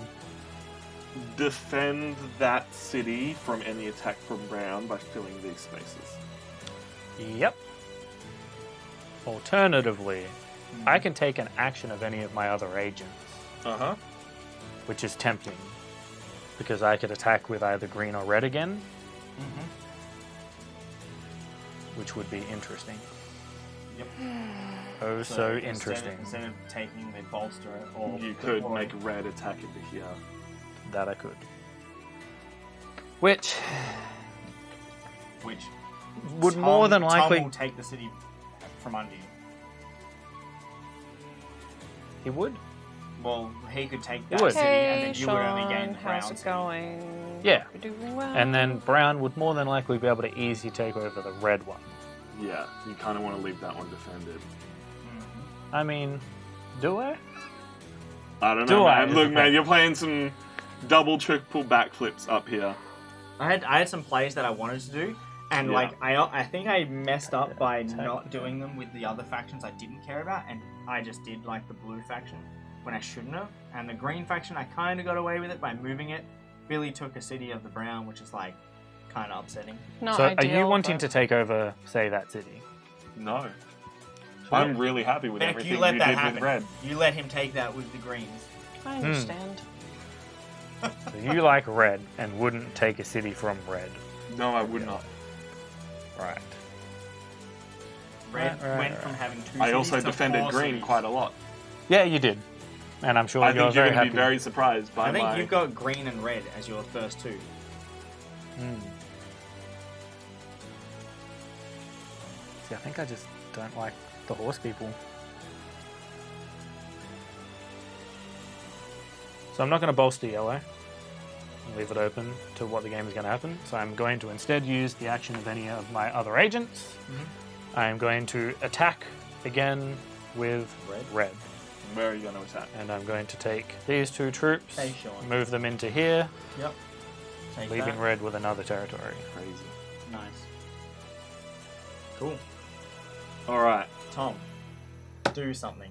Defend that city from any attack from brown by filling these spaces. Yep. Alternatively, I can take an action of any of my other agents, Uh-huh. which is tempting, because I could attack with either green or red again, which would be interesting. Yep. Oh, so interesting. Instead of taking the bolster or You could make red attack into here. That I could. Which would more than likely... Tom will take the city from under you. He would? Well, he could take He that would. city, and Hey, then you would only gain Sean, the brown how's it city. going? Yeah. You're doing well. And then brown would more than likely be able to easily take over the red one. Yeah, you kind of want to leave that one defended. I mean, do I? I don't Do know, I? man. Look, man, you're playing some double, triple backflips up here. I had some plays that I wanted to do, and Yeah. like I think I messed up by Attack. not doing them with the other factions I didn't care about, and I just did like the blue faction when I shouldn't have. And the green faction, I kind of got away with it by moving it. Billy took a city of the brown, which is like kind of upsetting. Not So ideal, are you wanting but- to take over, say, that city? No. I'm really happy with Then if everything you let you that did happen, with red. you let him take that with the greens. I understand. So you like red and wouldn't take a city from red. No, I would not. Right. Red Right, went right. from having 2 I cities also to defended 4 green cities. quite a lot. Yeah, you did. And I'm sure I you're think you're very going to happy. be very surprised by I think my... you've got green and red as your first 2. See, I think I just don't like the horse people. So I'm not going to bolster yellow and leave it open to what the game is going to happen. So I'm going to instead use the action of any of my other agents. I'm going to attack again with red. Where are you going to attack? And I'm going to take these 2 troops, Hey, Sean. move them into here, Yep. Take leaving that. red with another territory. Crazy. Nice. Cool. All right. Tom, do something.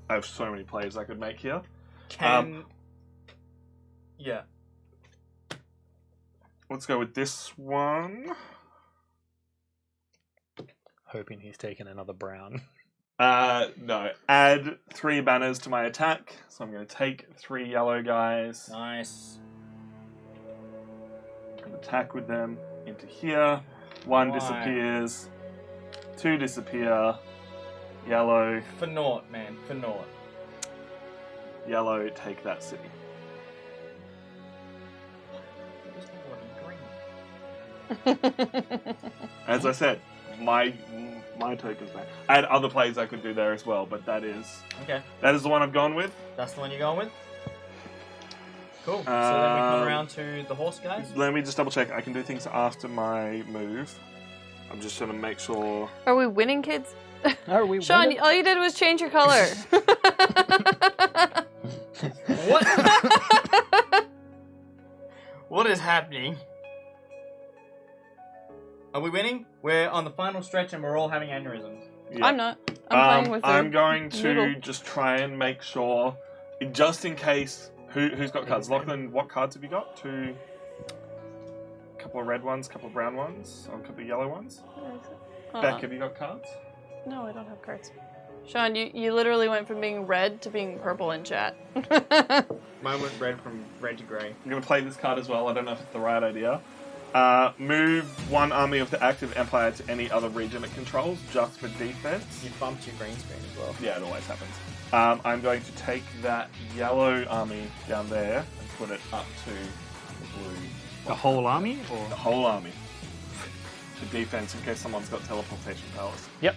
I have so many plays I could make here. Yeah. Let's go with this one. Hoping he's taken another brown. No. Add 3 banners to my attack. So I'm going to take 3 yellow guys Nice. and attack with them into here. 1 Why? disappears. 2 disappear. Yellow. For naught, man. For naught. Yellow, take that city. As I said, my token's back. I had other plays I could do there as well, but that is Okay. the one I've gone with. That's the one you're going with? Cool. So then we come around to the horse guys. Let me just double check. I can do things after my move. I'm just trying to make sure. Are we winning, kids? Are we Sean, winning? all you did was change your color. What? What is happening? Are we winning? We're on the final stretch and we're all having aneurysms. Yeah. I'm not. I'm playing with I'm going to noodle. just try and make sure, just in case. Who's got cards? Lachlan, what cards have you got? 2. A couple of red ones, a couple of brown ones, or a couple of yellow ones. Beck, have you got cards? No, I don't have cards. Sean, you literally went from being red to being purple in chat. Mine went red from red to grey. I'm going to play this card as well. I don't know if it's the right idea. Move 1 army of the active empire to any other region it controls, just for defense. You bumped your green screen as well. Yeah, it always happens. I'm going to take that yellow army down there and put it up to the blue. The whole army? Or? The whole army. To defense in case someone's got teleportation powers. Yep.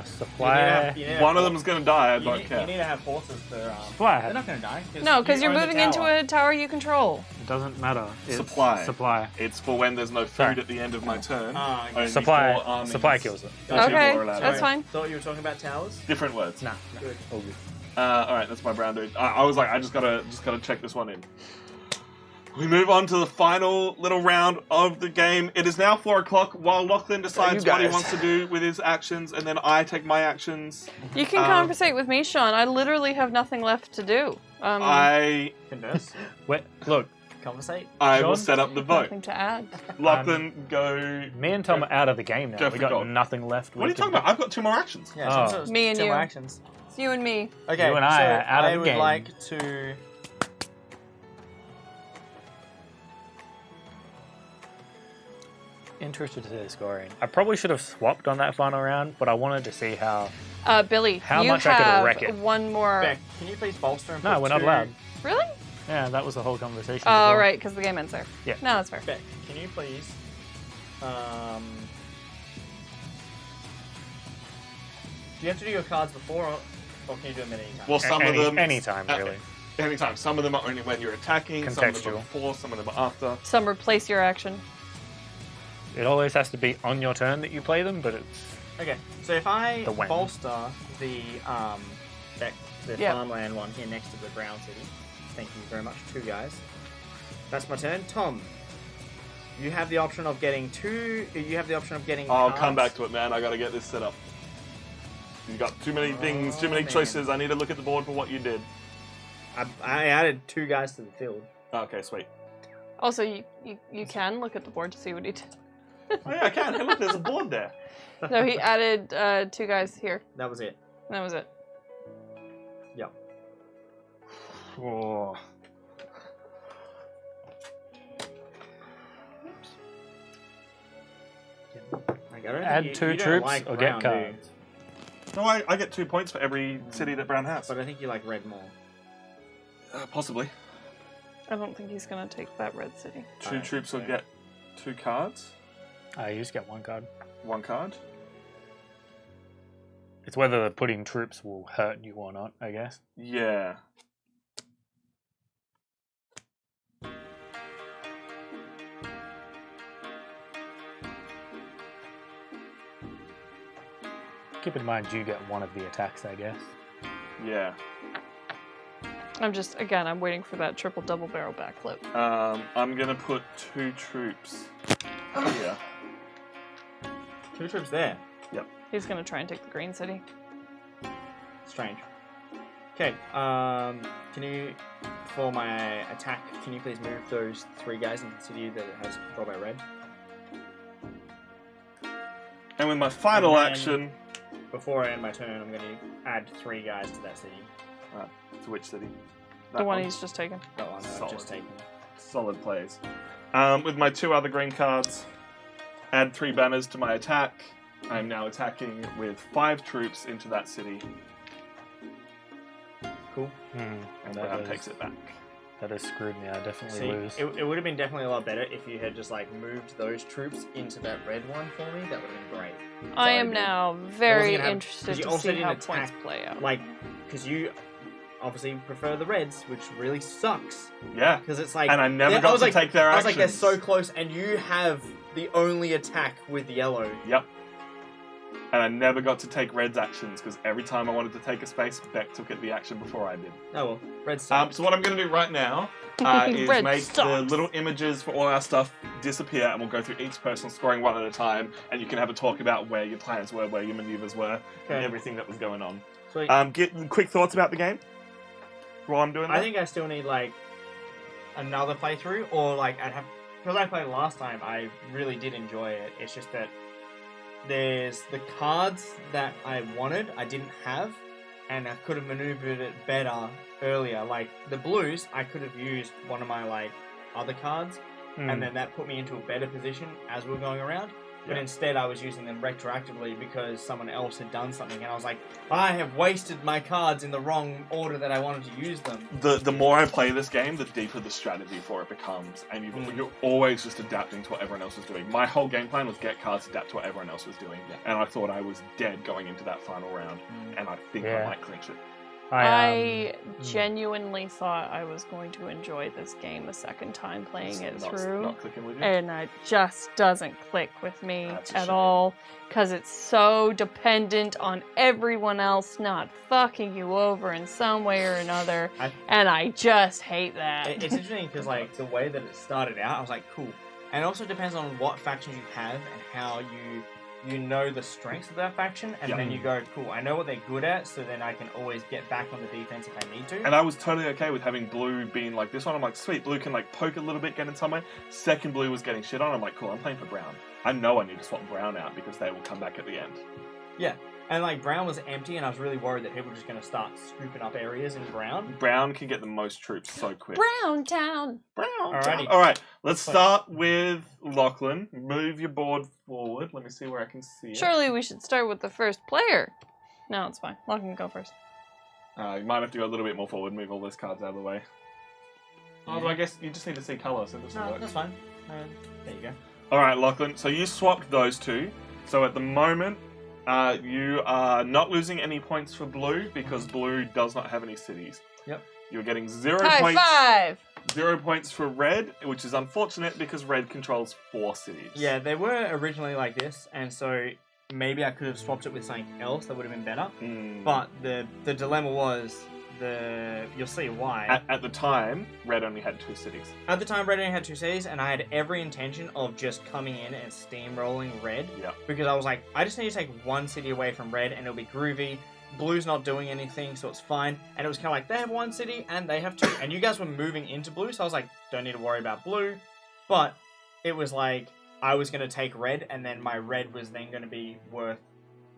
Supply. One of them's going to die, I don't You care. need to have horses for... Supply. They're not going to die. No, because you're own the moving into tower. a tower you control. It doesn't matter. It's Supply. Supply. It's for when there's no food Sorry. at the end of my turn. Okay. Only Supply. 4 armies. Supply kills it. Two people Okay, are allowed. that's fine. Thought you were talking about towers? Different words. Nah. Good. All good. Alright, that's my brown dude. I was like, I just gotta check this one in. We move on to the final little round of the game. It is now 4 o'clock while Lachlan decides what he guys. wants to do with his actions, and then I take my actions. You can conversate with me, Sean. I literally have nothing left to do. I Converse. Wait, look. Conversate. will Sean? set up the vote. Nothing to add. Lachlan, go. Me and Tom are out of the game now. Go We for got gold. nothing left. What are you talking about? I've got 2 more actions. Yeah, Oh. Me and two more you. actions. It's you and me. Okay, You and I so are out of I the would game. like to... Interested to see the scoring. I probably should have swapped on that final round, but I wanted to see how. Billy, How you much I could have wreck it. one more. Beck, can you please bolster and No, put we're not 2 allowed. Really? Yeah, that was the whole conversation. Oh, before. right, because the game ends there. Yeah. No, that's fair. Beck, can you please... do you have to do your cards before, or can you do them at any time? Well, some of them. Anytime, really. Anytime. Some of them are only when you're attacking, some of them are Contextual. before, some of them are after. Some replace your action. It always has to be on your turn that you play them, but it's. Okay, so if I The when. bolster the Yeah. farmland one here next to the brown city, thank you very much, 2 guys. That's my turn. Tom, you have the option of getting 2. You have the option of getting. I'll cards. come back to it, man. I gotta get this set up. You've got too many things, too many man. choices. I need to look at the board for what you did. I added 2 guys to the field. Okay, sweet. Also, you can look at the board to see what he did. Oh, yeah, I can. Hey, look, there's a board there. No, he added 2 guys here. That was it. That was it. Yep. Oh. I don't Add think 2 you don't troops like or brown, get do you? cards. No, I get 2 points for every city that Brown has. But I think you like red more. Possibly. I don't think he's gonna take that red city. 2 troops will so. get 2 cards. You just get 1 card. 1 card. It's whether putting troops will hurt you or not, I guess. Yeah. Keep in mind, you get 1 of the attacks, I guess. Yeah. I'm waiting for that triple double barrel backflip. I'm gonna put 2 troops here. 2 troops there. He's gonna try and take the green city. Strange. Okay. Can you, for my attack, can you please move those 3 guys into the city that has control by red? And with my final And then- action, Before I end my turn, I'm going to add 3 guys to that city. to which city? The That one he's just taken. That one that I've Solid. just taken. Solid plays. With my 2 other green cards, add 3 banners to my attack. I am now attacking with 5 troops into that city, Cool. and That Brown is- takes it back. That has screwed me. I definitely See, lose. it would have been definitely a lot better if you had just like moved those troops into that red one for me. That would have been great. I am did. now very gonna have- interested 'cause you to also see didn't how attack, points play out. Like, because you obviously prefer the reds, which really sucks. Yeah, Because it's like, and I never I got was to like- take their I was actions. like, they're so close, and you have the only attack with yellow. Yep. And I never got to take Red's actions because every time I wanted to take a space, Beck took it the action before I did. Oh well, red sucks. So what I'm going to do right now is Red make the sucks. little images for all our stuff disappear, and we'll go through each person scoring one at a time, and you can have a talk about where your plans were, where your maneuvers were, and Okay. everything that was going on. Sweet. Get quick thoughts about the game while I'm doing that. I think I still need like another playthrough, or like I'd have, because I played last time. I really did enjoy it. It's just that there's the cards that I wanted, I didn't have, and I could have maneuvered it better earlier. Like the blues, I could have used one of my like other cards, and then that put me into a better position as we were going around. But Yeah. instead, I was using them retroactively because someone else had done something, and I was like, I have wasted my cards in the wrong order that I wanted to use them. The more I play this game, the deeper the strategy for it becomes, and you're always just adapting to what everyone else is doing. My whole game plan was get cards to adapt to what everyone else was doing, and I thought I was dead going into that final round, and I think I Yeah. might clinch it. I genuinely thought I was going to enjoy this game a second time playing it It's not, through. not clicking with you. And it just doesn't click with me That's a at shame. all because it's so dependent on everyone else not fucking you over in some way or another, and I just hate that. It's interesting because like the way that it started out, I was like, cool. And it also depends on what factions you have and how you know the strengths of that faction, and Yeah. then you go, cool, I know what they're good at, so then I can always get back on the defense if I need to. And I was totally okay with having blue being like this one. I'm like, sweet, blue can like poke a little bit, get in somewhere. Second blue was getting shit on. I'm like, cool, I'm playing for brown. I know I need to swap brown out because they will come back at the end. Yeah. And like brown was empty, and I was really worried that people were just going to start scooping up areas in brown. Brown can get the most troops so quick. Brown Town. Brown. Alrighty. All right, let's start with Lachlan. Move your board forward. Let me see where I can see it. Surely we should start with the first player. No, it's fine. Locke can go first. You might have to go a little bit more forward. Move all those cards out of the way. Although I guess you just need to see colour, so this will No, work. that's fine. There you go. All right, Lachlan. So you swapped those two. So at the moment, you are not losing any points for blue because blue does not have any cities. Yep. You're getting 0 High points. five! 0 points for red, which is unfortunate because red controls 4 cities. Yeah, they were originally like this, and so maybe I could have swapped it with something else that would have been better. Mm. But the dilemma was you'll see why. At the time, red only had 2 cities. At the time, red only had 2 cities, and I had every intention of just coming in and steamrolling red. Yeah. Because I was like, I just need to take 1 city away from red, and it'll be groovy. Blue's not doing anything, so it's fine. And it was kind of like, they have 1 city, and they have 2. And you guys were moving into blue, so I was like, don't need to worry about blue. But it was like, I was going to take red, and then my red was then going to be worth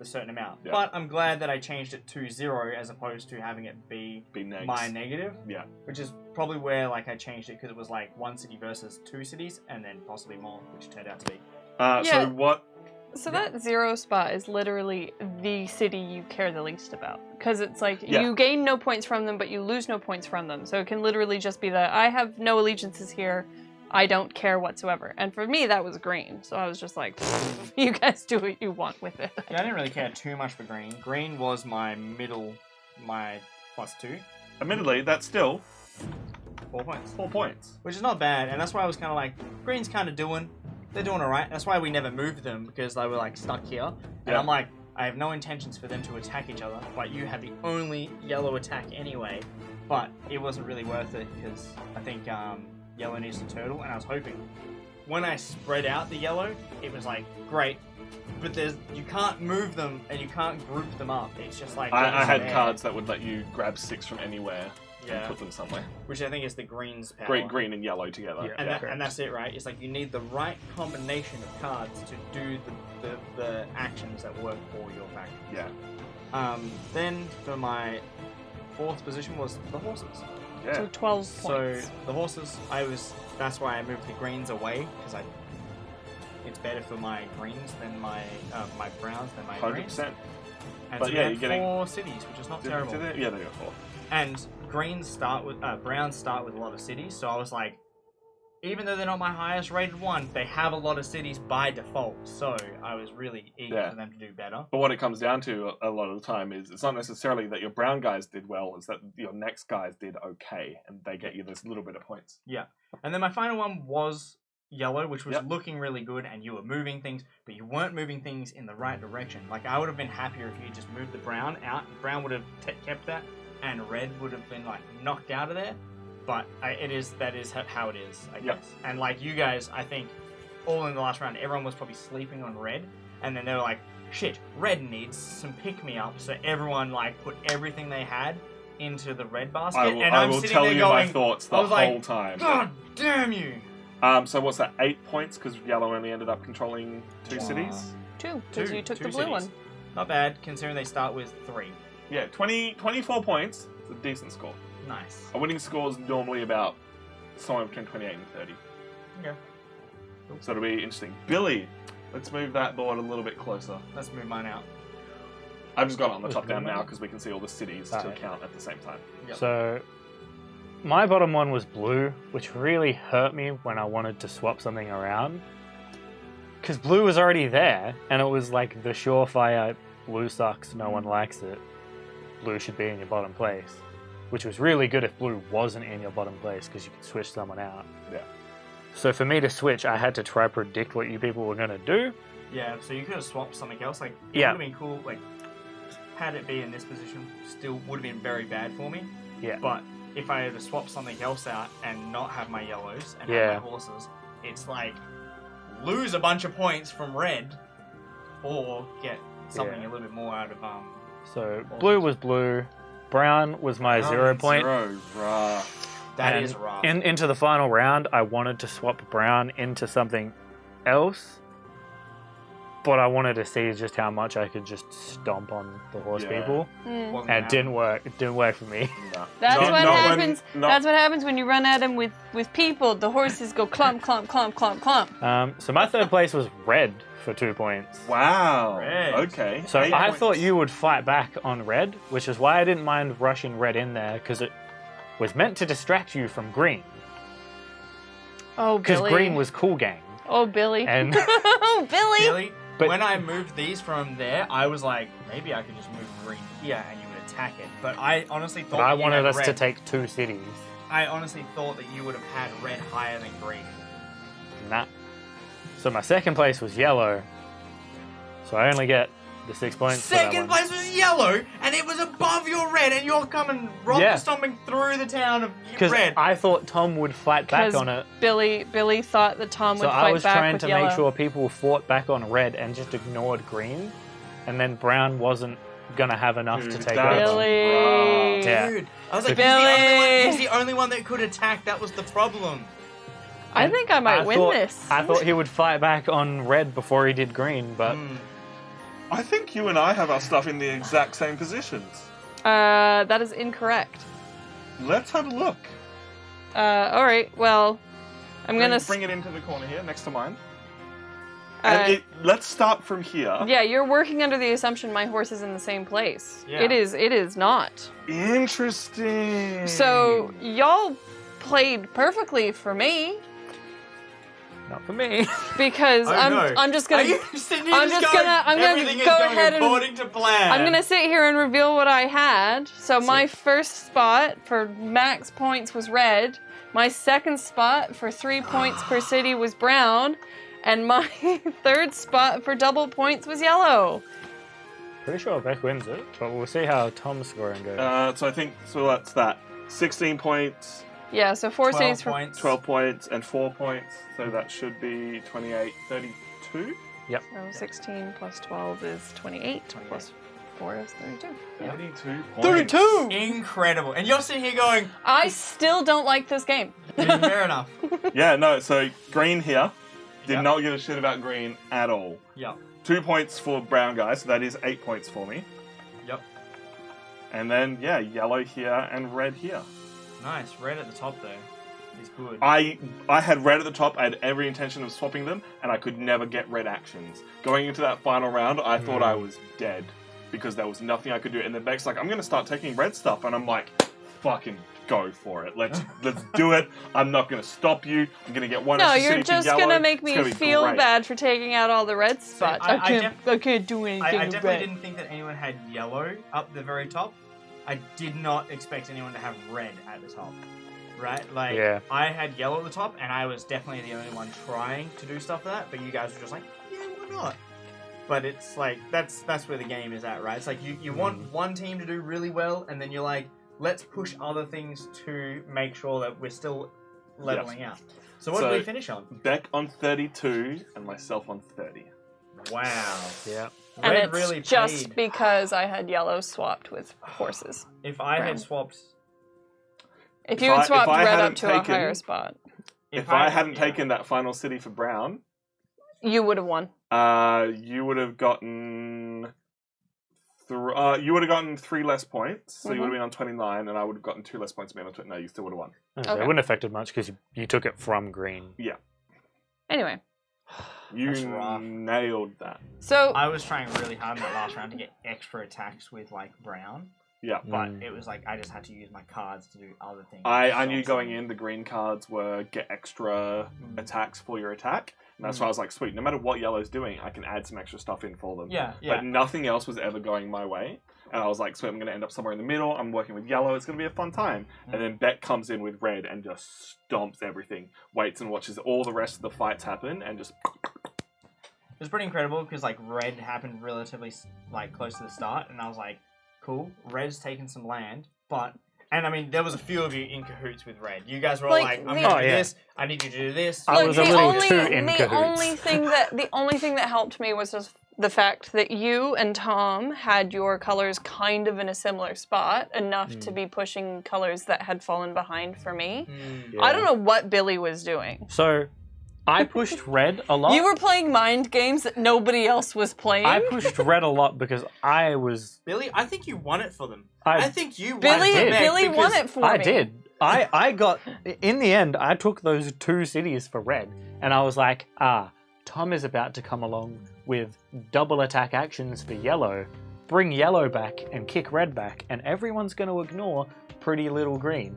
a certain amount. Yeah. But I'm glad that I changed it to 0 as opposed to having it be Be negs. my negative. Yeah. Which is probably where like I changed it because it was like 1 city versus 2 cities, and then possibly more, which turned out to be. Yeah. So what? So that 0 spot is literally the city you care the least about. Because it's like, Yeah. you gain no points from them, but you lose no points from them. So it can literally just be that, I have no allegiances here, I don't care whatsoever. And for me, that was green. So I was just like, you guys do what you want with it. Yeah, I didn't really care too much for green. Green was my middle, my +2, Admittedly, that's still 4 points. 4 points. Which is not bad, and that's why I was kind of like, green's kind of they're doing alright. That's why we never moved them, because they were like stuck here. And Yeah. I'm like, I have no intentions for them to attack each other, but you had the only yellow attack anyway. But it wasn't really worth it, because I think yellow needs a turtle, and I was hoping when I spread out the yellow, it was like great, but you can't move them and you can't group them up. It's just like I had there. cards that would let you grab 6 from anywhere Yeah. and put them somewhere. Which I think is the green's power. Green and yellow together. Yeah. And that's it, right? It's like you need the right combination of cards to do the actions that work for your faction. Yeah. Then for my 4th position was the horses. Yeah. So 12 So points. the horses, that's why I moved the greens away, because it's better for my greens than my browns than my greens. 100%. And But so yeah, we you're had getting- 4 cities, which is not terrible. Yeah, they got 4. And browns start with a lot of cities, so I was like, even though they're not my highest rated one, they have a lot of cities by default, so I was really eager for them to do better. But what it comes down to a lot of the time is it's not necessarily that your brown guys did well, it's that your next guys did okay, and they get you this little bit of points. Yeah. And then my final one was yellow, which was Yep. looking really good, and you were moving things, but you weren't moving things in the right direction. Like, I would have been happier if you just moved the brown out. Brown would have kept that, and red would have been, like, knocked out of there. But that is how it is, I Yep. guess. And, like, you guys, I think, all in the last round, everyone was probably sleeping on red, and then they were like, shit, red needs some pick-me-up, so everyone, like, put everything they had into the red basket, and I I'm will sitting tell there you going, my thoughts the I was like, whole time. God damn you! So what's that, 8 points? Because yellow only ended up controlling 2 cities? 2, because you took two the blue cities. one. Not bad, considering they start with 3. Yeah, 24 points. It's a decent score. Nice. A winning score is normally about somewhere between 28 and 30. Okay. So it'll be interesting. Billy, let's move that board a little bit closer. Let's move mine out. I've just got it on the top down now because we can see all the cities to Alright. count at the same time. Yep. So my bottom one was blue, which really hurt me when I wanted to swap something around. Because blue was already there, and it was like the surefire blue sucks, no one likes it. Blue should be in your bottom place. Which was really good if blue wasn't in your bottom place because you could switch someone out. Yeah. So for me to switch, I had to try predict what you people were going to do. Yeah, so you could have swapped something else. Like, it Yeah. would have been cool. Like, had it be in this position, still would have been very bad for me. Yeah. But if I had to swap something else out and not have my yellows and Yeah. have my horses, it's like lose a bunch of points from red, or get something Yeah. a little bit more out of So blue was blue, brown was my 0 point. 0, rah. That And is rough. Into the final round, I wanted to swap brown into something else, but I wanted to see just how much I could just stomp on the horse Yeah. people, Wasn't and it happening. didn't work. It didn't work for me. No. That's Not- what not when- happens. not- That's what happens when you run at them with people. The horses go clump, clump, clump, clump, clump. So my third place was red for 2 points. Wow. Red. Okay. So 8 I points. thought you would fight back on red, which is why I didn't mind rushing red in there, because it was meant to distract you from green. Oh, Because Billy. green was cool gang. Oh, Billy. And Oh, Billy. Really? But- when I moved these from there, I was like, maybe I could just move green here and you would attack it. But I honestly thought but I that you wanted had us to red. take 2 cities. I honestly thought that you would have had red higher than green. Nah. So my second place was yellow. So I only get the 6 points. for that Second one. place was yellow, and it was above your red, and you're coming stomping through the town of Because red. I thought Tom would fight back 'Cause on it. Billy thought that Tom would So fight I was back trying with to yellow. make sure people fought back on red and just ignored green. And then brown wasn't going to have enough to Dude, take that's over. Billy. Yeah. Dude, I was like, Billy. he's the only one that could attack. That was the problem. I think I might win this. I thought he would fight back on red before he did green, but I think you and I have our stuff in the exact same positions. That is incorrect. Let's have a look. All right. Well, I'm gonna. Bring it into the corner here, next to mine. Uh, And let's start from here. Yeah, you're working under the assumption my horse is in the same place. Yeah. It is. It is not. Interesting. So y'all played perfectly for me not for me. because I'm just gonna. I'm gonna go ahead and. according to plan. I'm gonna sit here and reveal what I had. So my first spot for max points was red. My second spot for 3 points per city was brown. And my third spot for double points was yellow. Pretty sure Beck wins it, but we'll see how Tom's scoring goes. So I think, so that's that. 16 points, Yeah, so 4 cities for... points. 12 points and 4 points, so that should be 28, 32. So 16 plus 12 is 28, plus 4 is 32. Yeah. 32 points. 32! Incredible. And you're sitting here going, I still don't like this game. fair enough. Yeah, no, so green here. Did Yep. not give a shit about green at all. Yep. 2 points for brown guys, so that is 8 points for me. Yep. And then, yeah, yellow here and red here. Nice. Red at the top, though, is good. I had red at the top, I had every intention of swapping them, and I could never get red actions. Going into that final round, I thought I was dead, because there was nothing I could do. And then Beck's like, I'm going to start taking red stuff, and I'm like, fucking go for it. Let's do it. I'm not going to stop you. I'm going to get one No, extra you're city for just yellow. gonna make It's me gonna be feel great. bad for taking out all the red spots. I I can't do anything I with definitely red. didn't think that anyone had yellow up the very top. I did not expect anyone to have red at the top. Right? Like, Yeah. I had yellow at the top, and I was definitely the only one trying to do stuff for that, but you guys were just like, yeah, why not? But it's like, that's where the game is at, right? It's like, you want one team to do really well, and then you're like, let's push other things to make sure that we're still leveling out. So what So- did we finish on? Beck on 32 and myself on 30. Wow. Yeah. And Red it's really just paid. because I had yellow swapped with horses. If I Brown. had swapped... If you I- had if swapped I red up hadn't to a taken- higher spot, If I hadn't yeah. taken that final city for brown, you would have won. you would have gotten... you would have gotten 3 less points, so you would have been on 29, and I would have gotten 2 less points. On 20. No, you still would have won. It Okay. wouldn't have affected much because you took it from green. Anyway, You That's rough. nailed that. so I was trying really hard in that last round to get extra attacks with, like, brown. Yeah. But Mm. it was like, I just had to use my cards to do other things. I knew Stop going something. in the green cards were get extra attacks for your attack, and that's why I was like, sweet, no matter what yellow's doing, I can add some extra stuff in for them. Yeah, But nothing else was ever going my way. And I was like, sweet, I'm going to end up somewhere in the middle. I'm working with yellow. It's going to be a fun time. And then Beck comes in with red and just stomps everything. Waits and watches all the rest of the fights happen and just... It was pretty incredible because, like, red happened relatively, like, close to the start, and I was like, cool, red's taken some land, but... And, I mean, there was a few of you in cahoots with red. You guys were all Like, like, I'm the- going to Oh, do yeah. this, I need you to do this. I was a the little only, too in the cahoots. only thing that helped me was just the fact that you and Tom had your colors kind of in a similar spot, enough to be pushing colors that had fallen behind for me. I don't know what Billy was doing. So, I pushed red a lot. You were playing mind games that nobody else was playing. I pushed red a lot because I was. Billy, I think you won it for them. I I think you won Billy, it for Beck Billy won because- it for I me. did. I got. In the end, I took those 2 cities for red, and I was like, Tom is about to come along with double attack actions for yellow. Bring yellow back and kick red back, and everyone's going to ignore pretty little green.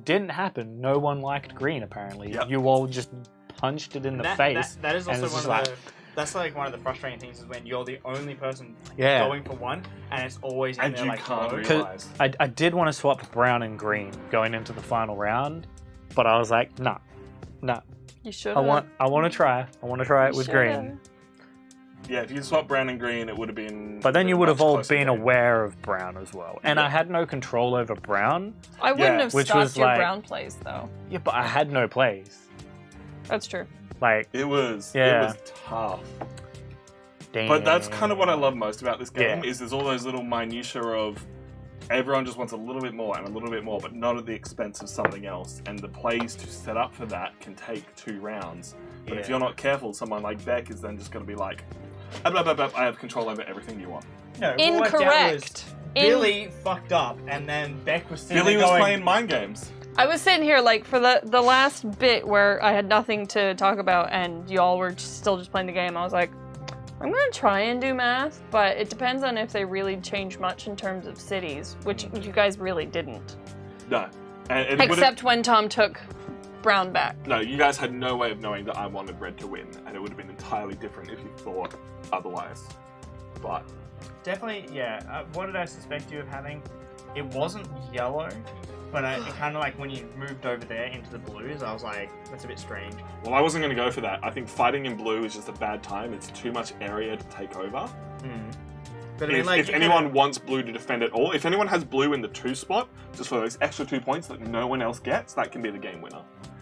Didn't happen. No one liked green, apparently. Yep. You all just punched it in the face. That is and also it's one just of the... That's like one of the frustrating things is when you're the only person Yeah. going for one, and it's always in And there you like can't low. realize. I did want to swap brown and green going into the final round, but I was like, nah. You should I have. want to try. I want to try it with green. Yeah, if you swap brown and green, it would have been... But then you a would have much all closer been game. aware of brown as well. And I had no control over brown. I wouldn't Yeah, have which stopped was your like- brown plays though. Yeah, but I had no plays. That's true. Like, It was Yeah. tough. damn. But that's kind of what I love most about this game, Yeah. is there's all those little minutiae of everyone just wants a little bit more and a little bit more, but not at the expense of something else. And the plays to set up for that can take 2 rounds. But if Yeah. you're not careful, someone like Beck is then just going to be like, blah, blah, blah, I have control over everything you want. No, what worked out was Incorrect. Billy fucked up, and then Beck was sitting Billy there was going, playing mind games. I was sitting here like for the last bit where I had nothing to talk about and y'all were still just playing the game. I was like, I'm gonna try and do math, but it depends on if they really change much in terms of cities, which you guys really didn't. No. And it would've- Except when Tom took brown back. No, you guys had no way of knowing that I wanted red to win, and it would have been entirely different if you thought otherwise. But Definitely, yeah. What did I suspect you of having? It wasn't yellow, but it kind of like when you moved over there into the blues, I was like, that's a bit strange. well, I wasn't going to go for that. I think fighting in blue is just a bad time. It's too much area to take over. But I mean, if anyone wants blue to defend it all, if anyone has blue in the 2 spot, just for those extra 2 points that no one else gets, that can be the game winner.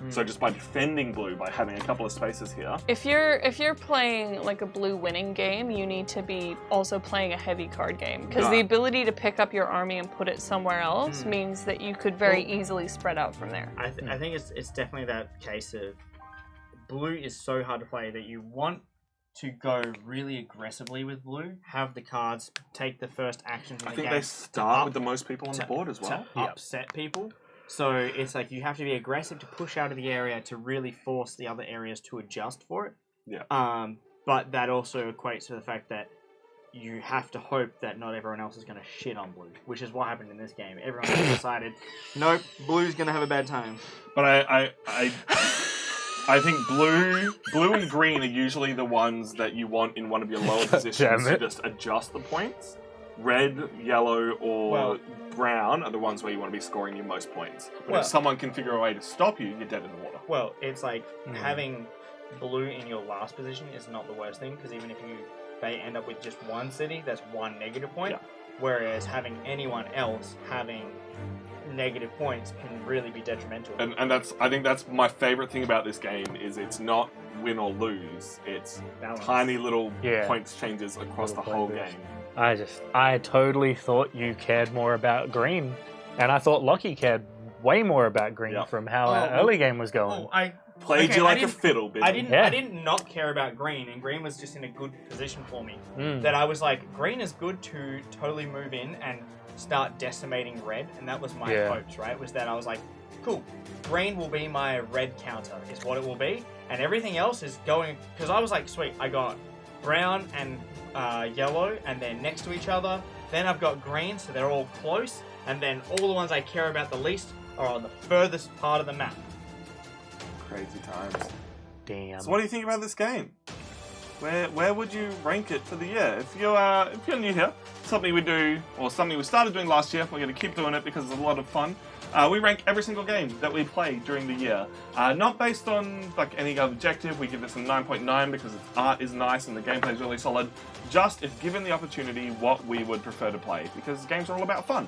So just by defending blue, by having a couple of spaces here. If you're playing like a blue winning game, you need to be also playing a heavy card game because the ability to pick up your army and put it somewhere else means that you could very easily spread out from there. I think it's definitely that case of blue is so hard to play that you want to go really aggressively with blue, have the cards take the first actions in the game. I think they start with the most people on the board as well. To upset people. So it's like you have to be aggressive to push out of the area to really force the other areas to adjust for it. Yeah. But that also equates to the fact that you have to hope that not everyone else is going to shit on blue, which is what happened in this game. Everyone decided, nope, blue's going to have a bad time. But I think blue and green are usually the ones that you want in one of your lower positions to just adjust the points. Red, yellow, or brown are the ones where you want to be scoring your most points. But if someone can figure a way to stop you, you're dead in the water. Well, it's like having blue in your last position is not the worst thing, because even if they end up with just one city, that's 1 negative point. Yeah. Whereas having anyone else having negative points can really be detrimental. And I think that's my favorite thing about this game is it's not win or lose. It's Balance. tiny little points changes across the whole game. I totally thought you cared more about green, and I thought Lockie cared way more about green from how our early game was going. I played you like a fiddle, bitch. I didn't not care about green, and green was just in a good position for me. That I was like, green is good to totally move in and start decimating red, and that was my hopes, right? Was that I was like, cool, green will be my red counter, is what it will be, and everything else is going, because I was like, sweet, I got brown and yellow, and they're next to each other. Then I've got green, so they're all close, and then all the ones I care about the least are on the furthest part of the map. Crazy times. Damn. So what do you think about this game? Where would you rank it for the year? If you're new here, something we do, or something we started doing last year, we're going to keep doing it because it's a lot of fun. We rank every single game that we play during the year. Not based on like any other objective. We give this a 9.9 because its art is nice and the gameplay is really solid. Just if given the opportunity, what we would prefer to play, because games are all about fun.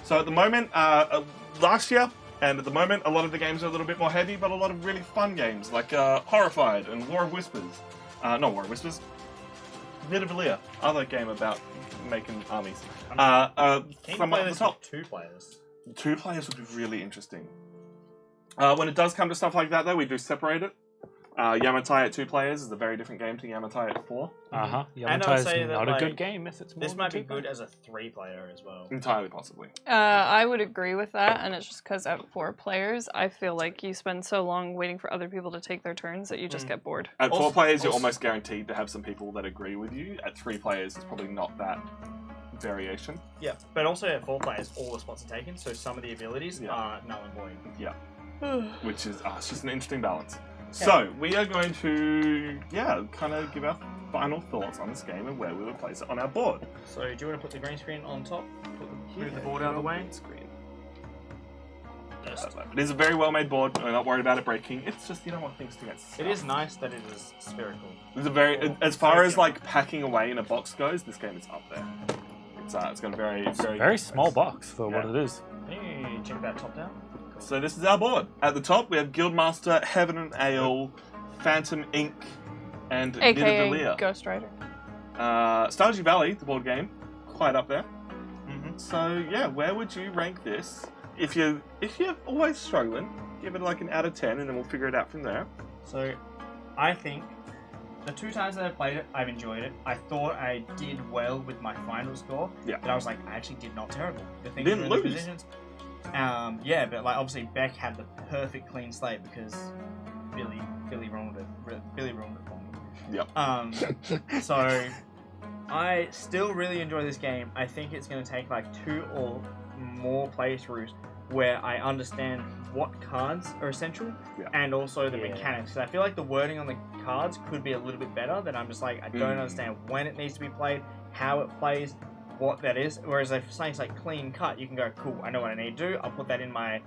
So at the moment, last year, and at the moment, a lot of the games are a little bit more heavy, but a lot of really fun games like Horrified and War of Whispers. Not War of Whispers. Nidavellir, other game about making armies. Can you From play up the this top. with 2 players? 2 players would be really interesting. When it does come to stuff like that, though, we do separate it. Yamatai at 2 players is a very different game to Yamatai at 4. Uh-huh. And I would Yamatai is say that, not a like, good game if it's more This than might be 2 players. good as a 3-player as well. Entirely possibly. I would agree with that, and it's just because at 4 players, I feel like you spend so long waiting for other people to take their turns that you just get bored. At 4 players, you're also- almost guaranteed to have some people that agree with you. At 3 players, it's probably not that variation. Yeah, but also at 4 players, all the spots are taken, so some of the abilities Yeah. are null and void. Yeah. Which is it's just an interesting balance. So, we are going to, kind of give our final thoughts on this game and where we would place it on our board. So do you want to put the green screen on top? Move the board out of the way? Screen. Just- It is a very well-made board. We're not worried about it breaking. It's just, you don't want things to get stuck. It is nice that it is spherical. It's a very, as far as like packing away in a box goes, this game is up there. It's got a very Small box for what Yeah. it is. Can you check that top down? So this is our board. At the top, we have Guildmaster, Heaven and Ale, Phantom Inc., and AKA Nidavellir. Ghost Rider. Stardew Valley, the board game, quite up there. Mm-hmm. So yeah, where would you rank this? If you're always struggling, give it like an out of 10, and then we'll figure it out from there. So, I think the 2 times that I played it, I've enjoyed it. I thought I did well with my final score. Yeah. But I was like, I actually did not terrible. The things Didn't were in the lose. positions. But like obviously Beck had the perfect clean slate because Billy ruined it. Billy ruined it for me. Yep. So I still really enjoy this game. I think it's going to take like 2 or more playthroughs where I understand what cards are essential and also the mechanics. Because I feel like the wording on the cards could be a little bit better. Than I'm just like, I don't understand when it needs to be played, how it plays, what that is. Whereas if something's like clean cut, you can go, cool, I know what I need to do. I'll put that in my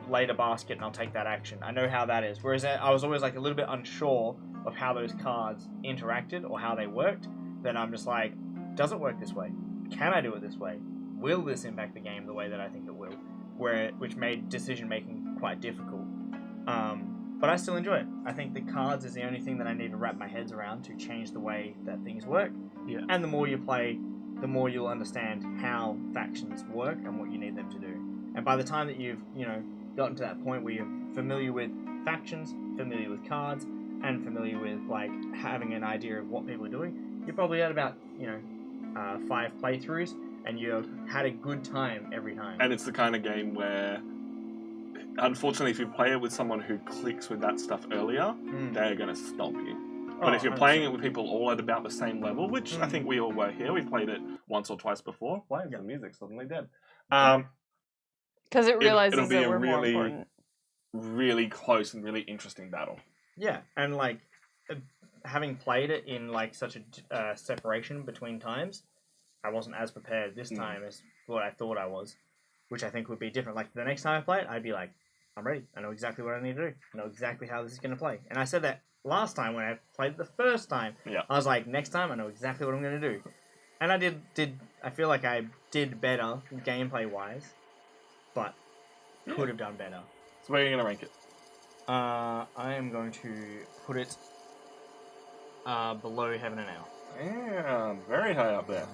later basket and I'll take that action. I know how that is. Whereas I was always like a little bit unsure of how those cards interacted or how they worked. Then I'm just like, does it work this way? can I do it this way? Will this impact the game the way that I think it will? Which made decision making quite difficult. But I still enjoy it. I think the cards is the only thing that I need to wrap my head around to change the way that things work. Yeah. And the more you play, the more you'll understand how factions work and what you need them to do. And by the time that you've, gotten to that point where you're familiar with factions, familiar with cards, and familiar with like having an idea of what people are doing, you're probably at about 5 playthroughs, and you've had a good time every time. And it's the kind of game where, unfortunately, if you play it with someone who clicks with that stuff earlier, they're going to stomp you. But if you're playing it with people all at about the same level, which I think we all were here, we played it once or twice before. Why is the music suddenly dead? Because it realizes it'll be that a we're more really, important. really close and really interesting battle. Yeah, and like having played it in like such a separation between times, I wasn't as prepared this time as what I thought I was, which I think would be different. Like the next time I play it, I'd be like, I'm ready. I know exactly what I need to do. I know exactly how this is going to play. And I said that last time when I played it the first time. Yeah. I was like, next time I know exactly what I'm going to do. And I did. I feel like I did better gameplay wise, but could have done better. So where are you going to rank it? I am going to put it below Heaven and Hell. Yeah, very high up there.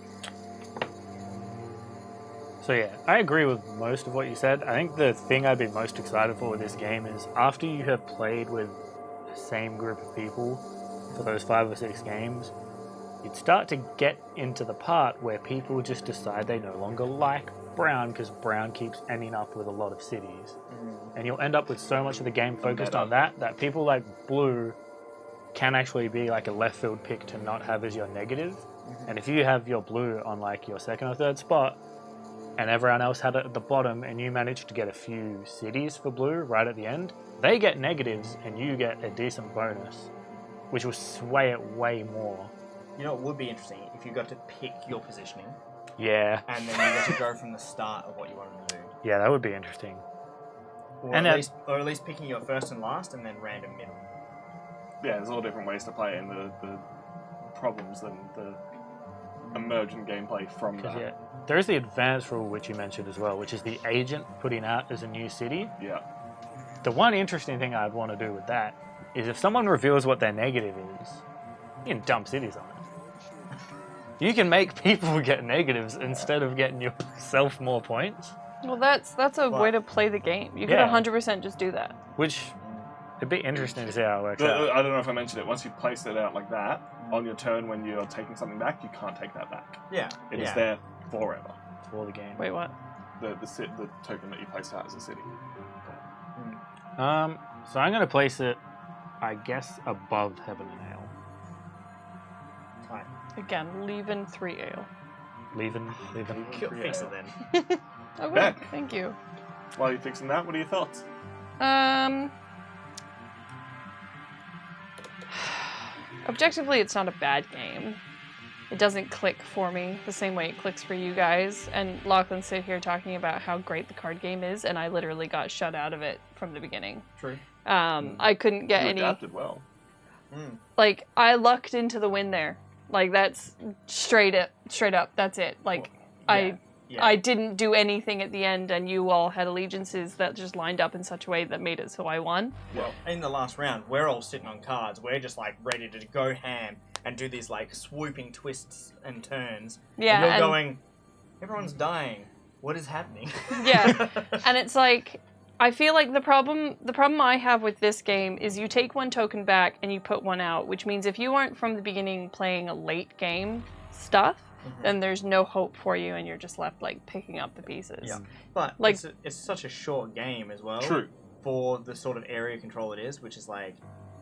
So yeah, I agree with most of what you said. I think the thing I'd be most excited for with this game is after you have played with the same group of people for those 5 or 6 games, you'd start to get into the part where people just decide they no longer like brown because brown keeps ending up with a lot of cities. And you'll end up with so much of the game focused on that people like blue can actually be like a left field pick to not have as your negative. And if you have your blue on like your 2nd or 3rd spot and everyone else had it at the bottom and you managed to get a few cities for blue right at the end, they get negatives and you get a decent bonus, which will sway it way more. You know, it would be interesting if you got to pick your positioning. Yeah. And then you got to go from the start of what you wanted to do. Yeah, that would be interesting. Or, And at least picking your first and last and then random middle. Yeah, there's all different ways to play it, and the problems and the emergent gameplay from that. Yeah, there is the advanced rule which you mentioned as well, which is the agent putting out as a new city. Yeah. The one interesting thing I'd want to do with that is if someone reveals what their negative is, you can dump cities on it. You can make people get negatives instead of getting yourself more points. Well, that's a way to play the game. You could 100% just do that. Which, it'd be interesting to see how it works out. I don't know if I mentioned it. Once you place it out like that, on your turn when you're taking something back, you can't take that back. Yeah. It is there forever. For the game. Wait, what? The token that you place out as a city. So I'm going to place it, I guess, above Heaven and Hell. Fine. Again, leaving 3 ale. Leaving. Fix it then. I will. Beck. Thank you. While you're fixing that, what are your thoughts? Objectively, it's not a bad game. It doesn't click for me the same way it clicks for you guys. And Lachlan's sit here talking about how great the card game is, and I literally got shut out of it from the beginning. True. I couldn't get You any. adapted well. Like, I lucked into the win there. Like, that's straight up. That's it. Like, I didn't do anything at the end, and you all had allegiances that just lined up in such a way that made it so I won. Well, in the last round, we're all sitting on cards. We're just like ready to go ham and do these like swooping twists and turns. Yeah, and you're and- going, everyone's dying. What is happening? Yeah, and it's like, I feel like the problem I have with this game is you take one token back and you put one out, which means if you aren't from the beginning playing a late game stuff, then there's no hope for you, and you're just left like picking up the pieces. Yeah, but Like- it's such a short game as well. True. For the sort of area control it is, which is like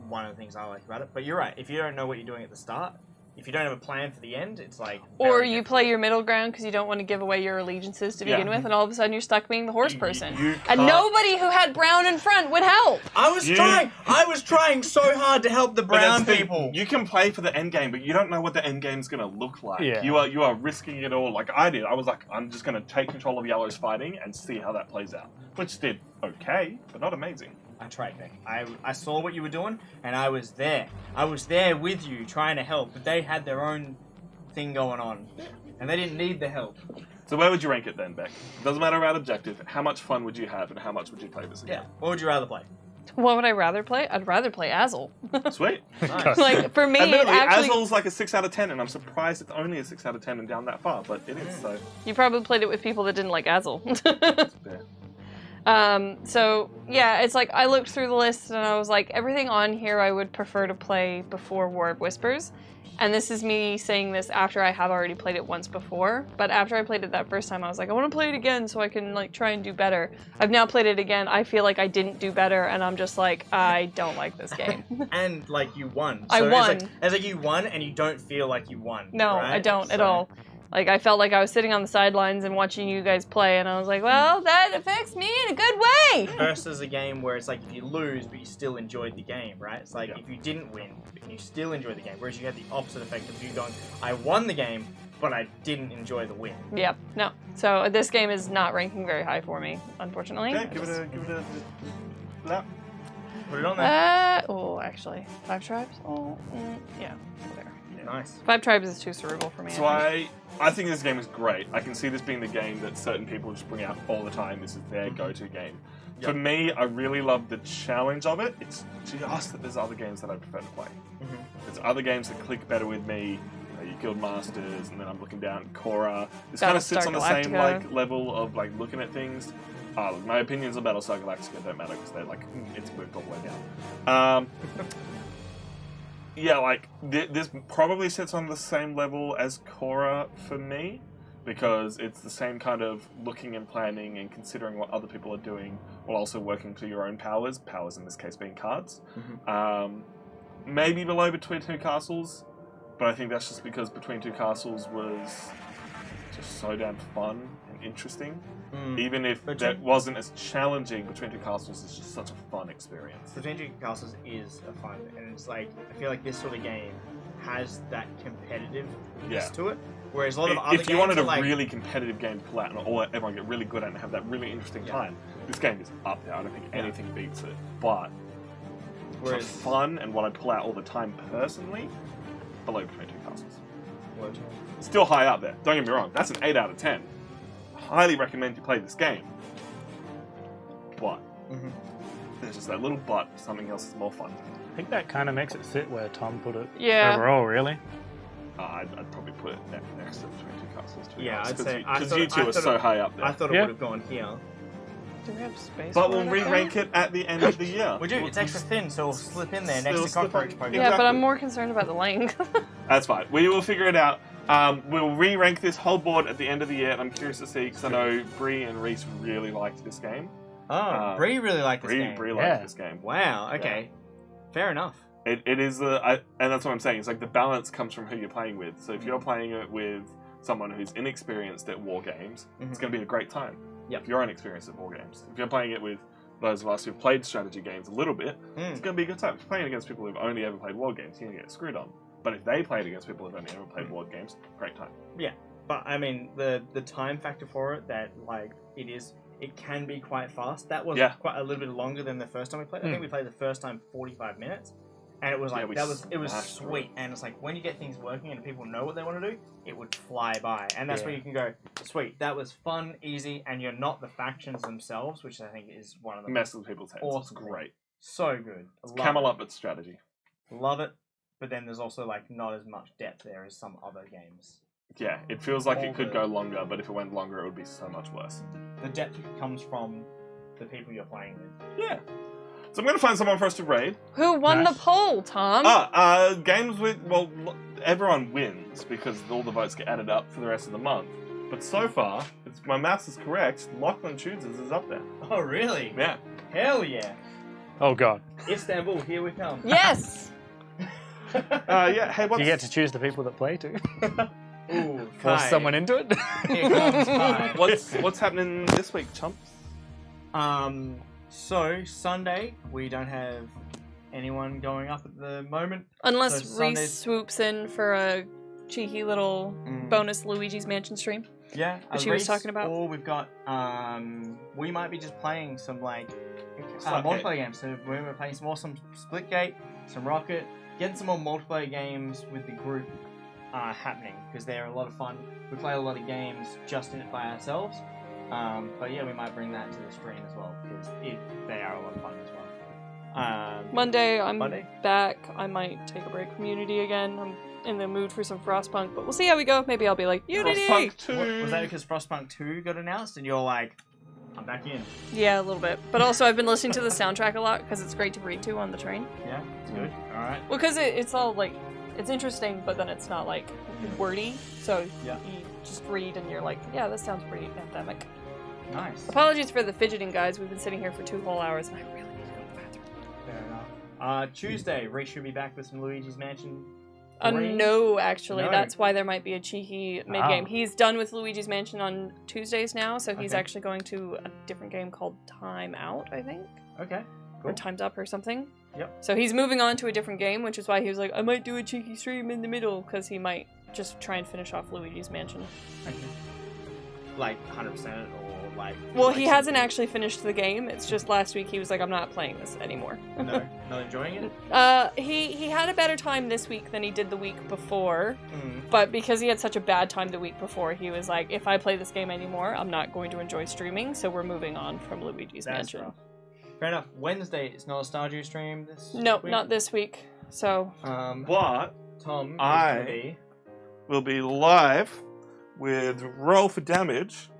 one of the things I like about it. But you're right. If you don't know what you're doing at the start, if you don't have a plan for the end, it's like. Or very you difficult. play your middle ground because you don't want to give away your allegiances to begin with, and all of a sudden you're stuck being the horse person. You And can't- nobody who had brown in front would help. I was trying so hard to help the But that's brown the thing, people. You can play for the end game, but you don't know what the end game's going to look like. Yeah. You are risking it all, like I did. I was like, I'm just going to take control of yellow's fighting and see how that plays out, which did okay, but not amazing. I tried, Nick. I saw what you were doing, and I was there. I was there with you, trying to help, but they had their own thing going on. and they didn't need the help. So where would you rank it then, Beck? It doesn't matter about objective. How much fun would you have, and how much would you play this again? Yeah. What would you rather play? What would I rather play? I'd rather play Azel. Sweet. Nice. Like, for me, it Admittedly, actually... Azel's like a 6 out of 10, and I'm surprised it's only a 6 out of 10 and down that far, but it is, so... You probably played it with people that didn't like Azel. Yeah. So, yeah, it's like, I looked through the list and I was like, everything on here I would prefer to play before War of Whispers. And this is me saying this after I have already played it once before. But after I played it that first time, I was like, I want to play it again so I can like try and do better. I've now played it again. I feel like I didn't do better, and I'm just like, I don't like this game. And like you won. I won. It's like you won, and you don't feel like you won. No, right? I don't at all. Like, I felt like I was sitting on the sidelines and watching you guys play, and I was like, well, that affects me in a good way! Versus a game where it's like if you lose, but you still enjoyed the game, right? It's like if you didn't win, but you still enjoyed the game. Whereas you had the opposite effect of you going, I won the game, but I didn't enjoy the win. Yep, no. So this game is not ranking very high for me, unfortunately. Okay, give it a lap. Put it on there. Oh, actually, 5 Tribes? Oh, yeah, there. Nice. 5 Tribes is too cerebral for me. So I think this game is great. I can see this being the game that certain people just bring out all the time. This is their go-to game. For me, I really love the challenge of it. It's just that there's other games that I prefer to play. There's other games that click better with me. You know, your Guild Masters, and then I'm looking down at Korra. This kind of sits on the same like level of like looking at things. Look, my opinions on Battlestar Galactica don't matter because they're like it's moved all the way down. Yeah, like, this probably sits on the same level as Korra for me, because it's the same kind of looking and planning and considering what other people are doing, while also working to your own powers in this case being cards. Maybe below Between Two Castles, but I think that's just because Between Two Castles was just so damn fun and interesting. Even if that wasn't as challenging, Between Two Castles is just such a fun experience. Between Two Castles is a fun, and it's like, I feel like this sort of game has that competitiveness to it. Whereas a lot of other games, if you wanted a like, really competitive game to pull out and all everyone get really good at and have that really interesting time, this game is up there. I don't think anything beats it. But for fun and what I pull out all the time personally, below Between Two Castles. Still high up there. Don't get me wrong. That's an 8 out of 10. Highly recommend you play this game. But there's just that little but. Something else is more fun. I think that kind of makes it sit where Tom put it. Yeah. Overall, really. I'd probably put it next to Between Two Castles. Yeah, I'd say because you two are so high up there. I thought it would have gone here. Do we have space? But we'll re-rank it at the end of the year. We do. It's extra thin, so it'll slip in there next to Cockroach Pokemon. Yeah, but I'm more concerned about the length. That's fine. We will figure it out. We'll re-rank this whole board at the end of the year, and I'm curious to see, because I know Bree and Reese really liked this game. Oh, Bree really liked this game. Bree liked this game. Wow, okay. Fair enough. It is and that's what I'm saying. It's like the balance comes from who you're playing with. So if you're playing it with someone who's inexperienced at war games, it's going to be a great time. Yep. If you're inexperienced at war games. If you're playing it with those of us who've played strategy games a little bit, it's going to be a good time. If you're playing against people who've only ever played war games, you're going to get screwed on. But if they played against people who've only ever played board games, great time. Yeah, but I mean the time factor for it, that like it can be quite fast. That was quite a little bit longer than the first time we played. I think we played the first time 45 minutes, and it was like it was sweet. And it's like when you get things working and people know what they want to do, it would fly by. And that's where you can go, sweet, that was fun, easy, and you're not the factions themselves, which I think is one of the mess with people's heads. Awesome. It's great. So good. It's Camelot but strategy. Love it. But then there's also like not as much depth there as some other games. Yeah, it feels like it could go longer, but if it went longer, it would be so much worse. The depth comes from the people you're playing with. Yeah. So I'm going to find someone for us to raid. Who won the poll, Tom? Games with, everyone wins because all the votes get added up for the rest of the month. But so far, if my maths is correct, Lachlan Chooses is up there. Oh, really? Yeah. Hell yeah. Oh, God. Istanbul, here we come. Yes! Yeah, hey, You get to choose the people that play, too. Ooh, Force Kai. someone into it. Here comes Kai. What's happening this week, chumps? So, Sunday, we don't have anyone going up at the moment. Unless So Sundays- Reese swoops in for a cheeky little bonus Luigi's Mansion stream. Yeah, That she was talking about. Or we've got, we might be just playing some, like, Slapgate. multiplayer games. So we're playing some Splitgate, some Rocket, getting some more multiplayer games with the group happening because they're a lot of fun. We play a lot of games just in it by ourselves. But yeah, we might bring that to the stream as well because they are a lot of fun as well. Monday, I'm Monday? back. I might take a break from Unity again. I'm in the mood for some Frostpunk, but we'll see how we go. Maybe I'll be like, Unity! Frostpunk 2. Was that because Frostpunk 2 got announced and you're like, I'm back in? Yeah, a little bit. But also, I've been listening to the soundtrack a lot because it's great to read to on the train. Yeah, it's good. All right. Well, because it's all like, it's interesting, but then it's not like wordy. So Yeah. you just read and you're like, yeah, this sounds pretty anthemic. Nice. Apologies for the fidgeting, guys. We've been sitting here for 2 whole hours and I really need to go to the bathroom. Fair enough. Tuesday, Reese should be back with some Luigi's Mansion. 3? No, actually. No. That's why there might be a cheeky mid-game. Ah. He's done with Luigi's Mansion on Tuesdays now, so he's Okay. actually going to a different game called Time Out, I think. Okay. Or Cool. Time's Up or something. Yep. So he's moving on to a different game, which is why he was like, I might do a cheeky stream in the middle, because he might just try and finish off Luigi's Mansion. Okay. Like 100% or like. Well, like he some- hasn't actually finished the game. It's just last week he was like, I'm not playing this anymore. No, not enjoying it. He had a better time this week than he did the week before. Mm. But because he had such a bad time the week before, he was like, if I play this game anymore, I'm not going to enjoy streaming, so we're moving on from Luigi's That's Mansion. rough. Fair enough. Wednesday, it's not a Stardew stream this Nope, week. not this week. So, But Tom is I- gonna be... we'll be live with Roll for Damage,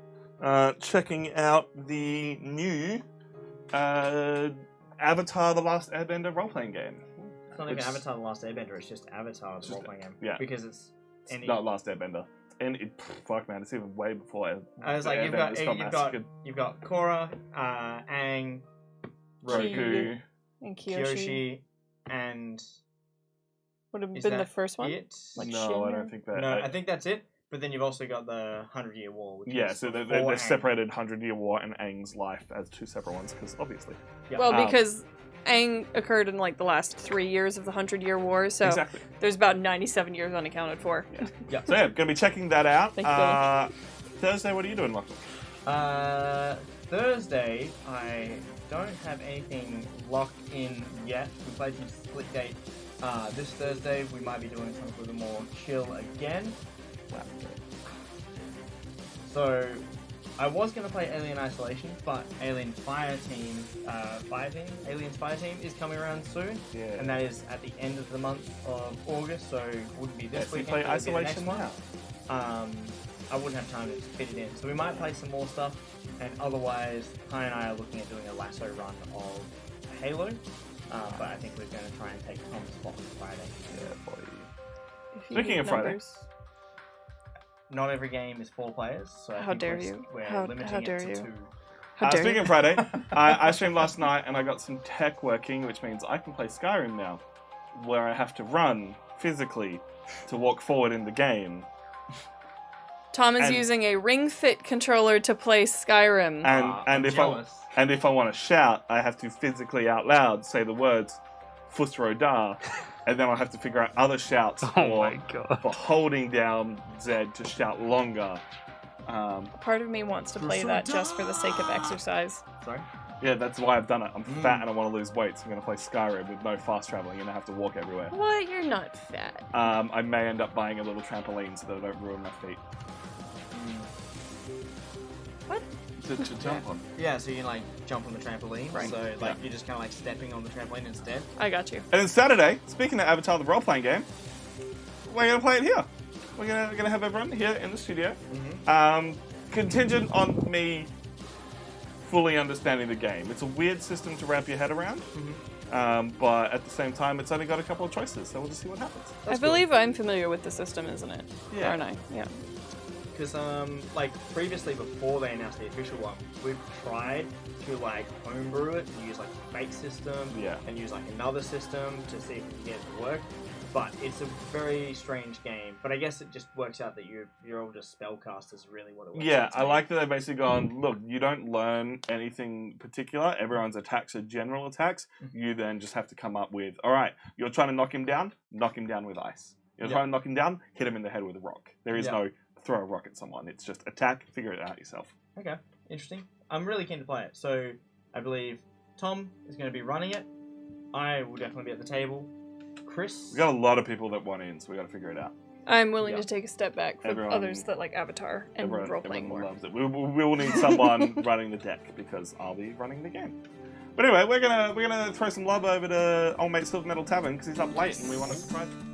checking out the new Avatar: The Last Airbender role-playing game. It's not even Which- Avatar The Last Airbender, it's just Avatar the role-playing game. yeah. Because it's... It's not Last Airbender. And fuck man, it's even way before. I was like, you've got Korra, Aang, Roku. and Kiyoshi Kyoshi, and would have is been the that first one. it? Like No, I Shin don't or- think that. No, I think that's it. But then you've also got the 100-Year War. Which Yeah, is so before they've Aang. separated 100-Year War and Aang's life as two separate ones, because obviously. Yeah. Well, because Aang occurred in like the last 3 years of the 100-Year War, so Exactly. there's about 97 years unaccounted for. Yeah. So yeah, gonna be checking that out. Thank you, Thursday, what are you doing, Lachlan? Thursday, I don't have anything locked in yet. We played some Splitgate. This Thursday, we might be doing something a little more chill again. So, I was going to play Alien Isolation, but Aliens Fire Team is coming around soon. Yeah. And that is at the end of the month of August, so it wouldn't be this Yes, we weekend. play it would be the next Isolation one. now. I wouldn't have time to fit it in. So we might play some more stuff, and otherwise, Kai and I are looking at doing a lasso run of Halo, but I think we're going to try and take Tom's spot on Friday. Yeah, boy. If you Speaking need of Friday. numbers. Not every game is 4 players, so I How think dare we're, you. we're How limiting dare it to you. 2. How dare Speaking you. of Friday, I streamed last night and I got some tech working, which means I can play Skyrim now, where I have to run physically to walk forward in the game. Tom is And- using a Ring Fit controller to play Skyrim. And if I want to shout, I have to physically out loud say the words Fusrodar, and then I'll have to figure out other shouts for holding down Z to shout longer. Part of me wants to play that just for the sake of exercise. Sorry? Yeah, that's why I've done it. I'm fat and I want to lose weight, so I'm going to play Skyrim with no fast traveling and I have to walk everywhere. What? You're not fat. I may end up buying a little trampoline so that I don't ruin my feet. What? To jump on. Yeah, so you can like jump on the trampoline, Right. so like you're just kind of like stepping on the trampoline instead. I got you. And then Saturday, speaking of Avatar the role-playing game, we're going to play it here. We're gonna have everyone here in the studio. Contingent on me fully understanding the game. It's a weird system to wrap your head around, but at the same time, it's only got a couple of choices, so we'll just see what happens. I believe I'm familiar with the system, isn't it? Yeah. Aren't I? Yeah. Because like previously, before they announced the official one, we've tried to like homebrew it and use like a fake system, Yeah. and use like another system to see if we can get it to work. But it's a very strange game. But I guess it just works out that you're all just spellcasters, really what it works Yeah, out to I be. like that they've basically gone, look, you don't learn anything particular. Everyone's attacks are general attacks. You then just have to come up with, all right, you're trying to knock him down with ice. You're trying to knock him down, hit him in the head with a rock. There is no throw a rock at someone. It's just attack, figure it out yourself. Okay, interesting. I'm really keen to play it. So I believe Tom is going to be running it. I will definitely be at the table. Chris. We got a lot of people that want in, so we got to figure it out. I'm willing Yeah. to take a step back for Everyone- others that like Avatar and role playing everyone more. loves it. We will need someone running the deck because I'll be running the game. But anyway, we're gonna throw some love over to old mate Silver Metal Tavern because he's up late and we want to surprise him.